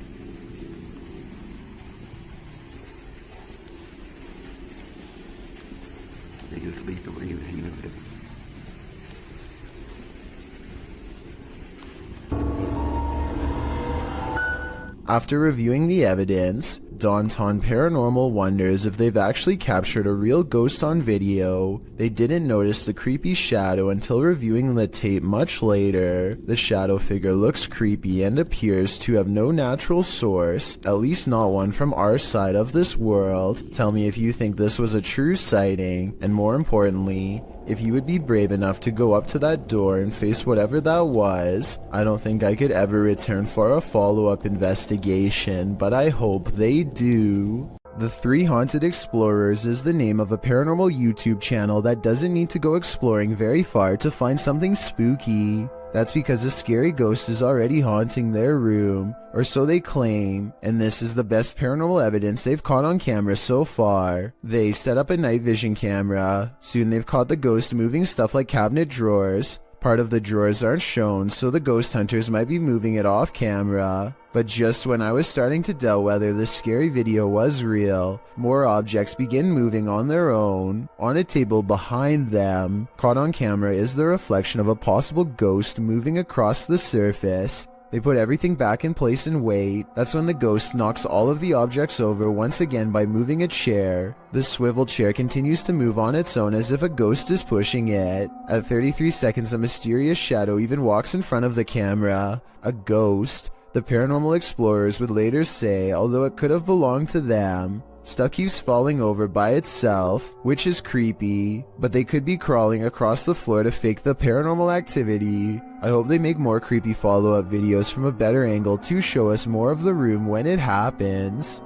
After reviewing the evidence, Daunton Paranormal wonders if they've actually captured a real ghost on video. They didn't notice the creepy shadow until reviewing the tape much later. The shadow figure looks creepy and appears to have no natural source, at least not one from our side of this world. Tell me if you think this was a true sighting, and more importantly, if you would be brave enough to go up to that door and face whatever that was. I don't think I could ever return for a follow-up investigation, but I hope they do. The Three Haunted Explorers is the name of a paranormal YouTube channel that doesn't need to go exploring very far to find something spooky. That's because a scary ghost is already haunting their room, or so they claim, and this is the best paranormal evidence they've caught on camera so far. They set up a night vision camera. Soon they've caught the ghost moving stuff like cabinet drawers. Part of the drawers aren't shown, so the ghost hunters might be moving it off camera. But just when I was starting to doubt whether the scary video was real, more objects begin moving on their own. On a table behind them, caught on camera is the reflection of a possible ghost moving across the surface. They put everything back in place and wait. That's when the ghost knocks all of the objects over once again by moving a chair. The swivel chair continues to move on its own as if a ghost is pushing it. At 33 seconds, a mysterious shadow even walks in front of the camera. A ghost. The paranormal explorers would later say, although it could have belonged to them. Stuff keeps falling over by itself, which is creepy, but they could be crawling across the floor to fake the paranormal activity. I hope they make more creepy follow-up videos from a better angle to show us more of the room when it happens.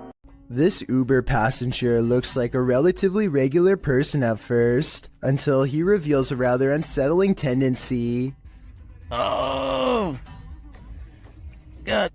This Uber passenger looks like a relatively regular person at first, until he reveals a rather unsettling tendency. Oh! God.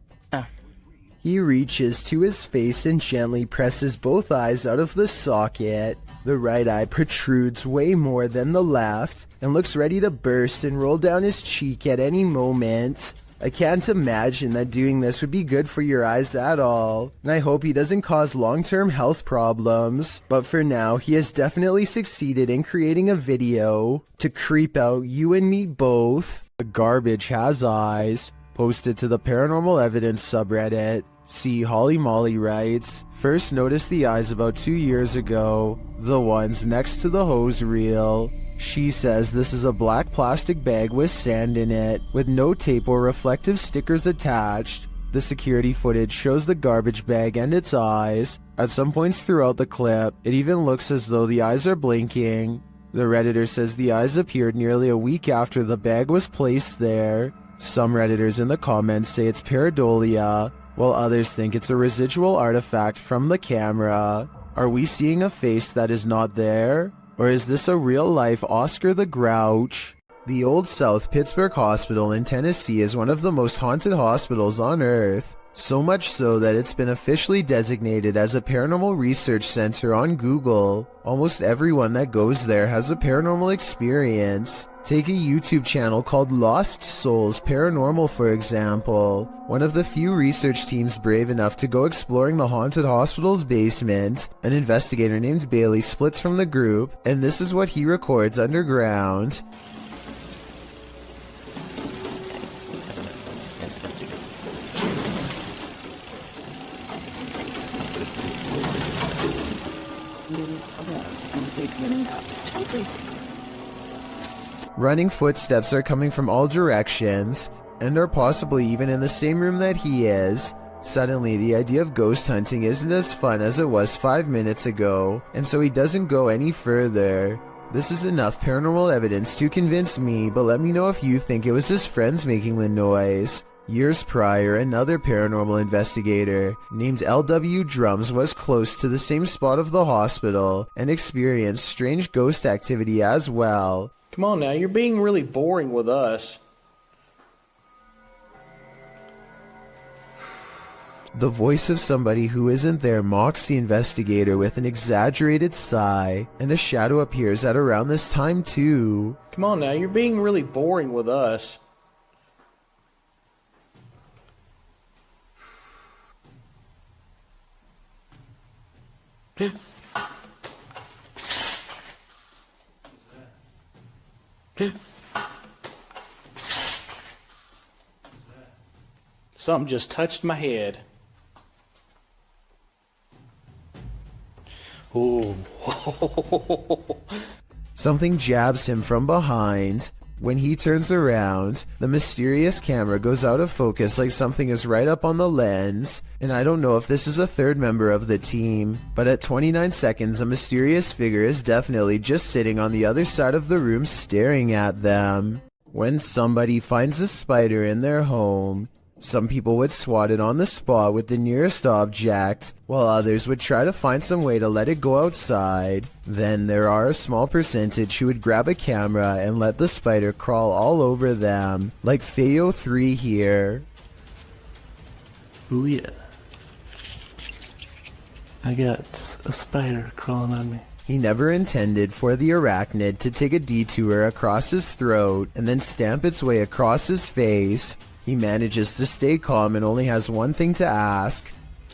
He reaches to his face and gently presses both eyes out of the socket. The right eye protrudes way more than the left and looks ready to burst and roll down his cheek at any moment. I can't imagine that doing this would be good for your eyes at all, and I hope he doesn't cause long-term health problems. But for now, he has definitely succeeded in creating a video to creep out you and me both. The garbage has eyes. Posted to the Paranormal Evidence subreddit. See, Holly Molly writes, first noticed the eyes about 2 years ago, the ones next to the hose reel. She says this is a black plastic bag with sand in it, with no tape or reflective stickers attached. The security footage shows the garbage bag and its eyes. At some points throughout the clip, it even looks as though the eyes are blinking. The Redditor says the eyes appeared nearly a week after the bag was placed there. Some Redditors in the comments say it's pareidolia, while others think it's a residual artifact from the camera. Are we seeing a face that is not there? Or is this a real-life Oscar the Grouch? The Old South Pittsburgh Hospital in Tennessee is one of the most haunted hospitals on Earth. So much so that it's been officially designated as a paranormal research center on Google. Almost everyone that goes there has a paranormal experience. Take a YouTube channel called Lost Souls Paranormal, for example. One of the few research teams brave enough to go exploring the haunted hospital's basement. An investigator named Bailey splits from the group, and this is what he records underground. Running footsteps are coming from all directions, and are possibly even in the same room that he is. Suddenly, the idea of ghost hunting isn't as fun as it was 5 minutes ago, and so he doesn't go any further. This is enough paranormal evidence to convince me, but let me know if you think it was his friends making the noise. Years prior, another paranormal investigator named LW Drums was close to the same spot of the hospital and experienced strange ghost activity as well. Come on now, you're being really boring with us. The voice of somebody who isn't there mocks the investigator with an exaggerated sigh, and a shadow appears at around this time too. Come on now, you're being really boring with us. Something just touched my head. Ooh. Something jabs him from behind. When he turns around, the mysterious camera goes out of focus like something is right up on the lens, and I don't know if this is a third member of the team, but at 29 seconds a mysterious figure is definitely just sitting on the other side of the room staring at them. When somebody finds a spider in their home, Some people would swat it on the spot with the nearest object, while others would try to find some way to let it go outside. Then there are a small percentage who would grab a camera and let the spider crawl all over them, like Feo3 here. Ooh yeah. I got a spider crawling on me. He never intended for the arachnid to take a detour across his throat and then stamp its way across his face. He manages to stay calm and only has one thing to ask.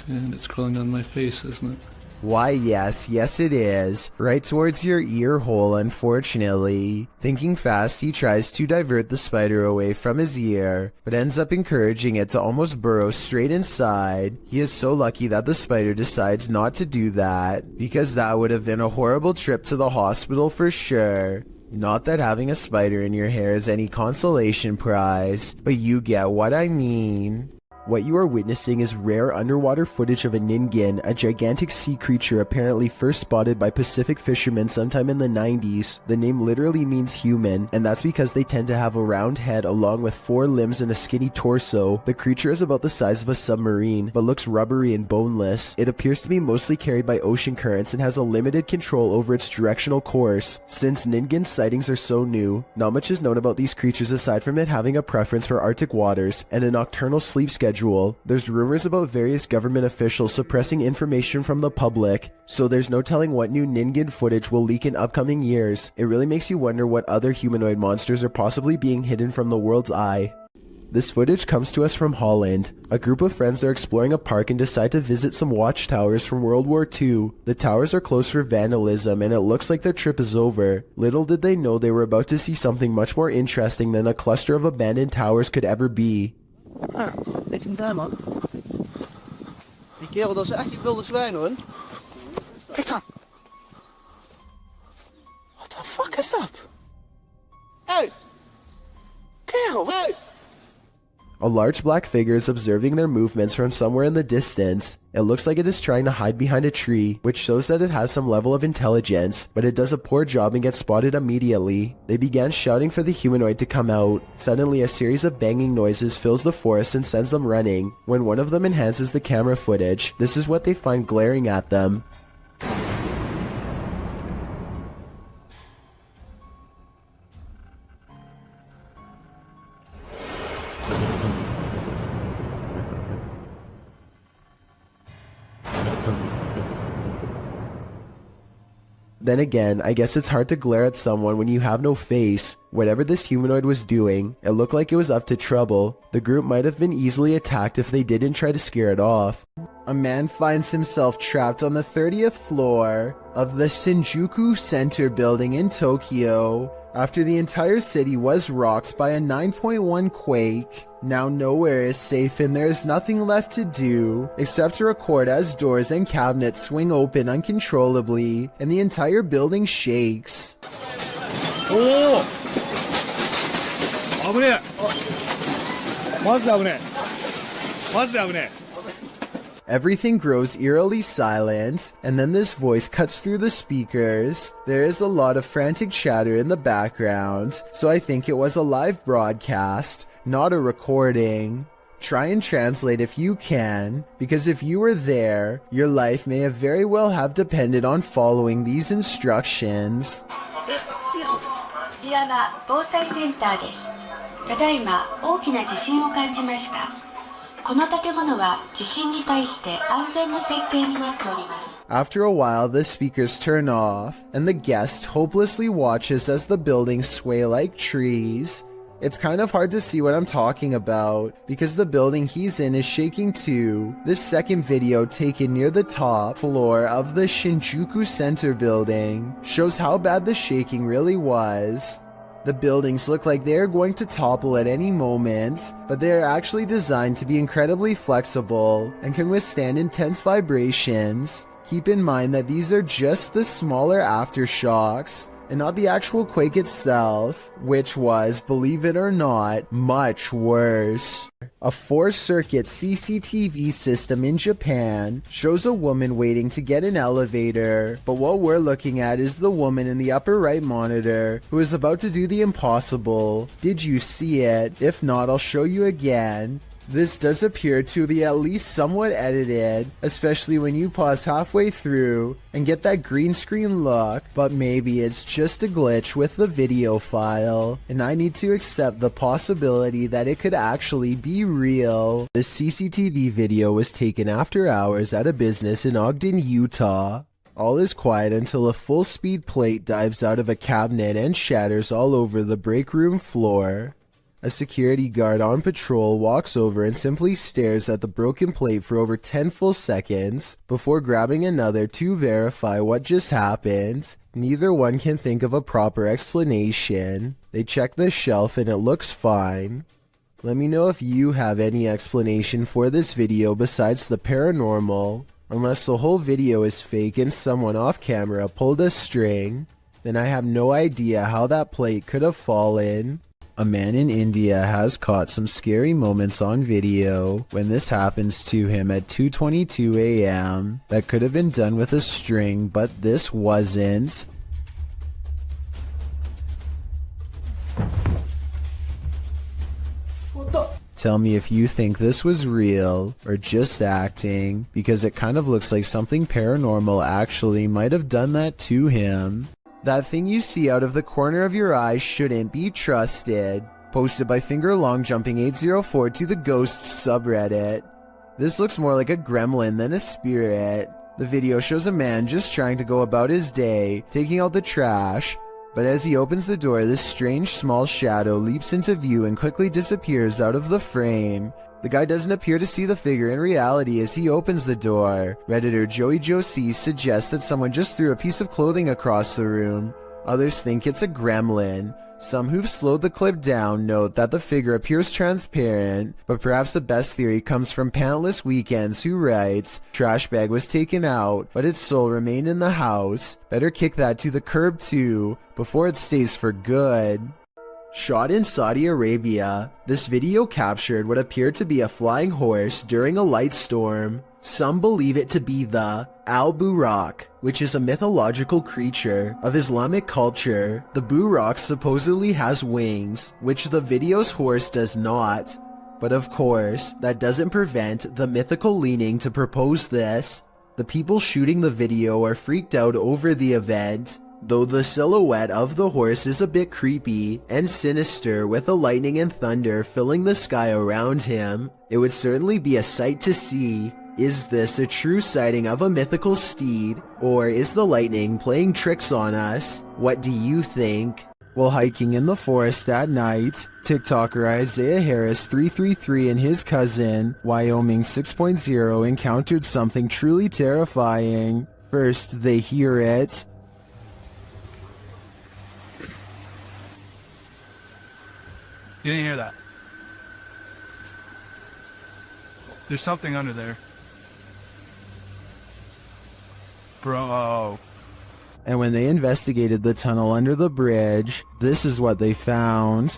And it's crawling on my face, isn't it? Why, yes it is. Right towards your ear hole, unfortunately. Thinking fast, he tries to divert the spider away from his ear, but ends up encouraging it to almost burrow straight inside. He is so lucky that the spider decides not to do that, because that would have been a horrible trip to the hospital for sure. Not that having a spider in your hair is any consolation prize, but you get what I mean. What you are witnessing is rare underwater footage of a ningen, a gigantic sea creature apparently first spotted by Pacific fishermen sometime in the 90s. The name literally means human, and that's because they tend to have a round head along with 4 limbs and a skinny torso. The creature is about the size of a submarine, but looks rubbery and boneless. It appears to be mostly carried by ocean currents and has a limited control over its directional course. Since ningen sightings are so new, not much is known about these creatures aside from it having a preference for Arctic waters and a nocturnal sleep schedule. There's rumors about various government officials suppressing information from the public, so there's no telling what new ningen footage will leak in upcoming years. It really makes you wonder what other humanoid monsters are possibly being hidden from the world's eye. This footage comes to us from Holland. A group of friends are exploring a park and decide to visit some watchtowers from World War II. The towers are closed for vandalism and it looks like their trip is over. Little did they know they were about to see something much more interesting than a cluster of abandoned towers could ever be. Ah, ik vind daar, man. Die kerel, dat is echt een wilde zwijn, hoor. Kijk dan. What the fuck is dat? Hey! Kerel, hey! A large black figure is observing their movements from somewhere in the distance. It looks like it is trying to hide behind a tree, which shows that it has some level of intelligence, but it does a poor job and gets spotted immediately. They began shouting for the humanoid to come out. Suddenly, a series of banging noises fills the forest and sends them running. When one of them enhances the camera footage, this is what they find glaring at them. Then again, I guess it's hard to glare at someone when you have no face. Whatever this humanoid was doing, it looked like it was up to trouble. The group might have been easily attacked if they didn't try to scare it off. A man finds himself trapped on the 30th floor of the Shinjuku Center building in Tokyo after the entire city was rocked by a 9.1 quake. Now nowhere is safe and there is nothing left to do except to record as doors and cabinets swing open uncontrollably and the entire building shakes. Oh! Everything grows eerily silent, and then this voice cuts through the speakers. There is a lot of frantic chatter in the background, so I think it was a live broadcast, not a recording. Try and translate if you can, because if you were there, your life may have very well have depended on following these instructions. こちらは防災センターです。ただいま大きな地震を感じました。この建物は地震に対して安全な設計になっております。 After a while, the speakers turn off, and the guest hopelessly watches as the buildings sway like trees. It's kind of hard to see what I'm talking about, because the building he's in is shaking too. This second video, taken near the top floor of the Shinjuku Center building, shows how bad the shaking really was. The buildings look like they are going to topple at any moment, but they are actually designed to be incredibly flexible and can withstand intense vibrations. Keep in mind that these are just the smaller aftershocks, and not the actual quake itself, which was, believe it or not, much worse. A 4-circuit CCTV system in Japan shows a woman waiting to get an elevator, but what we're looking at is the woman in the upper right monitor who is about to do the impossible. Did you see it? If not, I'll show you again. This does appear to be at least somewhat edited, especially when you pause halfway through and get that green screen look, but maybe it's just a glitch with the video file, and I need to accept the possibility that it could actually be real. The CCTV video was taken after hours at a business in Ogden, Utah. All is quiet until a full-speed plate dives out of a cabinet and shatters all over the break room floor. A security guard on patrol walks over and simply stares at the broken plate for over 10 full seconds before grabbing another to verify what just happened. Neither one can think of a proper explanation. They check the shelf and it looks fine. Let me know if you have any explanation for this video besides the paranormal. Unless the whole video is fake and someone off camera pulled a string, then I have no idea how that plate could have fallen. A man in India has caught some scary moments on video when this happens to him at 2:22 a.m. That could have been done with a string, but this wasn't. Tell me if you think this was real or just acting, because it kind of looks like something paranormal actually might have done that to him. That thing you see out of the corner of your eye shouldn't be trusted. Posted by Fingerlongjumping804 to the Ghosts subreddit. This looks more like a gremlin than a spirit. The video shows a man just trying to go about his day, taking out the trash. But as he opens the door, this strange small shadow leaps into view and quickly disappears out of the frame. The guy doesn't appear to see the figure in reality as he opens the door. Redditor Joey Josie suggests that someone just threw a piece of clothing across the room. Others think it's a gremlin. Some who've slowed the clip down note that the figure appears transparent, but perhaps the best theory comes from Pantless Weekends, who writes, "Trash bag was taken out, but its soul remained in the house. Better kick that to the curb too, before it stays for good." Shot in Saudi Arabia, this video captured what appeared to be a flying horse during a light storm. Some believe it to be the Al-Buraq, which is a mythological creature of Islamic culture. The Buraq supposedly has wings, which the video's horse does not. But of course, that doesn't prevent the mythical leaning to propose this. The people shooting the video are freaked out over the event, though the silhouette of the horse is a bit creepy and sinister with the lightning and thunder filling the sky around him. It would certainly be a sight to see. Is this a true sighting of a mythical steed, or is the lightning playing tricks on us? What do you think? While hiking in the forest at night, TikToker Isaiah Harris 333 and his cousin, Wyoming 6.0, encountered something truly terrifying. First, they hear it. You didn't hear that. There's something under there. Bro. And when they investigated the tunnel under the bridge, this is what they found.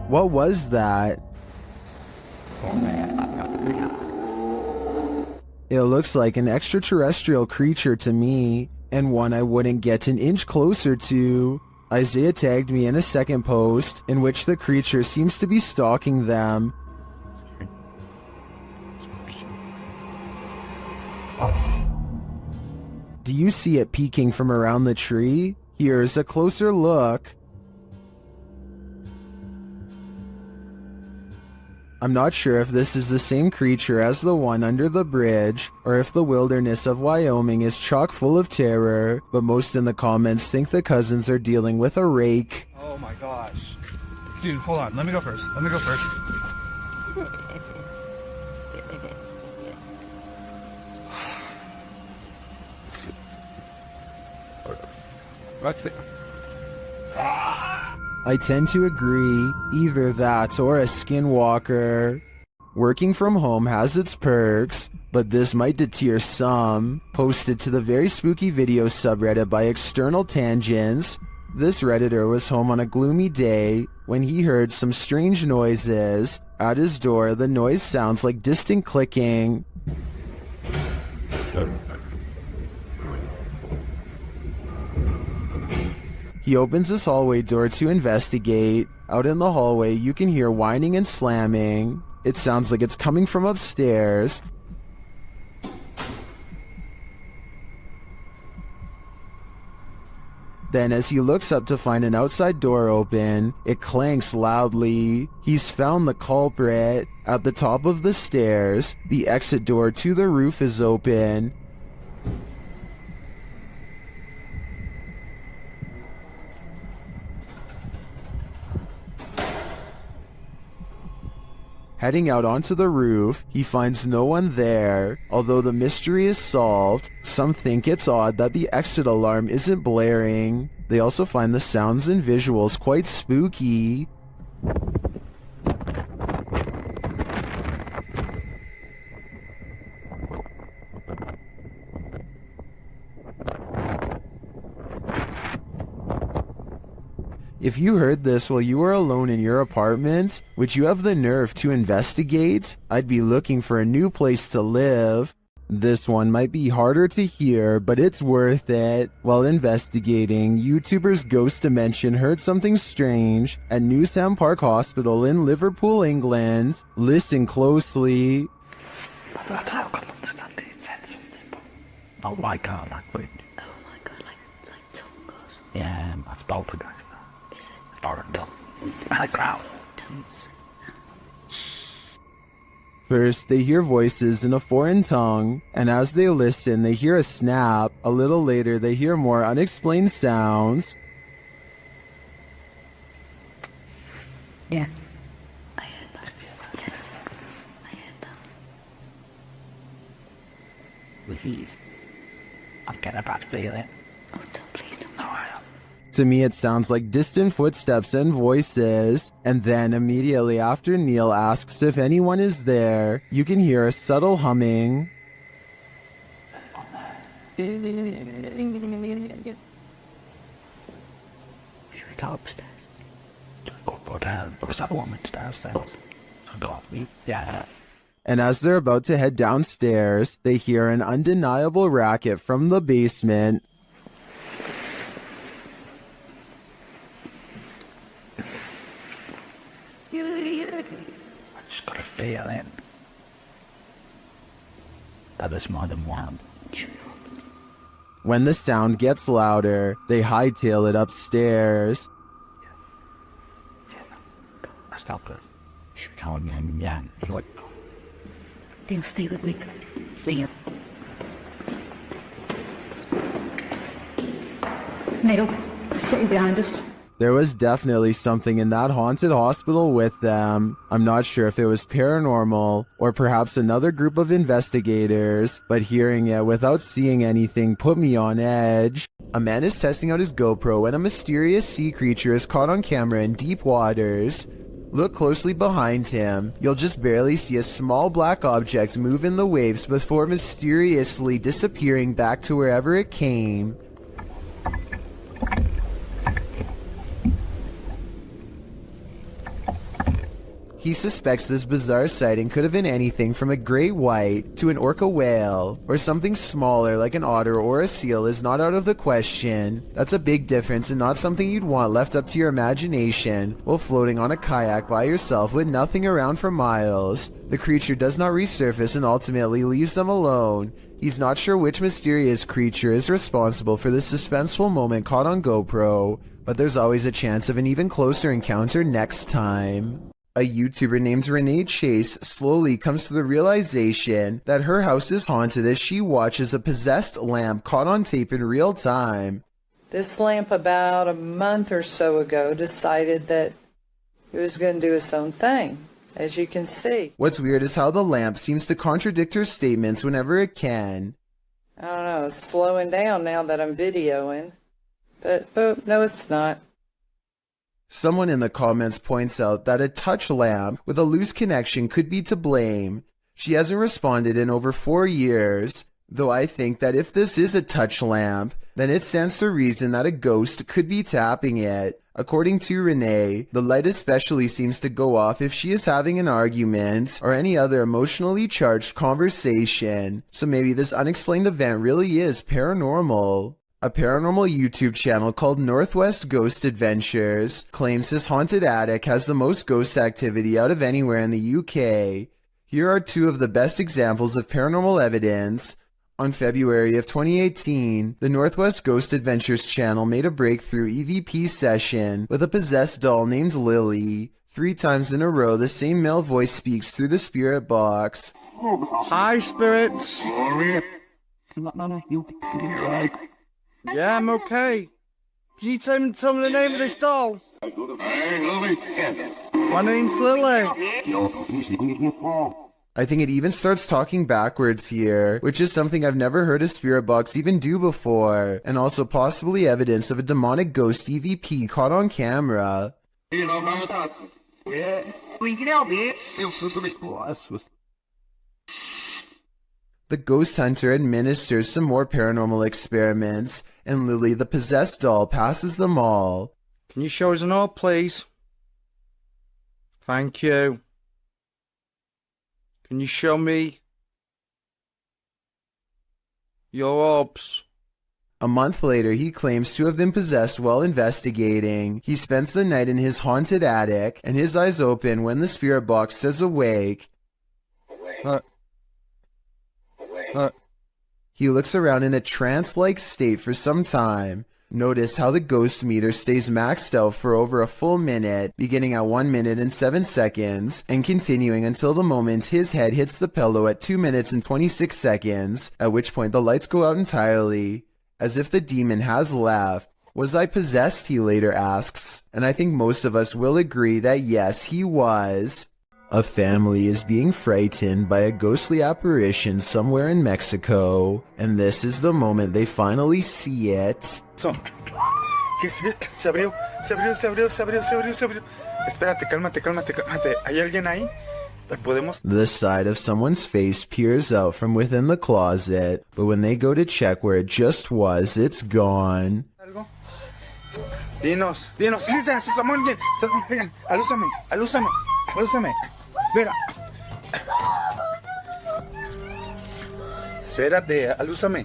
What was that? It looks like an extraterrestrial creature to me, and one I wouldn't get an inch closer to. Isaiah tagged me in a second post, in which the creature seems to be stalking them. Do you see it peeking from around the tree? Here's a closer look. I'm not sure if this is the same creature as the one under the bridge, or if the wilderness of Wyoming is chock full of terror, but most in the comments think the cousins are dealing with a rake. Oh my gosh. Dude, hold on. Let me go first. I tend to agree, either that or a skinwalker. Working from home has its perks, but this might deter some. Posted to the very spooky video subreddit by External Tangents, this redditor was home on a gloomy day when he heard some strange noises. At his door, the noise sounds like distant clicking. He opens this hallway door to investigate. Out in the hallway, you can hear whining and slamming. It sounds like it's coming from upstairs. Then as he looks up to find an outside door open, it clanks loudly. He's found the culprit. At the top of the stairs, the exit door to the roof is open. Heading out onto the roof, he finds no one there. Although the mystery is solved, some think it's odd that the exit alarm isn't blaring. They also find the sounds and visuals quite spooky. If you heard this while you were alone in your apartment, would you have the nerve to investigate? I'd be looking for a new place to live. This one might be harder to hear, but it's worth it. While investigating, YouTuber's Ghost Dimension heard something strange at Newsham Park Hospital in Liverpool, England. Listen closely. I can't understand it. It said something, but not like our language. Oh my god, like tongue or something. Yeah, that's poltergeist. Is it? Foreign tongue. And a crowd. Tongues. First, they hear voices in a foreign tongue, and as they listen, they hear a snap. A little later, they hear more unexplained sounds. Yeah. I heard that. Yes. I heard that. Please. I'm getting a bad feeling. Oh, don't, please don't. No, I don't. To me, it sounds like distant footsteps and voices, and then immediately after Neil asks if anyone is there, you can hear a subtle humming. Should we go upstairs? Or go down? Because that woman's downstairs. I'll go up. Yeah. And as they're about to head downstairs, they hear an undeniable racket from the basement. I just got a feeling that there's more than one. When the sound gets louder, they hightail it upstairs. That's not good. Should we call him Yang? What? They'll stay with me. Linger. Neil, sitting behind us. There was definitely something in that haunted hospital with them. I'm not sure if it was paranormal or perhaps another group of investigators, but hearing it without seeing anything put me on edge. A man is testing out his GoPro when a mysterious sea creature is caught on camera in deep waters. Look closely behind him. You'll just barely see a small black object move in the waves before mysteriously disappearing back to wherever it came. He suspects this bizarre sighting could have been anything from a great white to an orca whale, or something smaller like an otter or a seal is not out of the question. That's a big difference and not something you'd want left up to your imagination while floating on a kayak by yourself with nothing around for miles. The creature does not resurface and ultimately leaves them alone. He's not sure which mysterious creature is responsible for this suspenseful moment caught on GoPro, but there's always a chance of an even closer encounter next time. A YouTuber named Renee Chase slowly comes to the realization that her house is haunted as she watches a possessed lamp caught on tape in real time. This lamp about a month or so ago decided that it was going to do its own thing, as you can see. What's weird is how the lamp seems to contradict her statements whenever it can. I don't know, it's slowing down now that I'm videoing. But no, it's not. Someone in the comments points out that a touch lamp with a loose connection could be to blame. She hasn't responded in over 4 years, though I think that if this is a touch lamp, then it stands to reason that a ghost could be tapping it. According to Renee, the light especially seems to go off if she is having an argument or any other emotionally charged conversation, so maybe this unexplained event really is paranormal. A paranormal YouTube channel called Northwest Ghost Adventures claims his haunted attic has the most ghost activity out of anywhere in the UK. Here are two of the best examples of paranormal evidence. On February of 2018, the Northwest Ghost Adventures channel made a breakthrough EVP session with a possessed doll named Lily. 3 times in a row, the same male voice speaks through the spirit box. Hi, spirits. Yeah, I'm okay. Can you tell me the name of this doll? My name's Lily. I think it even starts talking backwards here, which is something I've never heard a spirit box even do before, and also possibly evidence of a demonic ghost EVP caught on camera. The ghost hunter administers some more paranormal experiments, and Lily the possessed doll passes them all. Can you show us an orb, please? Thank you. Can you show me your orbs? A month later, he claims to have been possessed while investigating. He spends the night in his haunted attic, and his eyes open when the spirit box says awake. He looks around in a trance-like state for some time. Notice how the ghost meter stays maxed out for over a full minute, beginning at 1 minute and 7 seconds, and continuing until the moment his head hits the pillow at 2 minutes and 26 seconds, at which point the lights go out entirely. As if the demon has left. Was I possessed, he later asks, and I think most of us will agree that yes, he was. A family is being frightened by a ghostly apparition somewhere in Mexico, and this is the moment they finally see it. Se abrió. Espérate, cálmate. ¿Hay alguien ahí? The side of someone's face peers out from within the closet, but when they go to check where it just was, it's gone. Dinos. Samuel, alúzame. Espérate, alúzame.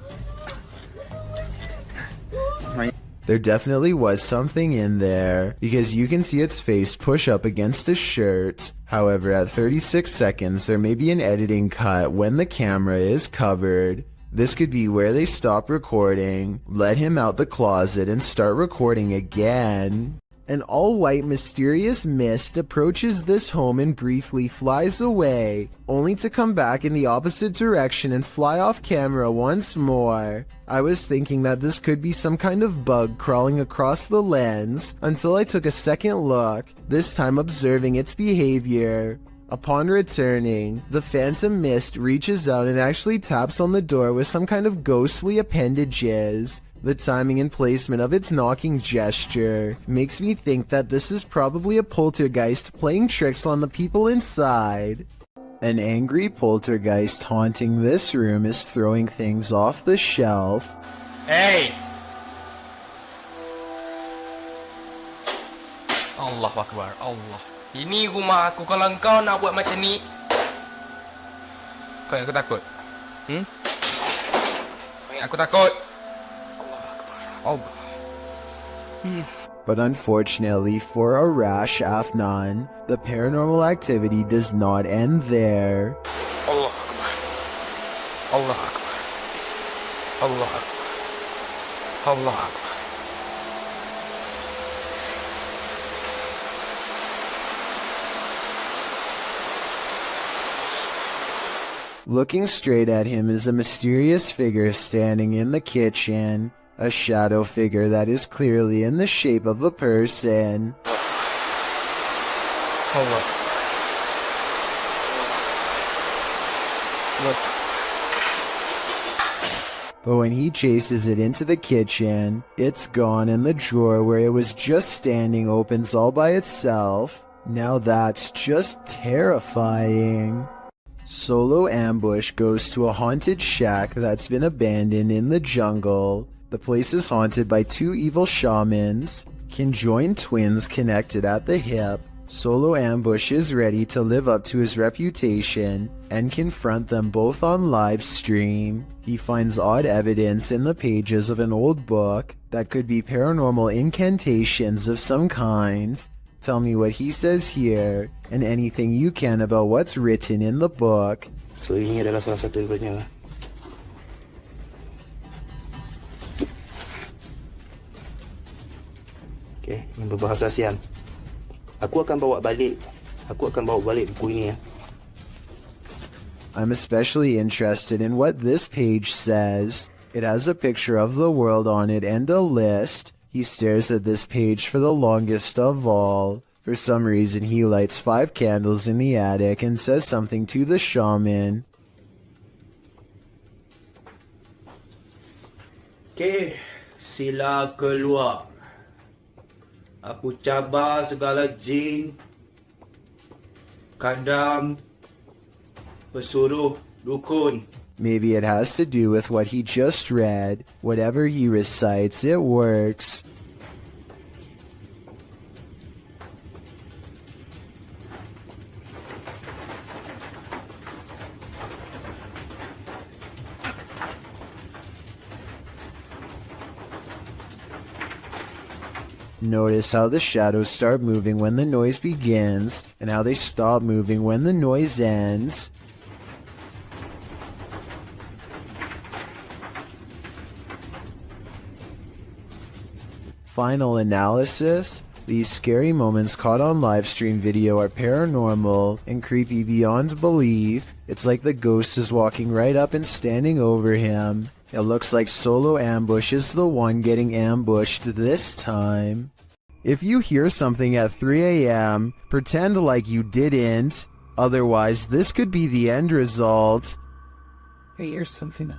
There definitely was something in there, because you can see its face push up against a shirt. However, at 36 seconds, there may be an editing cut when the camera is covered. This could be where they stop recording, let him out the closet, and start recording again. An all-white mysterious mist approaches this home and briefly flies away, only to come back in the opposite direction and fly off camera once more. I was thinking that this could be some kind of bug crawling across the lens, until I took a second look, this time observing its behavior. Upon returning, the phantom mist reaches out and actually taps on the door with some kind of ghostly appendages. The timing and placement of its knocking gesture makes me think that this is probably a poltergeist playing tricks on the people inside. An angry poltergeist haunting this room is throwing things off the shelf. Hey! Allah Akbar, Allah. Ini rumah aku, kalau kau nak buat macam ni, kau ingat aku takut? Kau ingat aku takut? But unfortunately for Arash Afnan, the paranormal activity does not end there. Allah Akbar. Allah Akbar. Allah Akbar. Allah Akbar. Looking straight at him is a mysterious figure standing in the kitchen. A shadow figure that is clearly in the shape of a person. Hold up. Look. But when he chases it into the kitchen, it's gone and the drawer where it was just standing opens all by itself. Now that's just terrifying. Solo Ambush goes to a haunted shack that's been abandoned in the jungle. The place is haunted by two evil shamans, conjoined twins connected at the hip. Solo Ambush is ready to live up to his reputation and confront them both on live stream. He finds odd evidence in the pages of an old book that could be paranormal incantations of some kind. Tell me what he says here, and anything you can about what's written in the book. So ini adalah salah satu daripadanya. Okay, ini berbahasa ASEAN. Aku akan bawa balik buku ini ya. I'm especially interested in what this page says. It has a picture of the world on it and a list. He stares at this page for the longest of all. For some reason, he lights 5 candles in the attic and says something to the shaman. Okay, sila keluar. Aku cabar segala jin, kadam, pesuruh, dukun. Maybe it has to do with what he just read. Whatever he recites, it works. Notice how the shadows start moving when the noise begins, and how they stop moving when the noise ends. Final analysis: these scary moments caught on livestream video are paranormal and creepy beyond belief. It's like the ghost is walking right up and standing over him. It looks like Solo Ambush is the one getting ambushed this time. If you hear something at 3 a.m., pretend like you didn't. Otherwise, this could be the end result. Hey, here's something.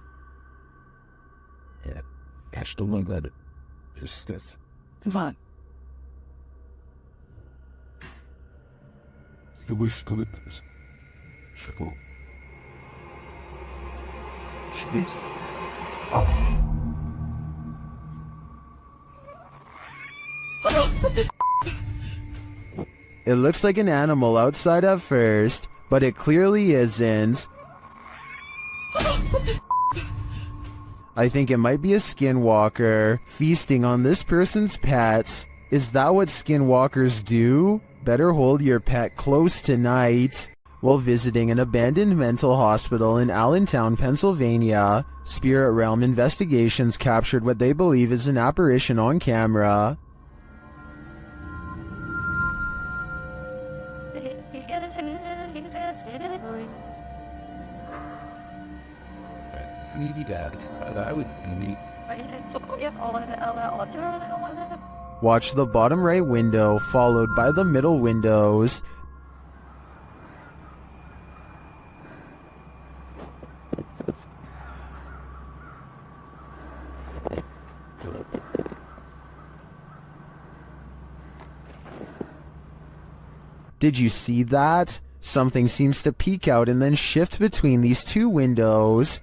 Yeah, catch the one that is this. Come on. The wish to live. Sure. Jeez. It looks like an animal outside at first, but it clearly isn't. I think it might be a skinwalker feasting on this person's pets. Is that what skinwalkers do? Better hold your pet close tonight. While visiting an abandoned mental hospital in Allentown, Pennsylvania, Spirit Realm Investigations captured what they believe is an apparition on camera. Watch the bottom right window followed by the middle windows. Did you see that? Something seems to peek out and then shift between these two windows.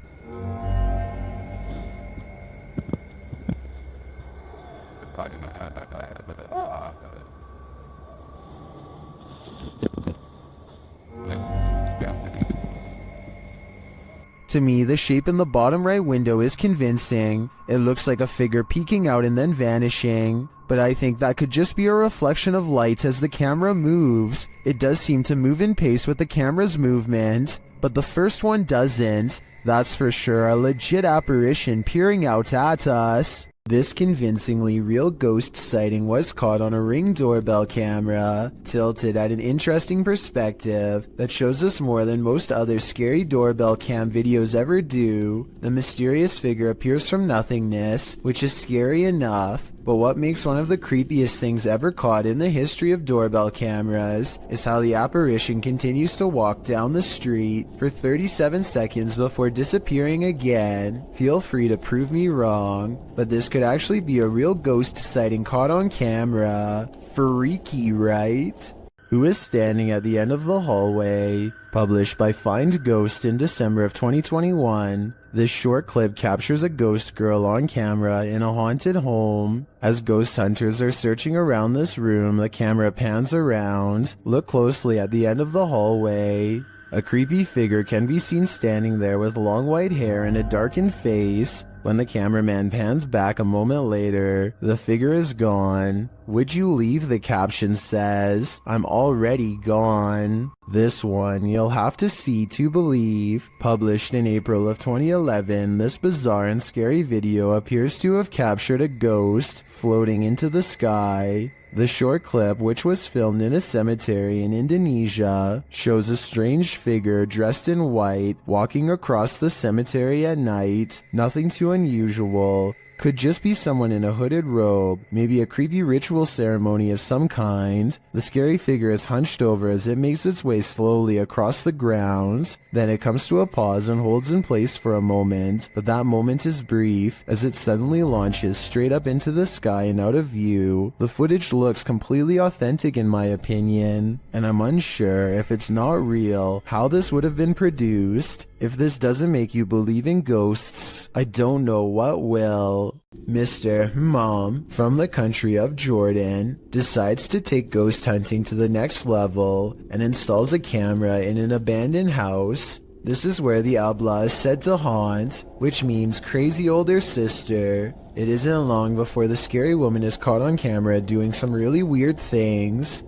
To me, the shape in the bottom right window is convincing. It looks like a figure peeking out and then vanishing. But I think that could just be a reflection of light as the camera moves. It does seem to move in pace with the camera's movement, but the first one doesn't. That's for sure a legit apparition peering out at us. This convincingly real ghost sighting was caught on a Ring doorbell camera, tilted at an interesting perspective that shows us more than most other scary doorbell cam videos ever do. The mysterious figure appears from nothingness, which is scary enough, but what makes one of the creepiest things ever caught in the history of doorbell cameras is how the apparition continues to walk down the street for 37 seconds before disappearing again. Feel free to prove me wrong, but this could actually be a real ghost sighting caught on camera. Freaky, right? Who is standing at the end of the hallway? Published by Find Ghost in December of 2021. This short clip captures a ghost girl on camera in a haunted home. As ghost hunters are searching around this room, the camera pans around. Look closely at the end of the hallway. A creepy figure can be seen standing there with long white hair and a darkened face. When the cameraman pans back a moment later, the figure is gone. Would you leave? The caption says. I'm already gone. This one you'll have to see to believe. Published in April of 2011, this bizarre and scary video appears to have captured a ghost floating into the sky. The short clip, which was filmed in a cemetery in Indonesia, shows a strange figure dressed in white walking across the cemetery at night. Nothing too unusual. Could just be someone in a hooded robe, maybe a creepy ritual ceremony of some kind. The scary figure is hunched over as it makes its way slowly across the grounds. Then it comes to a pause and holds in place for a moment, but that moment is brief as it suddenly launches straight up into the sky and out of view. The footage looks completely authentic in my opinion, and I'm unsure if it's not real how this would have been produced. If this doesn't make you believe in ghosts, I don't know what will. Mr. Mom from the country of Jordan decides to take ghost hunting to the next level and installs a camera in an abandoned house. This is where the Abla is said to haunt, which means crazy older sister. It isn't long before the scary woman is caught on camera doing some really weird things.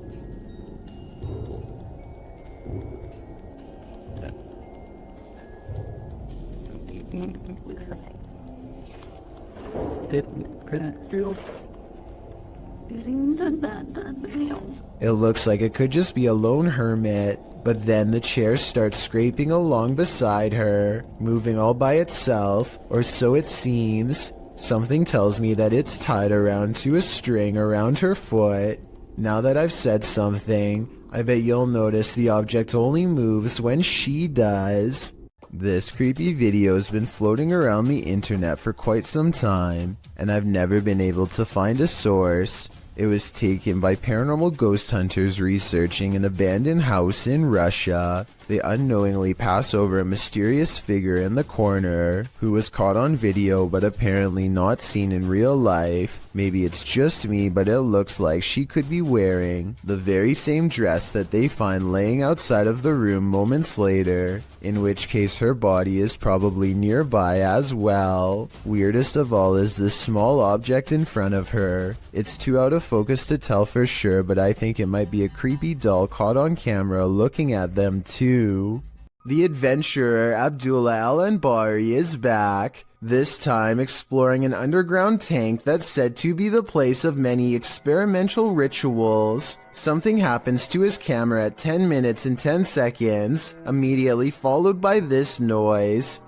It looks like it could just be a lone hermit, but then the chair starts scraping along beside her, moving all by itself, or so it seems. Something tells me that it's tied around to a string around her foot. Now that I've said something, I bet you'll notice the object only moves when she does. This creepy video has been floating around the internet for quite some time, and I've never been able to find a source. It was taken by paranormal ghost hunters researching an abandoned house in Russia. They unknowingly pass over a mysterious figure in the corner who was caught on video but apparently not seen in real life. Maybe it's just me, but it looks like she could be wearing the very same dress that they find laying outside of the room moments later, in which case her body is probably nearby as well. Weirdest of all is this small object in front of her. It's too out of focus to tell for sure, but I think it might be a creepy doll caught on camera looking at them too. The adventurer Abdullah Al-Anbari is back, this time exploring an underground tank that's said to be the place of many experimental rituals. Something happens to his camera at 10 minutes and 10 seconds, immediately followed by this noise.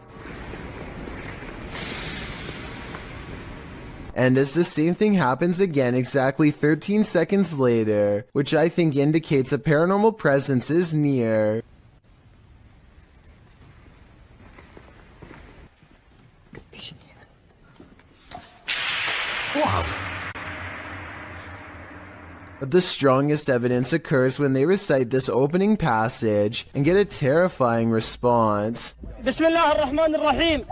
And as the same thing happens again exactly 13 seconds later, which I think indicates a paranormal presence is near. Wow. The strongest evidence occurs when they recite this opening passage and get a terrifying response. Bismillah ar-Rahman ar-Rahim.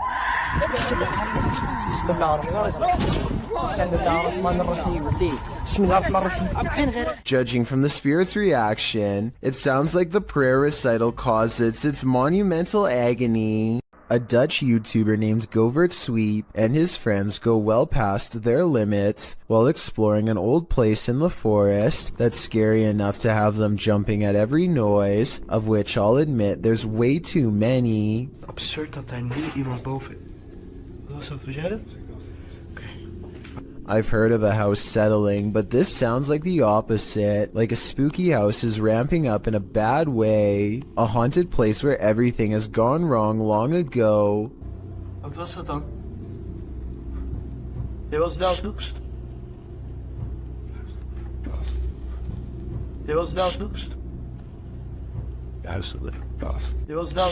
Judging from the spirit's reaction, it sounds like the prayer recital causes its monumental agony. A Dutch YouTuber named Govert Sweep and his friends go well past their limits while exploring an old place in the forest that's scary enough to have them jumping at every noise, of which I'll admit there's way too many. Absurd dat daar nu iemand boven. Wat was dat, was jij dat? I've heard of a house settling, but this sounds like the opposite, like a spooky house is ramping up in a bad way, a haunted place where everything has gone wrong long ago. Wat was dat dan? Je was nou... Je was nou... Je was nou...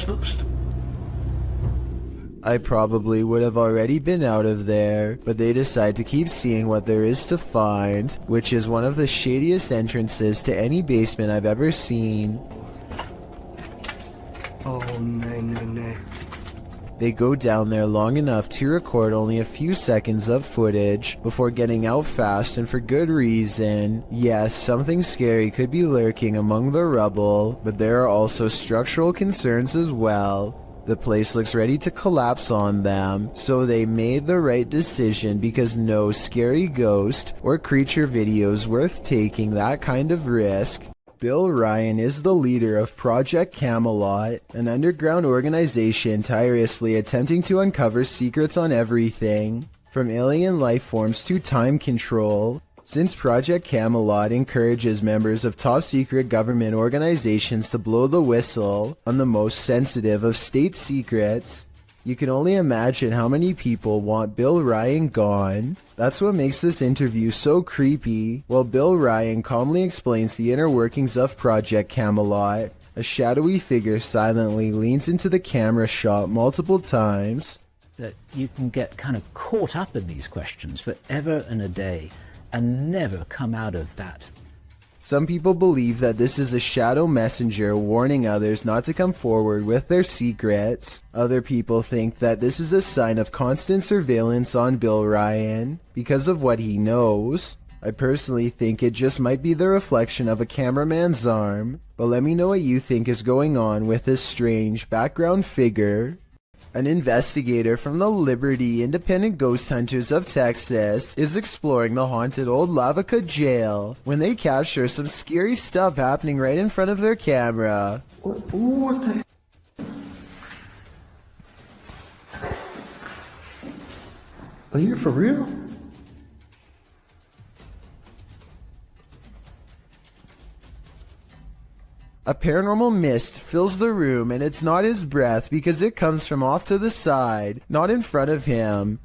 I probably would have already been out of there, but they decide to keep seeing what there is to find, which is one of the shadiest entrances to any basement I've ever seen. Oh, nee, nee, nee. They go down there long enough to record only a few seconds of footage before getting out fast, and for good reason. Yes, something scary could be lurking among the rubble, but there are also structural concerns as well. The place looks ready to collapse on them, so they made the right decision because no scary ghost or creature video is worth taking that kind of risk. Bill Ryan is the leader of Project Camelot, an underground organization tirelessly attempting to uncover secrets on everything, from alien life forms to time control. Since Project Camelot encourages members of top-secret government organizations to blow the whistle on the most sensitive of state secrets, you can only imagine how many people want Bill Ryan gone. That's what makes this interview so creepy. While Bill Ryan calmly explains the inner workings of Project Camelot, a shadowy figure silently leans into the camera shot multiple times. That you can get kind of caught up in these questions forever and a day and never come out of that. Some people believe that this is a shadow messenger warning others not to come forward with their secrets. Other people think that this is a sign of constant surveillance on Bill Ryan because of what he knows. I personally think it just might be the reflection of a cameraman's arm, but let me know what you think is going on with this strange background figure. An investigator from the Liberty Independent Ghost Hunters of Texas is exploring the haunted old Lavaca jail when they capture some scary stuff happening right in front of their camera. What the? Are you for real? A paranormal mist fills the room, and it's not his breath because it comes from off to the side, not in front of him.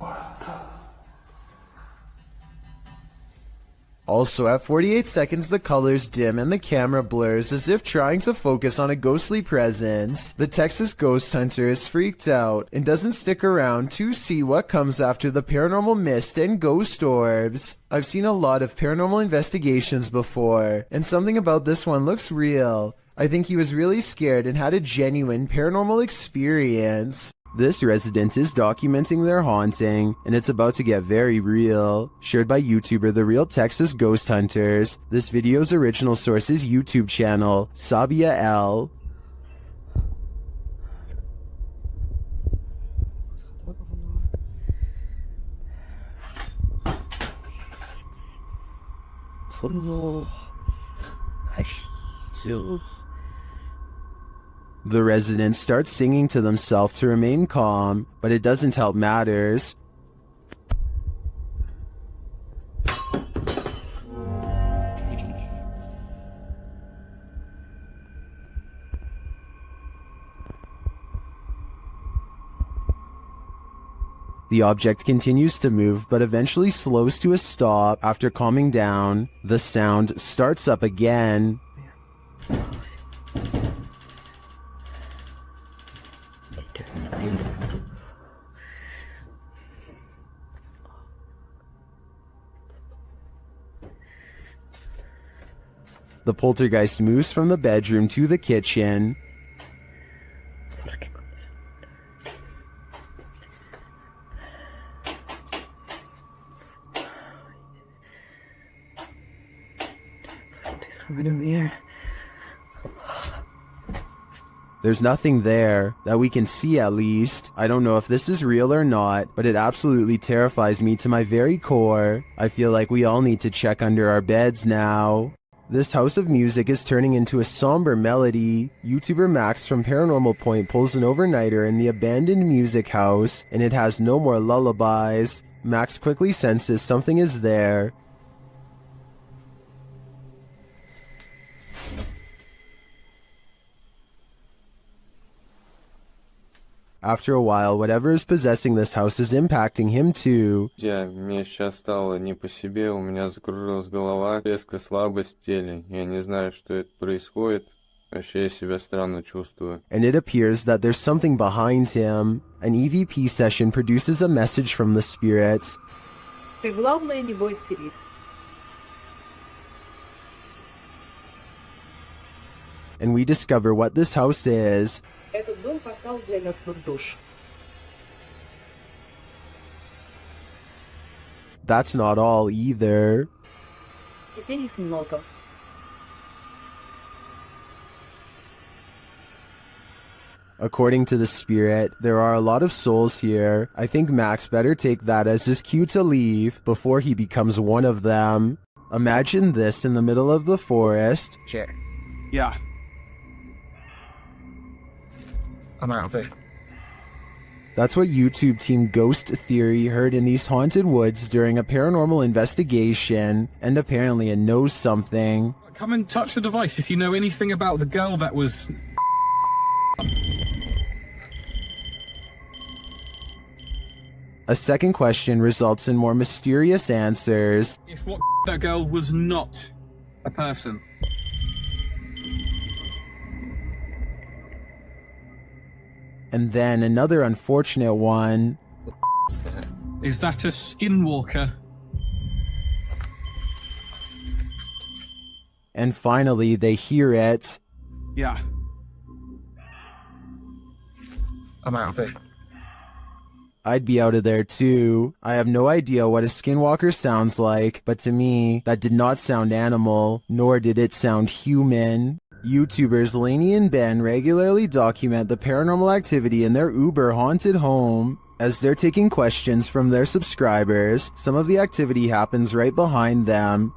Also, at 48 seconds, the colors dim and the camera blurs as if trying to focus on a ghostly presence. The Texas ghost hunter is freaked out and doesn't stick around to see what comes after the paranormal mist and ghost orbs. I've seen a lot of paranormal investigations before, and something about this one looks real. I think he was really scared and had a genuine paranormal experience. This resident is documenting their haunting, and it's about to get very real. Shared by YouTuber The Real Texas Ghost Hunters. This video's original source is YouTube channel, Sabia L. The residents start singing to themselves to remain calm, but it doesn't help matters. The object continues to move, but eventually slows to a stop after calming down. The sound starts up again. The poltergeist moves from the bedroom to the kitchen. There's nothing there, that we can see at least. I don't know if this is real or not, but it absolutely terrifies me to my very core. I feel like we all need to check under our beds now. This house of music is turning into a somber melody. YouTuber Max from Paranormal Point pulls an overnighter in the abandoned music house, and it has no more lullabies. Max quickly senses something is there. After a while, whatever is possessing this house is impacting him too. Мне сейчас стало не по себе, у меня закружилась голова, резкая слабость в теле. Я не знаю, что это происходит. Вообще я себя странно чувствую. And it appears that there's something behind him. An EVP session produces a message from the spirits. Ты главное не бойся их. And we discover what this house is. Этот дом портал для мертвых душ. that's not all either. According to the spirit, there are a lot of souls here. I think Max better take that as his cue to leave before he becomes one of them. Imagine this in the middle of the forest. Chair. Yeah. I'm out of it. That's what YouTube team Ghost Theory heard in these haunted woods during a paranormal investigation, and apparently it knows something. Come and touch the device if you know anything about the girl that was... A second question results in more mysterious answers. If what that girl was not a person. And then another unfortunate one. Is that a skinwalker? And finally, they hear it. Yeah. I'm out of it. I'd be out of there too. I have no idea what a skinwalker sounds like, but to me, that did not sound animal, nor did it sound human. YouTubers Lainey and Ben regularly document the paranormal activity in their uber haunted home. As they're taking questions from their subscribers, some of the activity happens right behind them.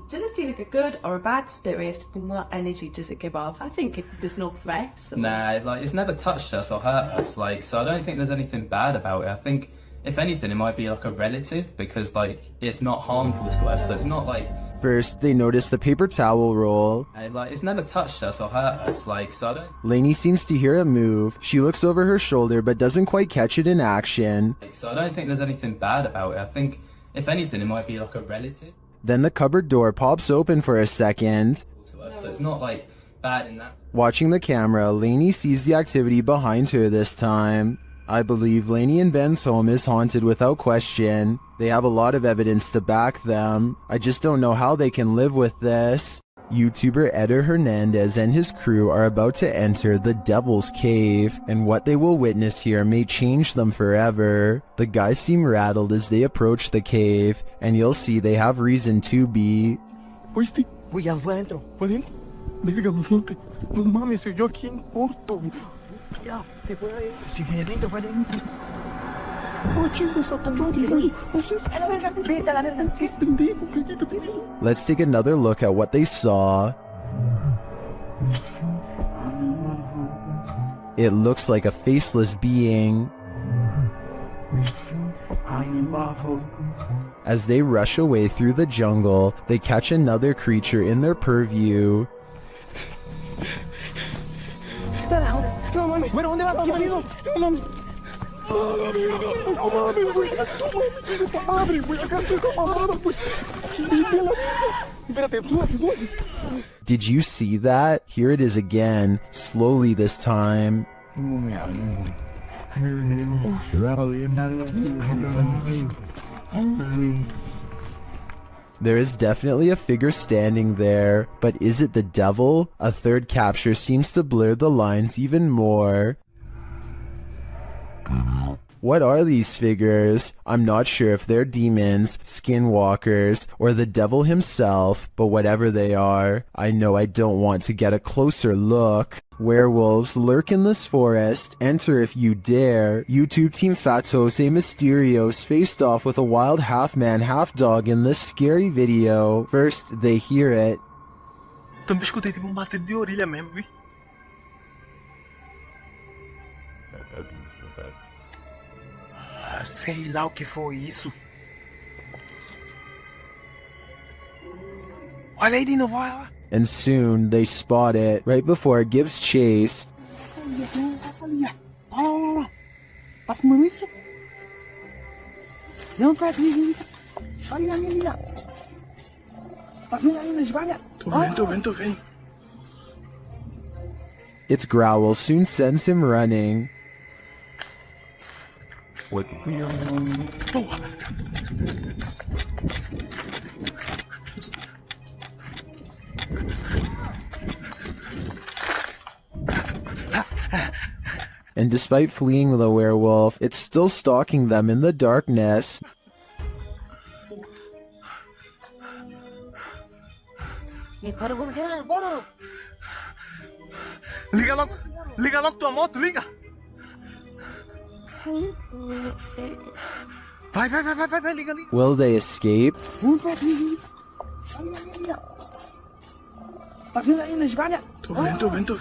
Does it feel like a good or a bad spirit, and what energy does it give off? I think there's no threats. Nah, like, it's never touched us or hurt us, like, so I don't think there's anything bad about it. I think, if anything, it might be like a relative, because, like, it's not harmful to us, so it's not like... First, they notice the paper towel roll. Like, it's never touched us or hurt us, like, so I don't... Lainey seems to hear it move. She looks over her shoulder, but doesn't quite catch it in action. So I don't think there's anything bad about it. I think, if anything, it might be like a relative. Then the cupboard door pops open for a second. To us, so it's not like bad in that. Watching the camera, Lainey sees the activity behind her this time. I believe Lainey and Ben's home is haunted without question. They have a lot of evidence to back them. I just don't know how they can live with this. YouTuber Eder Hernandez and his crew are about to enter the Devil's Cave, and what they will witness here may change them forever. The guys seem rattled as they approach the cave, and you'll see they have reason to be. ¿Oíste? Güey, ya fue adentro. ¿Fue bien? Verga, no flote. No mames, soy yo aquí en corto. Ya, se fue ahí. Si fue adentro, fue adentro. Let's take another look at what they saw. It looks like a faceless being. As they rush away through the jungle, they catch another creature in their purview. Did you see that? Here it is again, slowly this time. There is definitely a figure standing there, but is it the devil? A third capture seems to blur the lines even more. What are these figures? I'm not sure if they're demons, skinwalkers, or the devil himself, but whatever they are, I know I don't want to get a closer look. Werewolves lurk in this forest. Enter if you dare. YouTube team Fatose Mysterios faced off with a wild half-man, half-dog in this scary video. First, they hear it. Também escutei tipo bater de orelha mesmo, vi? Sei lá o que foi isso. Olha aí de novo, olha lá. And soon, they spot it right before it gives chase. Passa ali, ó. Olha lá. Tá fumando isso? Não, tá aqui. Olha ali, ó. Tá vendo ali na esbalha? Tô vendo. Its growl soon sends him running. What? And despite fleeing the werewolf, it's still stalking them in the darkness. Liga, lock tua moto, liga! Vai, liga. Will they escape? Tô vendo.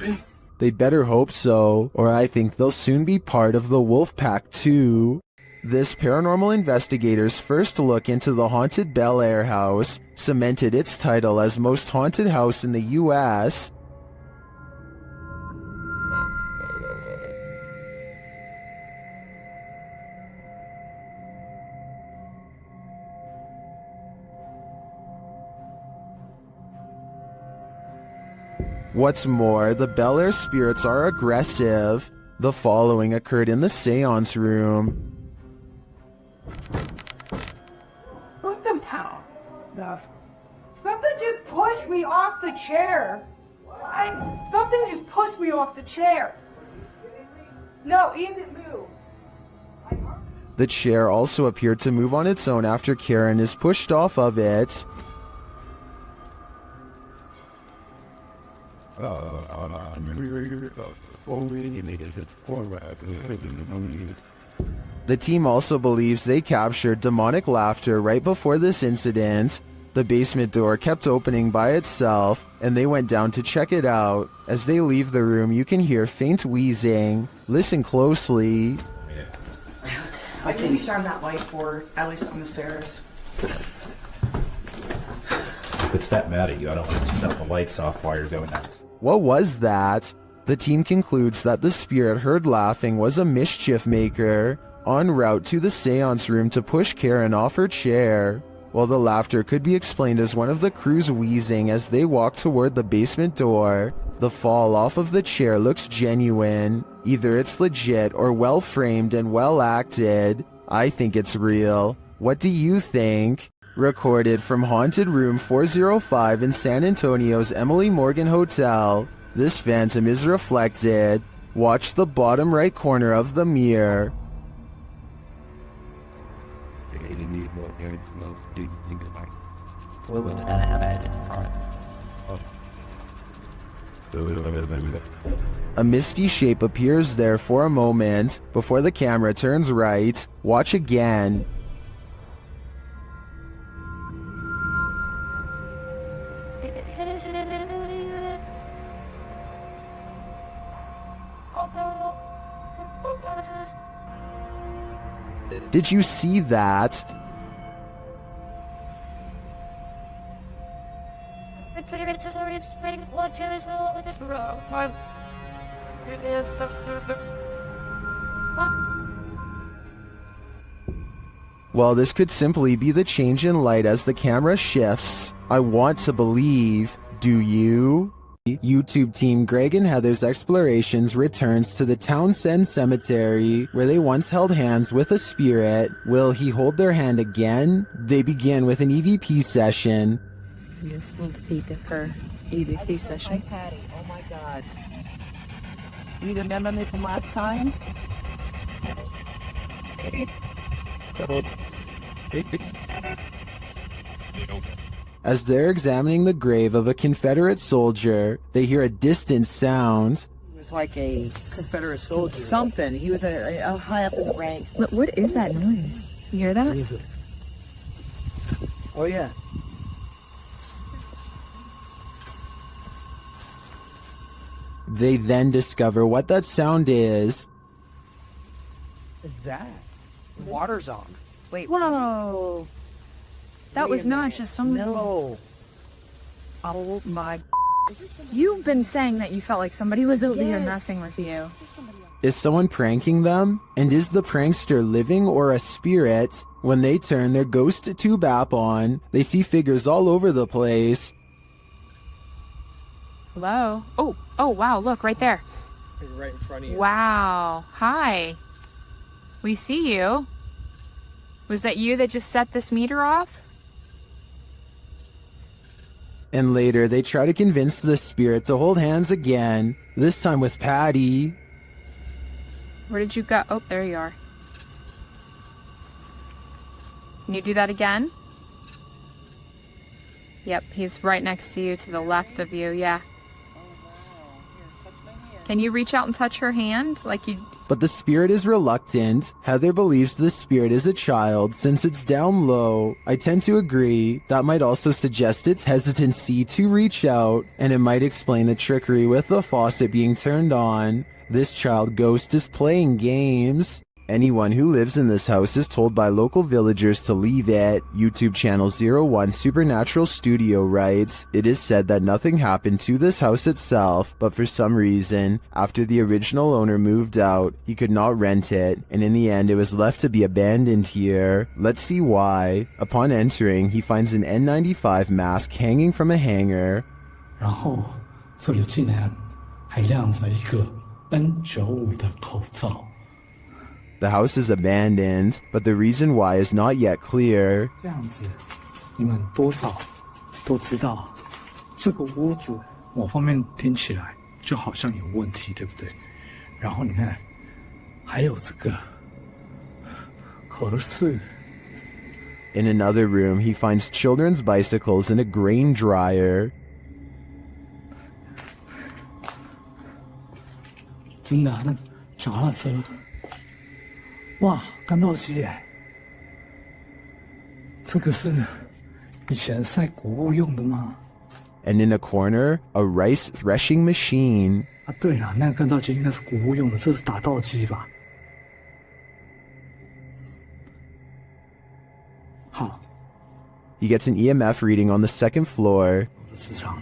They better hope so, or I think they'll soon be part of the wolf pack too. This paranormal investigator's first look into the haunted Bel Air house cemented its title as most haunted house in the U.S. What's more, the Bel Air spirits are aggressive. The following occurred in the seance room. What the hell? Something just pushed me off the chair. Something just pushed me off the chair. No, Ian didn't move. The chair also appeared to move on its own after Karen is pushed off of it. The team also believes they captured demonic laughter right before this incident. The basement door kept opening by itself, and they went down to check it out. As they leave the room, you can hear faint wheezing. Listen closely. I think we shine that light for at least on the stairs. If it's that mad at you, I don't want to shut the lights off while you're doing that. What was that? The team concludes that the spirit heard laughing was a mischief maker en route to the seance room to push Karen off her chair. While the laughter could be explained as one of the crew's wheezing as they walk toward the basement door, the fall off of the chair looks genuine. Either it's legit or well framed and well acted. I think it's real. What do you think? Recorded from Haunted Room 405 in San Antonio's Emily Morgan Hotel, this phantom is reflected. Watch the bottom right corner of the mirror. A misty shape appears there for a moment before the camera turns right. Watch again. Did you see that? Well, this could simply be the change in light as the camera shifts. I want to believe. Do you? YouTube team Greg and Heather's Explorations returns to the Townsend Cemetery, where they once held hands with a spirit. Will he hold their hand again? They begin with an EVP session. A sneak peek of her EVP session. Hi, Patty. Oh my God. You remember me from last time? As they're examining the grave of a Confederate soldier, they hear a distant sound. He was like a Confederate soldier. Something. He was a high up in the ranks. What is that noise? You hear that? Oh, yeah. They then discover what that sound is. What's that? The water's on. Wait. Whoa. That was not just some... No. Oh my... You've been saying that you felt like somebody was over here messing with you. Is someone pranking them? And is the prankster living or a spirit? When they turn their ghost tube app on, they see figures all over the place. Hello? Oh, wow, look, right there. Right in front of you. Wow. Hi. We see you. Was that you that just set this meter off? And later, they try to convince the spirit to hold hands again, this time with Patty. Where did you go? Oh, there you are. Can you do that again? Yep, he's right next to you, to the left of you, yeah. Can you reach out and touch her hand like you... But the spirit is reluctant. Heather believes the spirit is a child since it's down low. I tend to agree. That might also suggest its hesitancy to reach out, and it might explain the trickery with the faucet being turned on. This child ghost is playing games. Anyone who lives in this house is told by local villagers to leave it. YouTube channel 01 Supernatural Studio writes, it is said that nothing happened to this house itself, but for some reason, after the original owner moved out, he could not rent it, and in the end it was left to be abandoned here. Let's see why. Upon entering, he finds an N95 mask hanging from a hanger. 然后这里竟然还晾着一个 N95 的口罩。 The house is abandoned, but the reason why is not yet clear. 这样子，你们多少都知道，这个屋子某方面听起来就好像有问题，对不对？然后你看，还有这个合适。 In another room, he finds children's bicycles and a grain dryer. 真的，那脚踏车。 哇，干豆机耶！这个是以前晒谷物用的吗？ And in a corner, a rice threshing machine. 啊，对了，那个干燥机应该是谷物用的，这是打稻机吧？好。He gets an EMF reading on the second floor. 磁场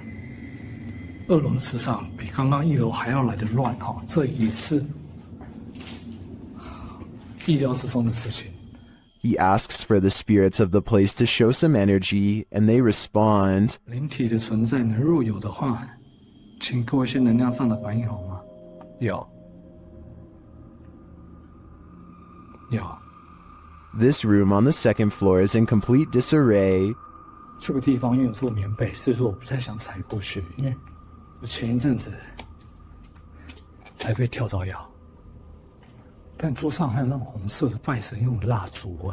，2楼的磁场比刚刚1楼还要来得乱哈，这也是。 意料之中的事情。 He asks for the spirits of the place to show some energy, and they respond. 灵体的存在呢，若有的话，请给我一些能量上的反应好吗？有。有。 This room on the second floor is in complete disarray. 这个地方因为有这个棉被，所以说我不太想踩过去，因为我前一阵子才被跳蚤咬。 但桌上还有那种红色的拜神用蜡烛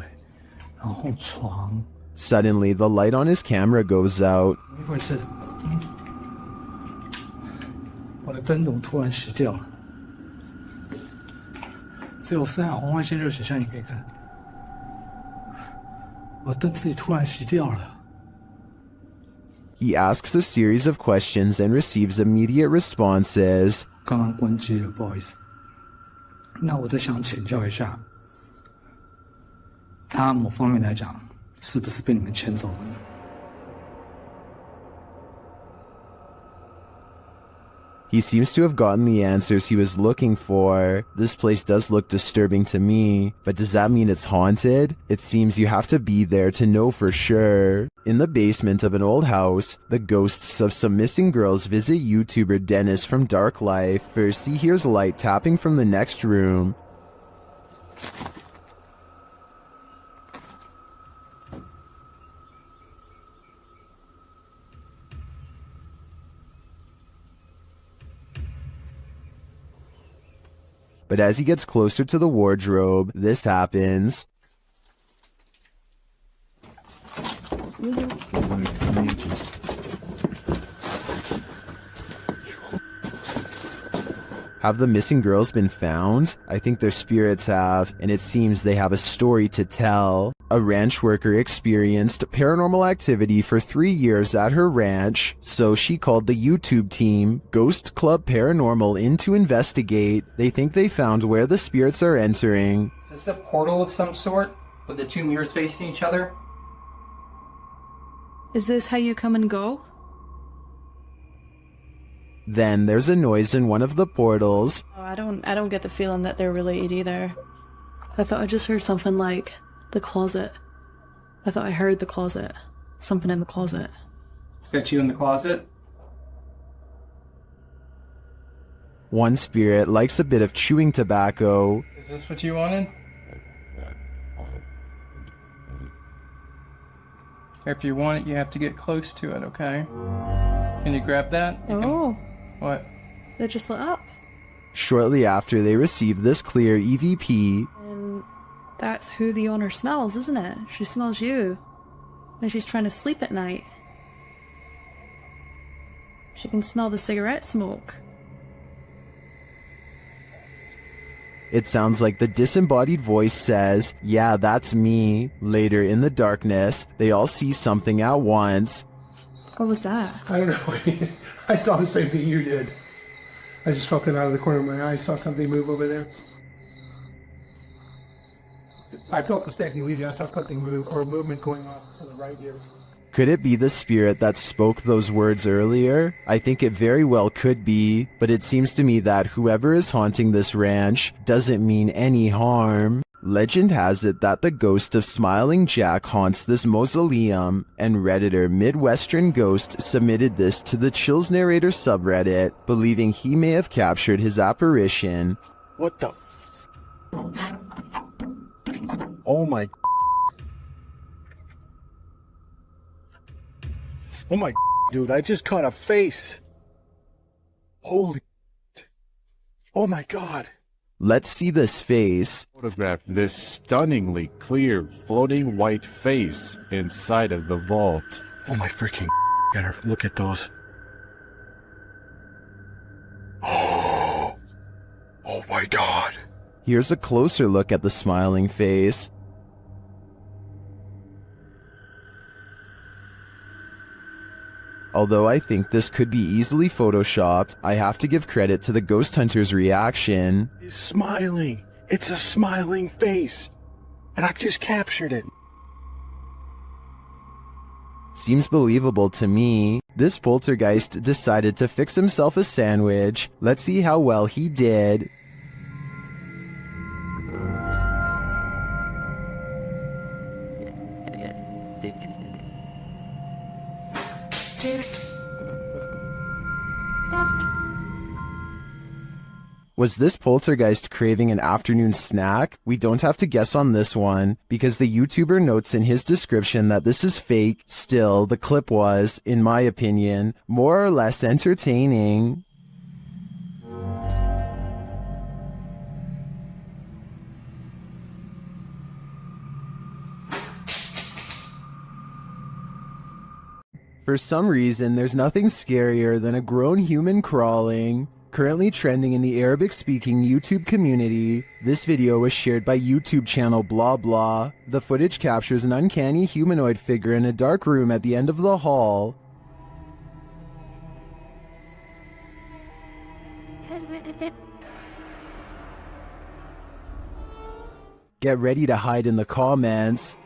然后床。Suddenly, the light on his camera goes out. 怎么回事？我的灯怎么突然熄掉了？只有三红外线热显像你可以看。我灯自己突然熄掉了。 He asks a series of questions and receives immediate responses. 刚刚关机了，不好意思。 那我再想请教一下，他某方面来讲，是不是被你们牵走了呢？ He seems to have gotten the answers he was looking for. This place does look disturbing to me, but does that mean it's haunted? It seems you have to be there to know for sure. In the basement of an old house, the ghosts of some missing girls visit YouTuber Dennis from Dark Life. First, he hears light tapping from the next room. But as he gets closer to the wardrobe, this happens. Have the missing girls been found? I think their spirits have, and it seems they have a story to tell. A ranch worker experienced paranormal activity for 3 years at her ranch, so she called the YouTube team, Ghost Club Paranormal, in to investigate. They think they found where the spirits are entering. Is this a portal of some sort, with the two mirrors facing each other? Is this how you come and go? Then there's a noise in one of the portals. Oh, I don't get the feeling that they're related either. I thought I just heard something like the closet. I thought I heard the closet. Something in the closet. Is that you in the closet? One spirit likes a bit of chewing tobacco. Is this what you wanted? If you want it, you have to get close to it, okay? Can you grab that? What? They just lit up. Shortly after, they receive this clear EVP. And that's who the owner smells, isn't it? She smells you. And she's trying to sleep at night. She can smell the cigarette smoke. It sounds like the disembodied voice says, "Yeah, that's me." Later in the darkness, they all see something at once. What was that? I don't know. I saw the same thing you did. I just felt it out of the corner of my eye. I saw something move over there. I felt the stacking leaving. I saw something move, or a movement going on to the right here. Could it be the spirit that spoke those words earlier? I think it very well could be, but it seems to me that whoever is haunting this ranch doesn't mean any harm. Legend has it that the ghost of Smiling Jack haunts this mausoleum, and Redditor Midwestern Ghost submitted this to the Chills Narrator subreddit, believing he may have captured his apparition. What the Oh my. Oh my, dude, I just caught a face. Holy. Oh my God. Let's see this face. Photograph this stunningly clear floating white face inside of the vault. Oh my freaking. Gotta look at those. Oh. Oh my God. Here's a closer look at the smiling face. Although I think this could be easily photoshopped, I have to give credit to the ghost hunter's reaction. He's smiling. It's a smiling face. And I've just captured it. Seems believable to me. This poltergeist decided to fix himself a sandwich. Let's see how well he did. Was this poltergeist craving an afternoon snack? We don't have to guess on this one, because the YouTuber notes in his description that this is fake. Still, the clip was, in my opinion, more or less entertaining. For some reason, there's nothing scarier than a grown human crawling. Currently trending in the Arabic-speaking YouTube community, this video was shared by YouTube channel Blah Blah. The footage captures an uncanny humanoid figure in a dark room at the end of the hall. Get ready to hide in the comments.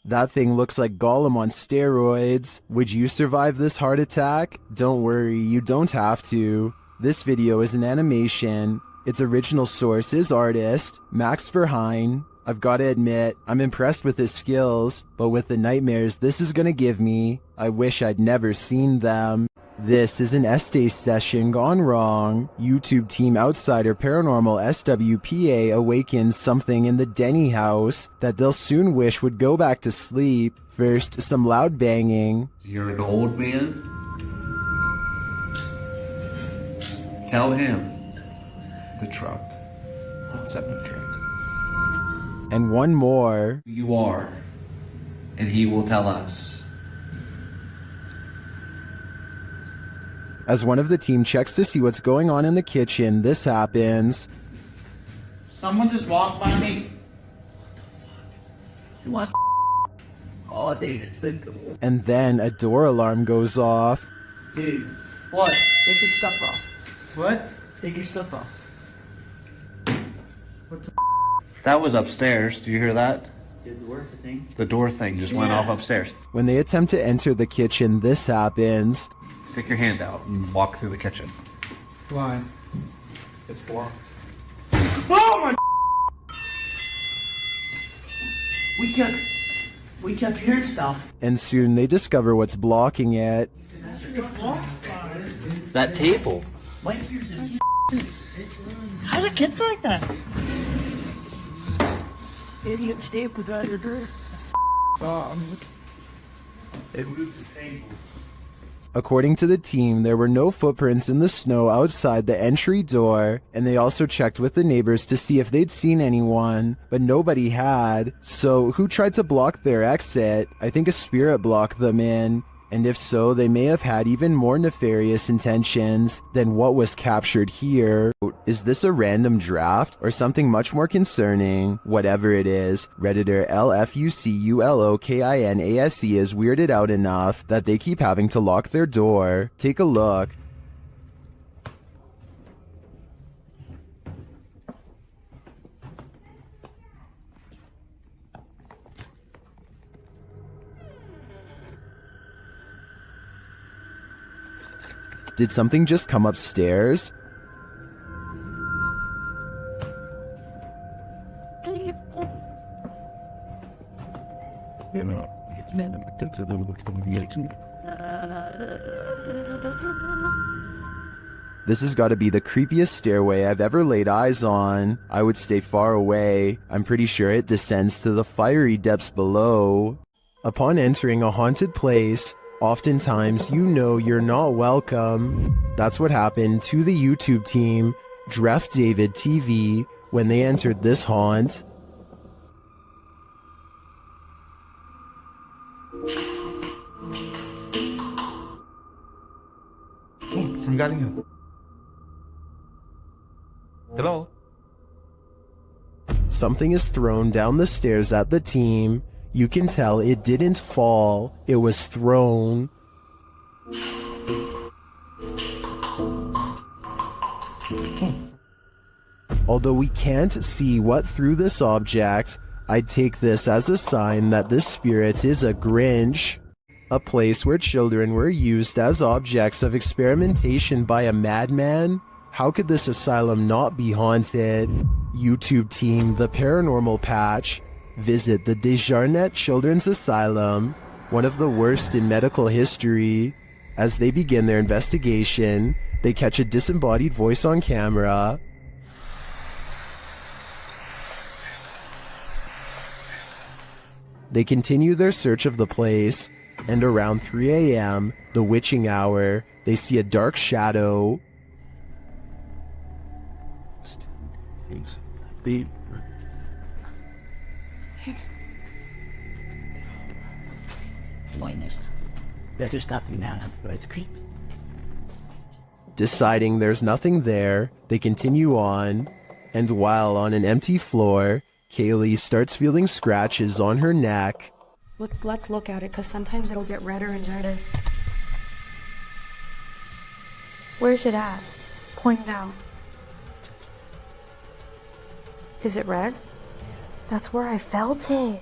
That thing looks like Gollum on steroids. Would you survive this heart attack? Don't worry, you don't have to. This video is an animation. Its original source is artist Max Verheyen. I've got to admit, I'm impressed with his skills, but with the nightmares this is gonna give me, I wish I'd never seen them. This is an Estes session gone wrong. YouTube Team Outsider Paranormal SWPA awakens something in the Denny house that they'll soon wish would go back to sleep. First, some loud banging. You're an old man? Tell him. The truck. What's up the truck? And one more. Who you are. And he will tell us. As one of the team checks to see what's going on in the kitchen, this happens. Someone just walked by me. What? Oh, dude, it's a good. And then a door alarm goes off. Dude, what? Take your stuff off. What? Take your stuff off. What the? That was upstairs. Do you hear that? Did the work thing? The door thing just went off upstairs. When they attempt to enter the kitchen, this happens. Stick your hand out and walk through the kitchen. Why? It's blocked. Oh my! We kept hearing stuff. And soon they discover what's blocking it. That table. What? How did it get like that? Idiot stayed without your door. It moved the table. According to the team, there were no footprints in the snow outside the entry door, and they also checked with the neighbors to see if they'd seen anyone, but nobody had. So who tried to block their exit? I think a spirit blocked them in. And if so, they may have had even more nefarious intentions than what was captured here. Is this a random draft or something much more concerning? Whatever it is, Redditor LFUCULOKINASE is weirded out enough that they keep having to lock their door. Take a look. Did something just come upstairs? This has got to be the creepiest stairway I've ever laid eyes on. I would stay far away. I'm pretty sure it descends to the fiery depths below. Upon entering a haunted place, oftentimes, you know you're not welcome. That's what happened to the YouTube team, Dref David TV, when they entered this haunt. Hello? Something is thrown down the stairs at the team. You can tell it didn't fall, it was thrown. Although we can't see what threw this object, I'd take this as a sign that this spirit is a Grinch. A place where children were used as objects of experimentation by a madman? How could this asylum not be haunted? YouTube team, The Paranormal Patch. Visit the Desjardins Children's Asylum, one of the worst in medical history. As they begin their investigation, they catch a disembodied voice on camera. They continue their search of the place, and around 3 a.m., the witching hour, they see a dark shadow. Better stop me now, it's creepy. Deciding there's nothing there, they continue on, and while on an empty floor, Kaylee starts feeling scratches on her neck. Let's look at it, because sometimes it'll get redder and redder. Where's it at? Point down. Is it red? That's where I felt it.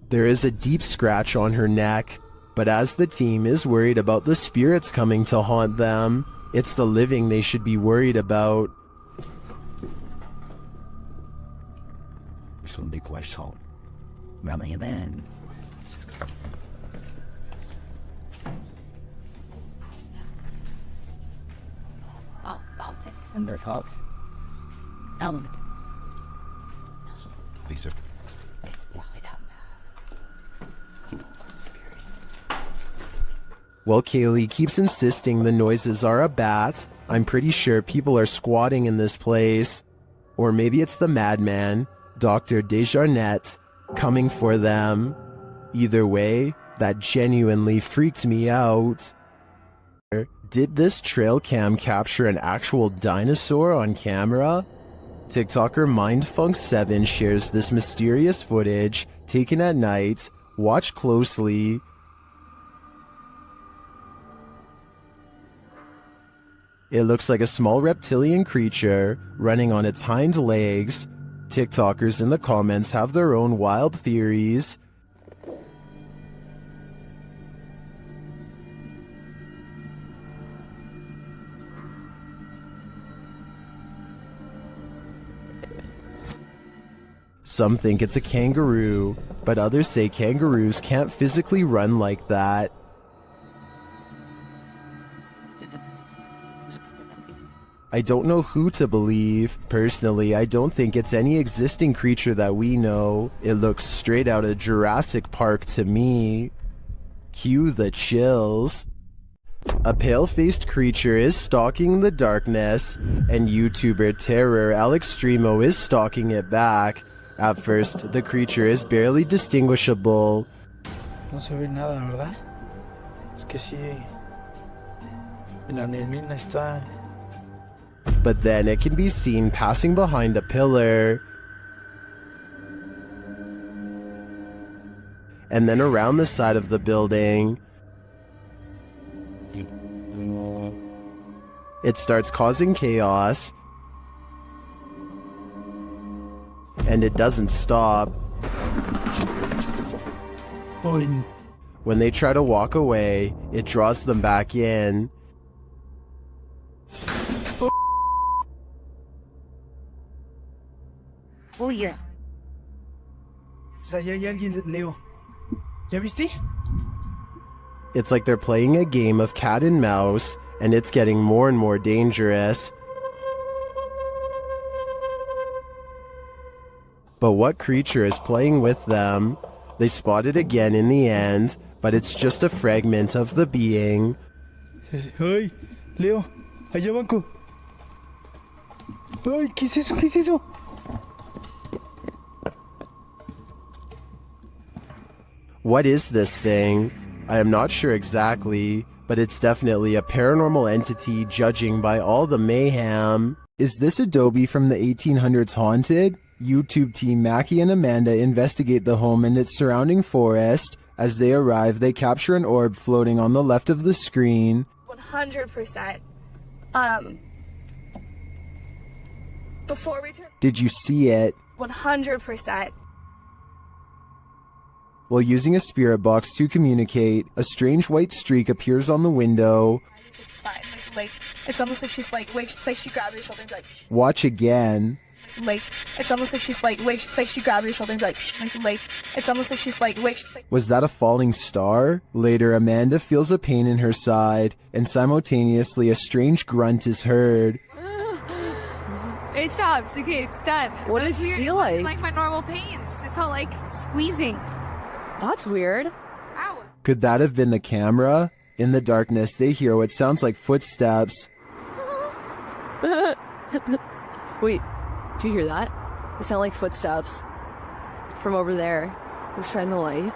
There is a deep scratch on her neck, but as the team is worried about the spirits coming to haunt them, it's the living they should be worried about. Some big west hall. Running a man. And their thoughts. Lisa. While Kaylee keeps insisting the noises are a bat, I'm pretty sure people are squatting in this place. Or maybe it's the madman, Dr. Desjardins, coming for them. Either way, that genuinely freaked me out. Did this trail cam capture an actual dinosaur on camera? TikToker MindFunk7 shares this mysterious footage taken at night. Watch closely. It looks like a small reptilian creature running on its hind legs. TikTokers in the comments have their own wild theories. Some think it's a kangaroo, but others say kangaroos can't physically run like that. I don't know who to believe. Personally, I don't think it's any existing creature that we know. It looks straight out of Jurassic Park to me. Cue the chills. A pale-faced creature is stalking the darkness, and YouTuber Terror Al Extremo is stalking it back. At first, the creature is barely distinguishable. No se ve nada, ¿verdad? Es que sí. La neblina está. But then it can be seen passing behind a pillar. And then around the side of the building. It starts causing chaos. And it doesn't stop. When they try to walk away, it draws them back in. Oye. O sea, ya hay alguien, Leo. ¿Ya viste? It's like they're playing a game of cat and mouse, and it's getting more and more dangerous. But what creature is playing with them? They spot it again in the end, but it's just a fragment of the being. ¡Ay! Leo, allá banco. ¡Ay! ¿Qué es eso? ¿Qué es eso? What is this thing? I am not sure exactly, but it's definitely a paranormal entity judging by all the mayhem. Is this Adobe from the 1800s haunted? YouTube team Mackie and Amanda investigate the home and its surrounding forest. As they arrive, they capture an orb floating on the left of the screen. 100%. Before we took Did you see it? 100%. While using a spirit box to communicate, a strange white streak appears on the window. It's fine. Like, it's almost like she's like, wait, it's like she grabbed your shoulder and be like, Watch again. like, it's almost like she's like, wait, it's like she grabbed your shoulder and be like, it's almost like she's like, wait, it's like. Was that a falling star? Later, Amanda feels a pain in her side, and simultaneously a strange grunt is heard. It stopped. Okay, it's done. What did it weird. feel It wasn't like? like my normal pains. It felt like squeezing. That's weird. Ow. Could that have been the camera? In the darkness, they hear what sounds like footsteps. Wait, do you hear that? It sound like footsteps from over there. We're shining the light.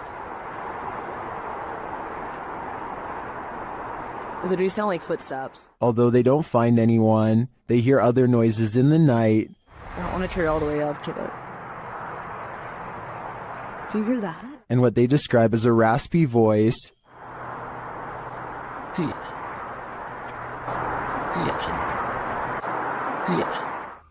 They do sound like footsteps. Although they don't find anyone, they hear other noises in the night. I don't want to turn it all the way up, kid. Do you hear that? And what they describe as a raspy voice.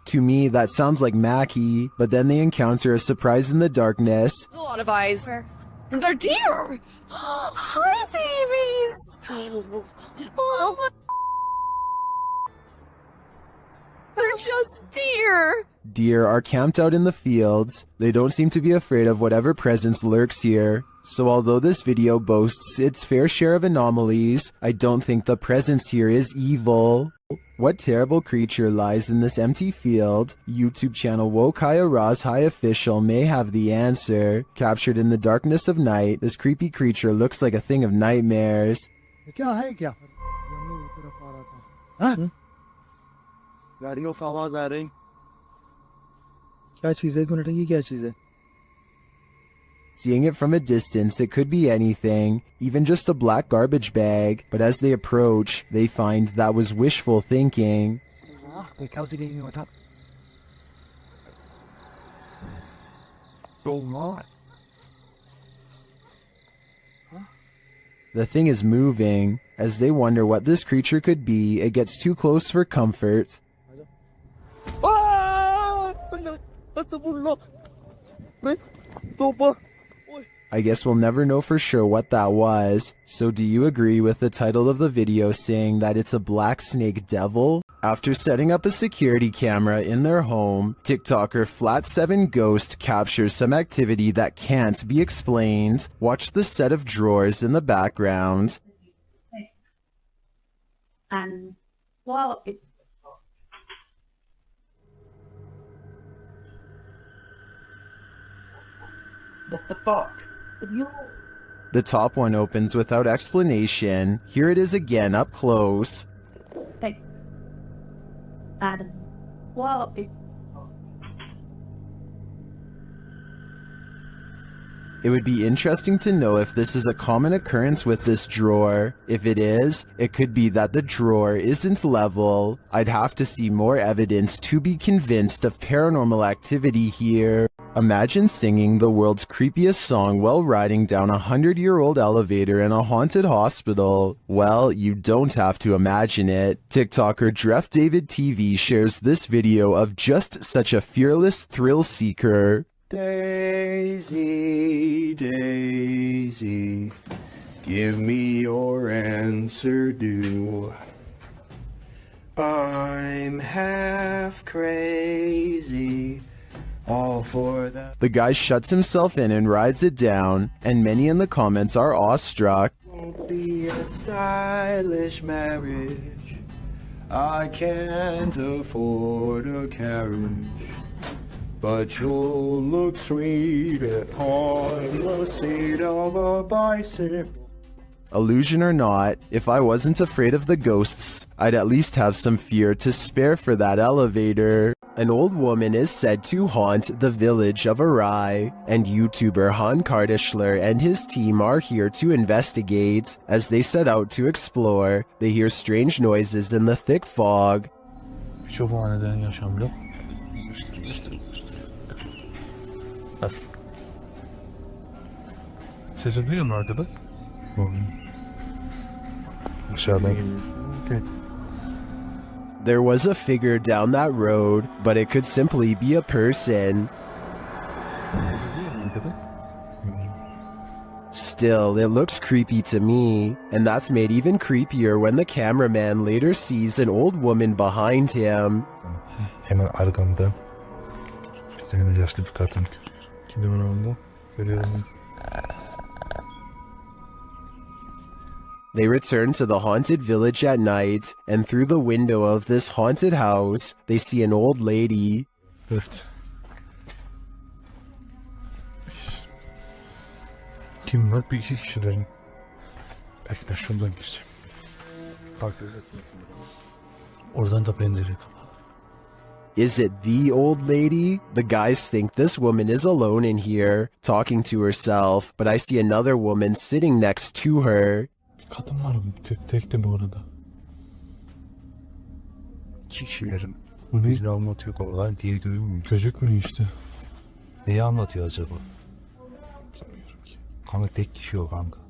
To me, that sounds like Mackie, but then they encounter a surprise in the darkness. There's a lot of eyes. They're deer! Hi, babies! Oh, they're just deer! Deer are camped out in the fields. They don't seem to be afraid of whatever presence lurks here. So although this video boasts its fair share of anomalies, I don't think the presence here is evil. What terrible creature lies in this empty field? YouTube channel Wokaya Raz High Official may have the answer. Captured in the darkness of night, this creepy creature looks like a thing of nightmares. गाड़ियों का आवाज आ रही क्या चीज है एक minute ये क्या चीज है Seeing it from a distance, it could be anything, even just a black garbage bag, but as they approach, they find that was wishful thinking. The thing is moving. As they wonder what this creature could be, it gets too close for comfort. I guess we'll never know for sure what that was. So do you agree with the title of the video saying that it's a black snake devil? After setting up a security camera in their home, TikToker Flat7 Ghost captures some activity that can't be explained. Watch the set of drawers in the background. Well, What the fuck? The top one opens without explanation. Here it is again up close. Hey. Adam. Whoa. It would be interesting to know if this is a common occurrence with this drawer. If it is, it could be that the drawer isn't level. I'd have to see more evidence to be convinced of paranormal activity here. Imagine singing the world's creepiest song while riding down a 100-year-old elevator in a haunted hospital. Well, you don't have to imagine it. TikToker Dref David TV shares this video of just such a fearless thrill seeker. Daisy, Daisy, give me your answer due. I'm half crazy, all for that. The guy shuts himself in and rides it down, and many in the comments are awestruck. Won't be a stylish marriage. I can't afford a carriage. But you'll look sweet on the seat of a bicycle. Illusion or not, if I wasn't afraid of the ghosts, I'd at least have some fear to spare for that elevator. An old woman is said to haunt the village of Arai, and YouTuber Han Kardashler and his team are here to investigate. As they set out to explore, they hear strange noises in the thick fog. Sesi duyuyor mu arkada? Aşağıdan. There was a figure down that road, but it could simply be a person. Still, it looks creepy to me, and that's made even creepier when the cameraman later sees an old woman behind him. Hemen arkamda bir tane yaşlı bir kadın. Gidiyorum orada. Görüyorum. They return to the haunted village at night, and through the window of this haunted house, they see an old lady. Evet. Kim var? Bir iki kişilerin. Belki de şuradan gireceğim. Bak. Oradan da pencere kapalı. Is it the old lady? The guys think this woman is alone in here, talking to herself, but I see another woman sitting next to her. Kadın var mı? Tek de bu arada. İki kişilerin birini anlatıyor konular, diğeri görünmüyor. Gözükmüyor işte. Neyi anlatıyor acaba? Bilmiyorum ki. Kanka tek kişi yok kanka.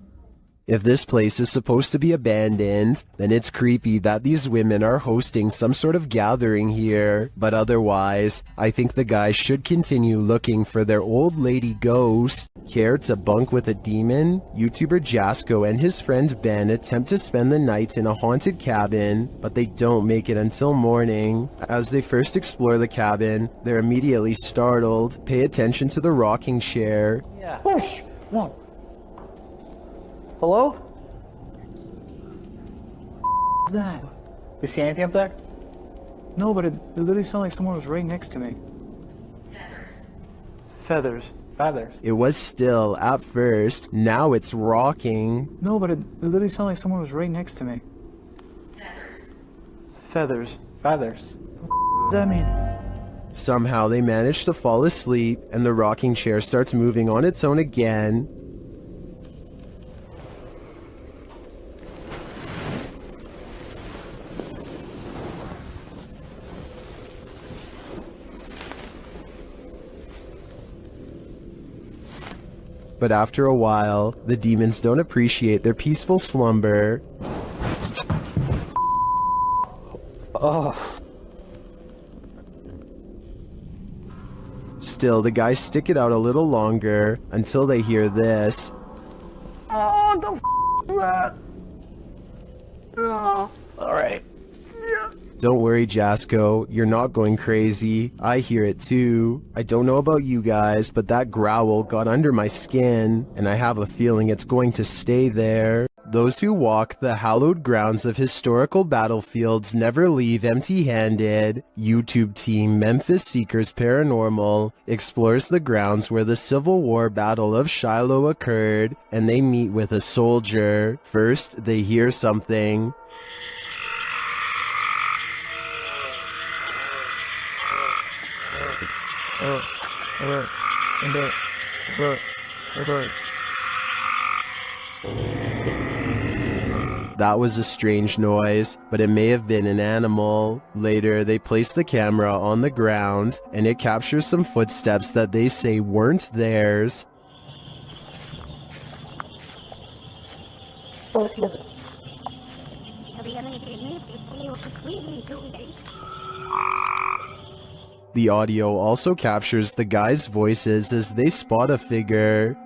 If this place is supposed to be abandoned, then it's creepy that these women are hosting some sort of gathering here. But otherwise, I think the guys should continue looking for their old lady ghost. Care to bunk with a demon? YouTuber Jasko and his friend Ben attempt to spend the night in a haunted cabin, but they don't make it until morning. As they first explore the cabin, they're immediately startled. Pay attention to the rocking chair. Yeah. Whoosh! One. Hello? What's that? You see anything up there? No, but it literally sounded like someone was right next to me. Feathers. Feathers. It was still at first, now it's rocking. No, but it literally sounded like someone was right next to me. Feathers. Feathers. What does that mean? Somehow they manage to fall asleep, and the rocking chair starts moving on its own again. But after a while, the demons don't appreciate their peaceful slumber. Oh. Still, the guys stick it out a little longer until they hear this. Oh, the that? Oh. Alright. Yeah. Don't worry, Jasko, you're not going crazy. I hear it too. I don't know about you guys, but that growl got under my skin, and I have a feeling it's going to stay there. Those who walk the hallowed grounds of historical battlefields never leave empty-handed. YouTube team Memphis Seekers Paranormal explores the grounds where the Civil War Battle of Shiloh occurred, and they meet with a soldier. First, they hear something. That was a strange noise, but it may have been an animal. Later, they place the camera on the ground, and it captures some footsteps that they say weren't theirs. The audio also captures the guys' voices as they spot a figure.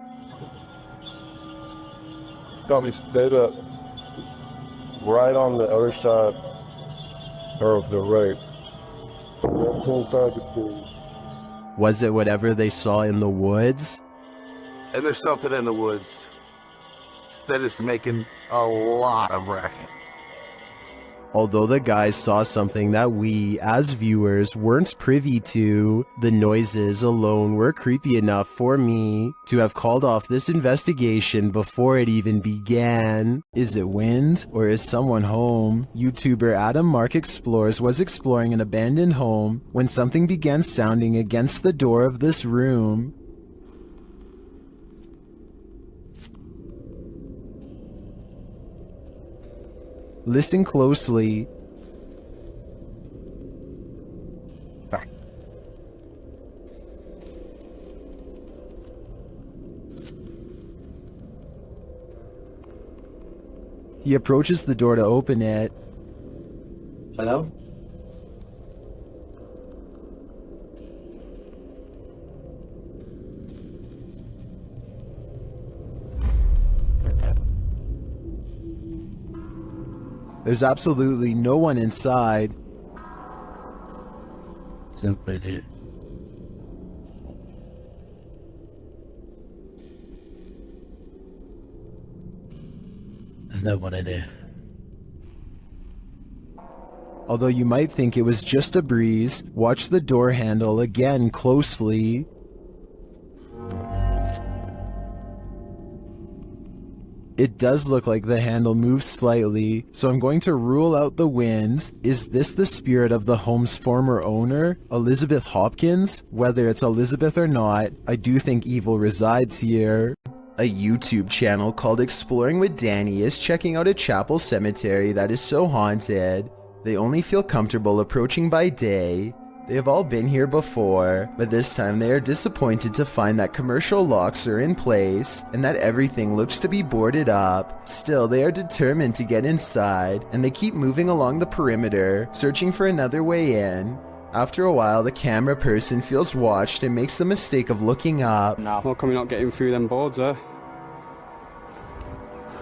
Got me dead up. Right on the other side of the right. Was it whatever they saw in the woods? And there's something in the woods that is making a lot of racket. Although the guys saw something that we, as viewers, weren't privy to, the noises alone were creepy enough for me to have called off this investigation before it even began. Is it wind, or is someone home? YouTuber Adam Mark Explores was exploring an abandoned home when something began sounding against the door of this room. Listen closely. He approaches the door to open it. Hello? There's absolutely no one inside. Simply did. There's no one in here. Although you might think it was just a breeze, watch the door handle again closely. It does look like the handle moves slightly, so I'm going to rule out the wind. Is this the spirit of the home's former owner, Elizabeth Hopkins? Whether it's Elizabeth or not, I do think evil resides here. A YouTube channel called Exploring with Danny is checking out a chapel cemetery that is so haunted. They only feel comfortable approaching by day. They have all been here before, but this time they are disappointed to find that commercial locks are in place and that everything looks to be boarded up. Still, they are determined to get inside, and they keep moving along the perimeter, searching for another way in. After a while, the camera person feels watched and makes the mistake of looking up. How come you're not getting through them boards, eh?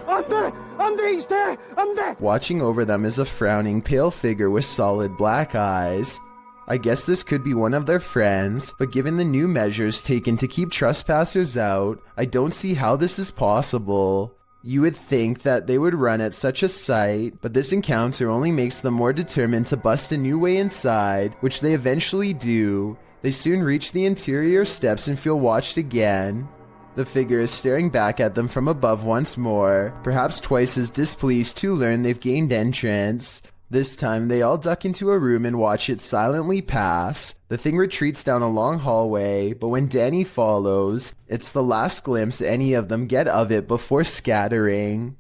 I'm there, he's there, I'm there! Watching over them is a frowning, pale figure with solid black eyes. I guess this could be one of their friends, but given the new measures taken to keep trespassers out, I don't see how this is possible. You would think that they would run at such a sight, but this encounter only makes them more determined to bust a new way inside, which they eventually do. They soon reach the interior steps and feel watched again. The figure is staring back at them from above once more, perhaps twice as displeased to learn they've gained entrance. This time, they all duck into a room and watch it silently pass. The thing retreats down a long hallway, but when Danny follows, it's the last glimpse any of them get of it before scattering.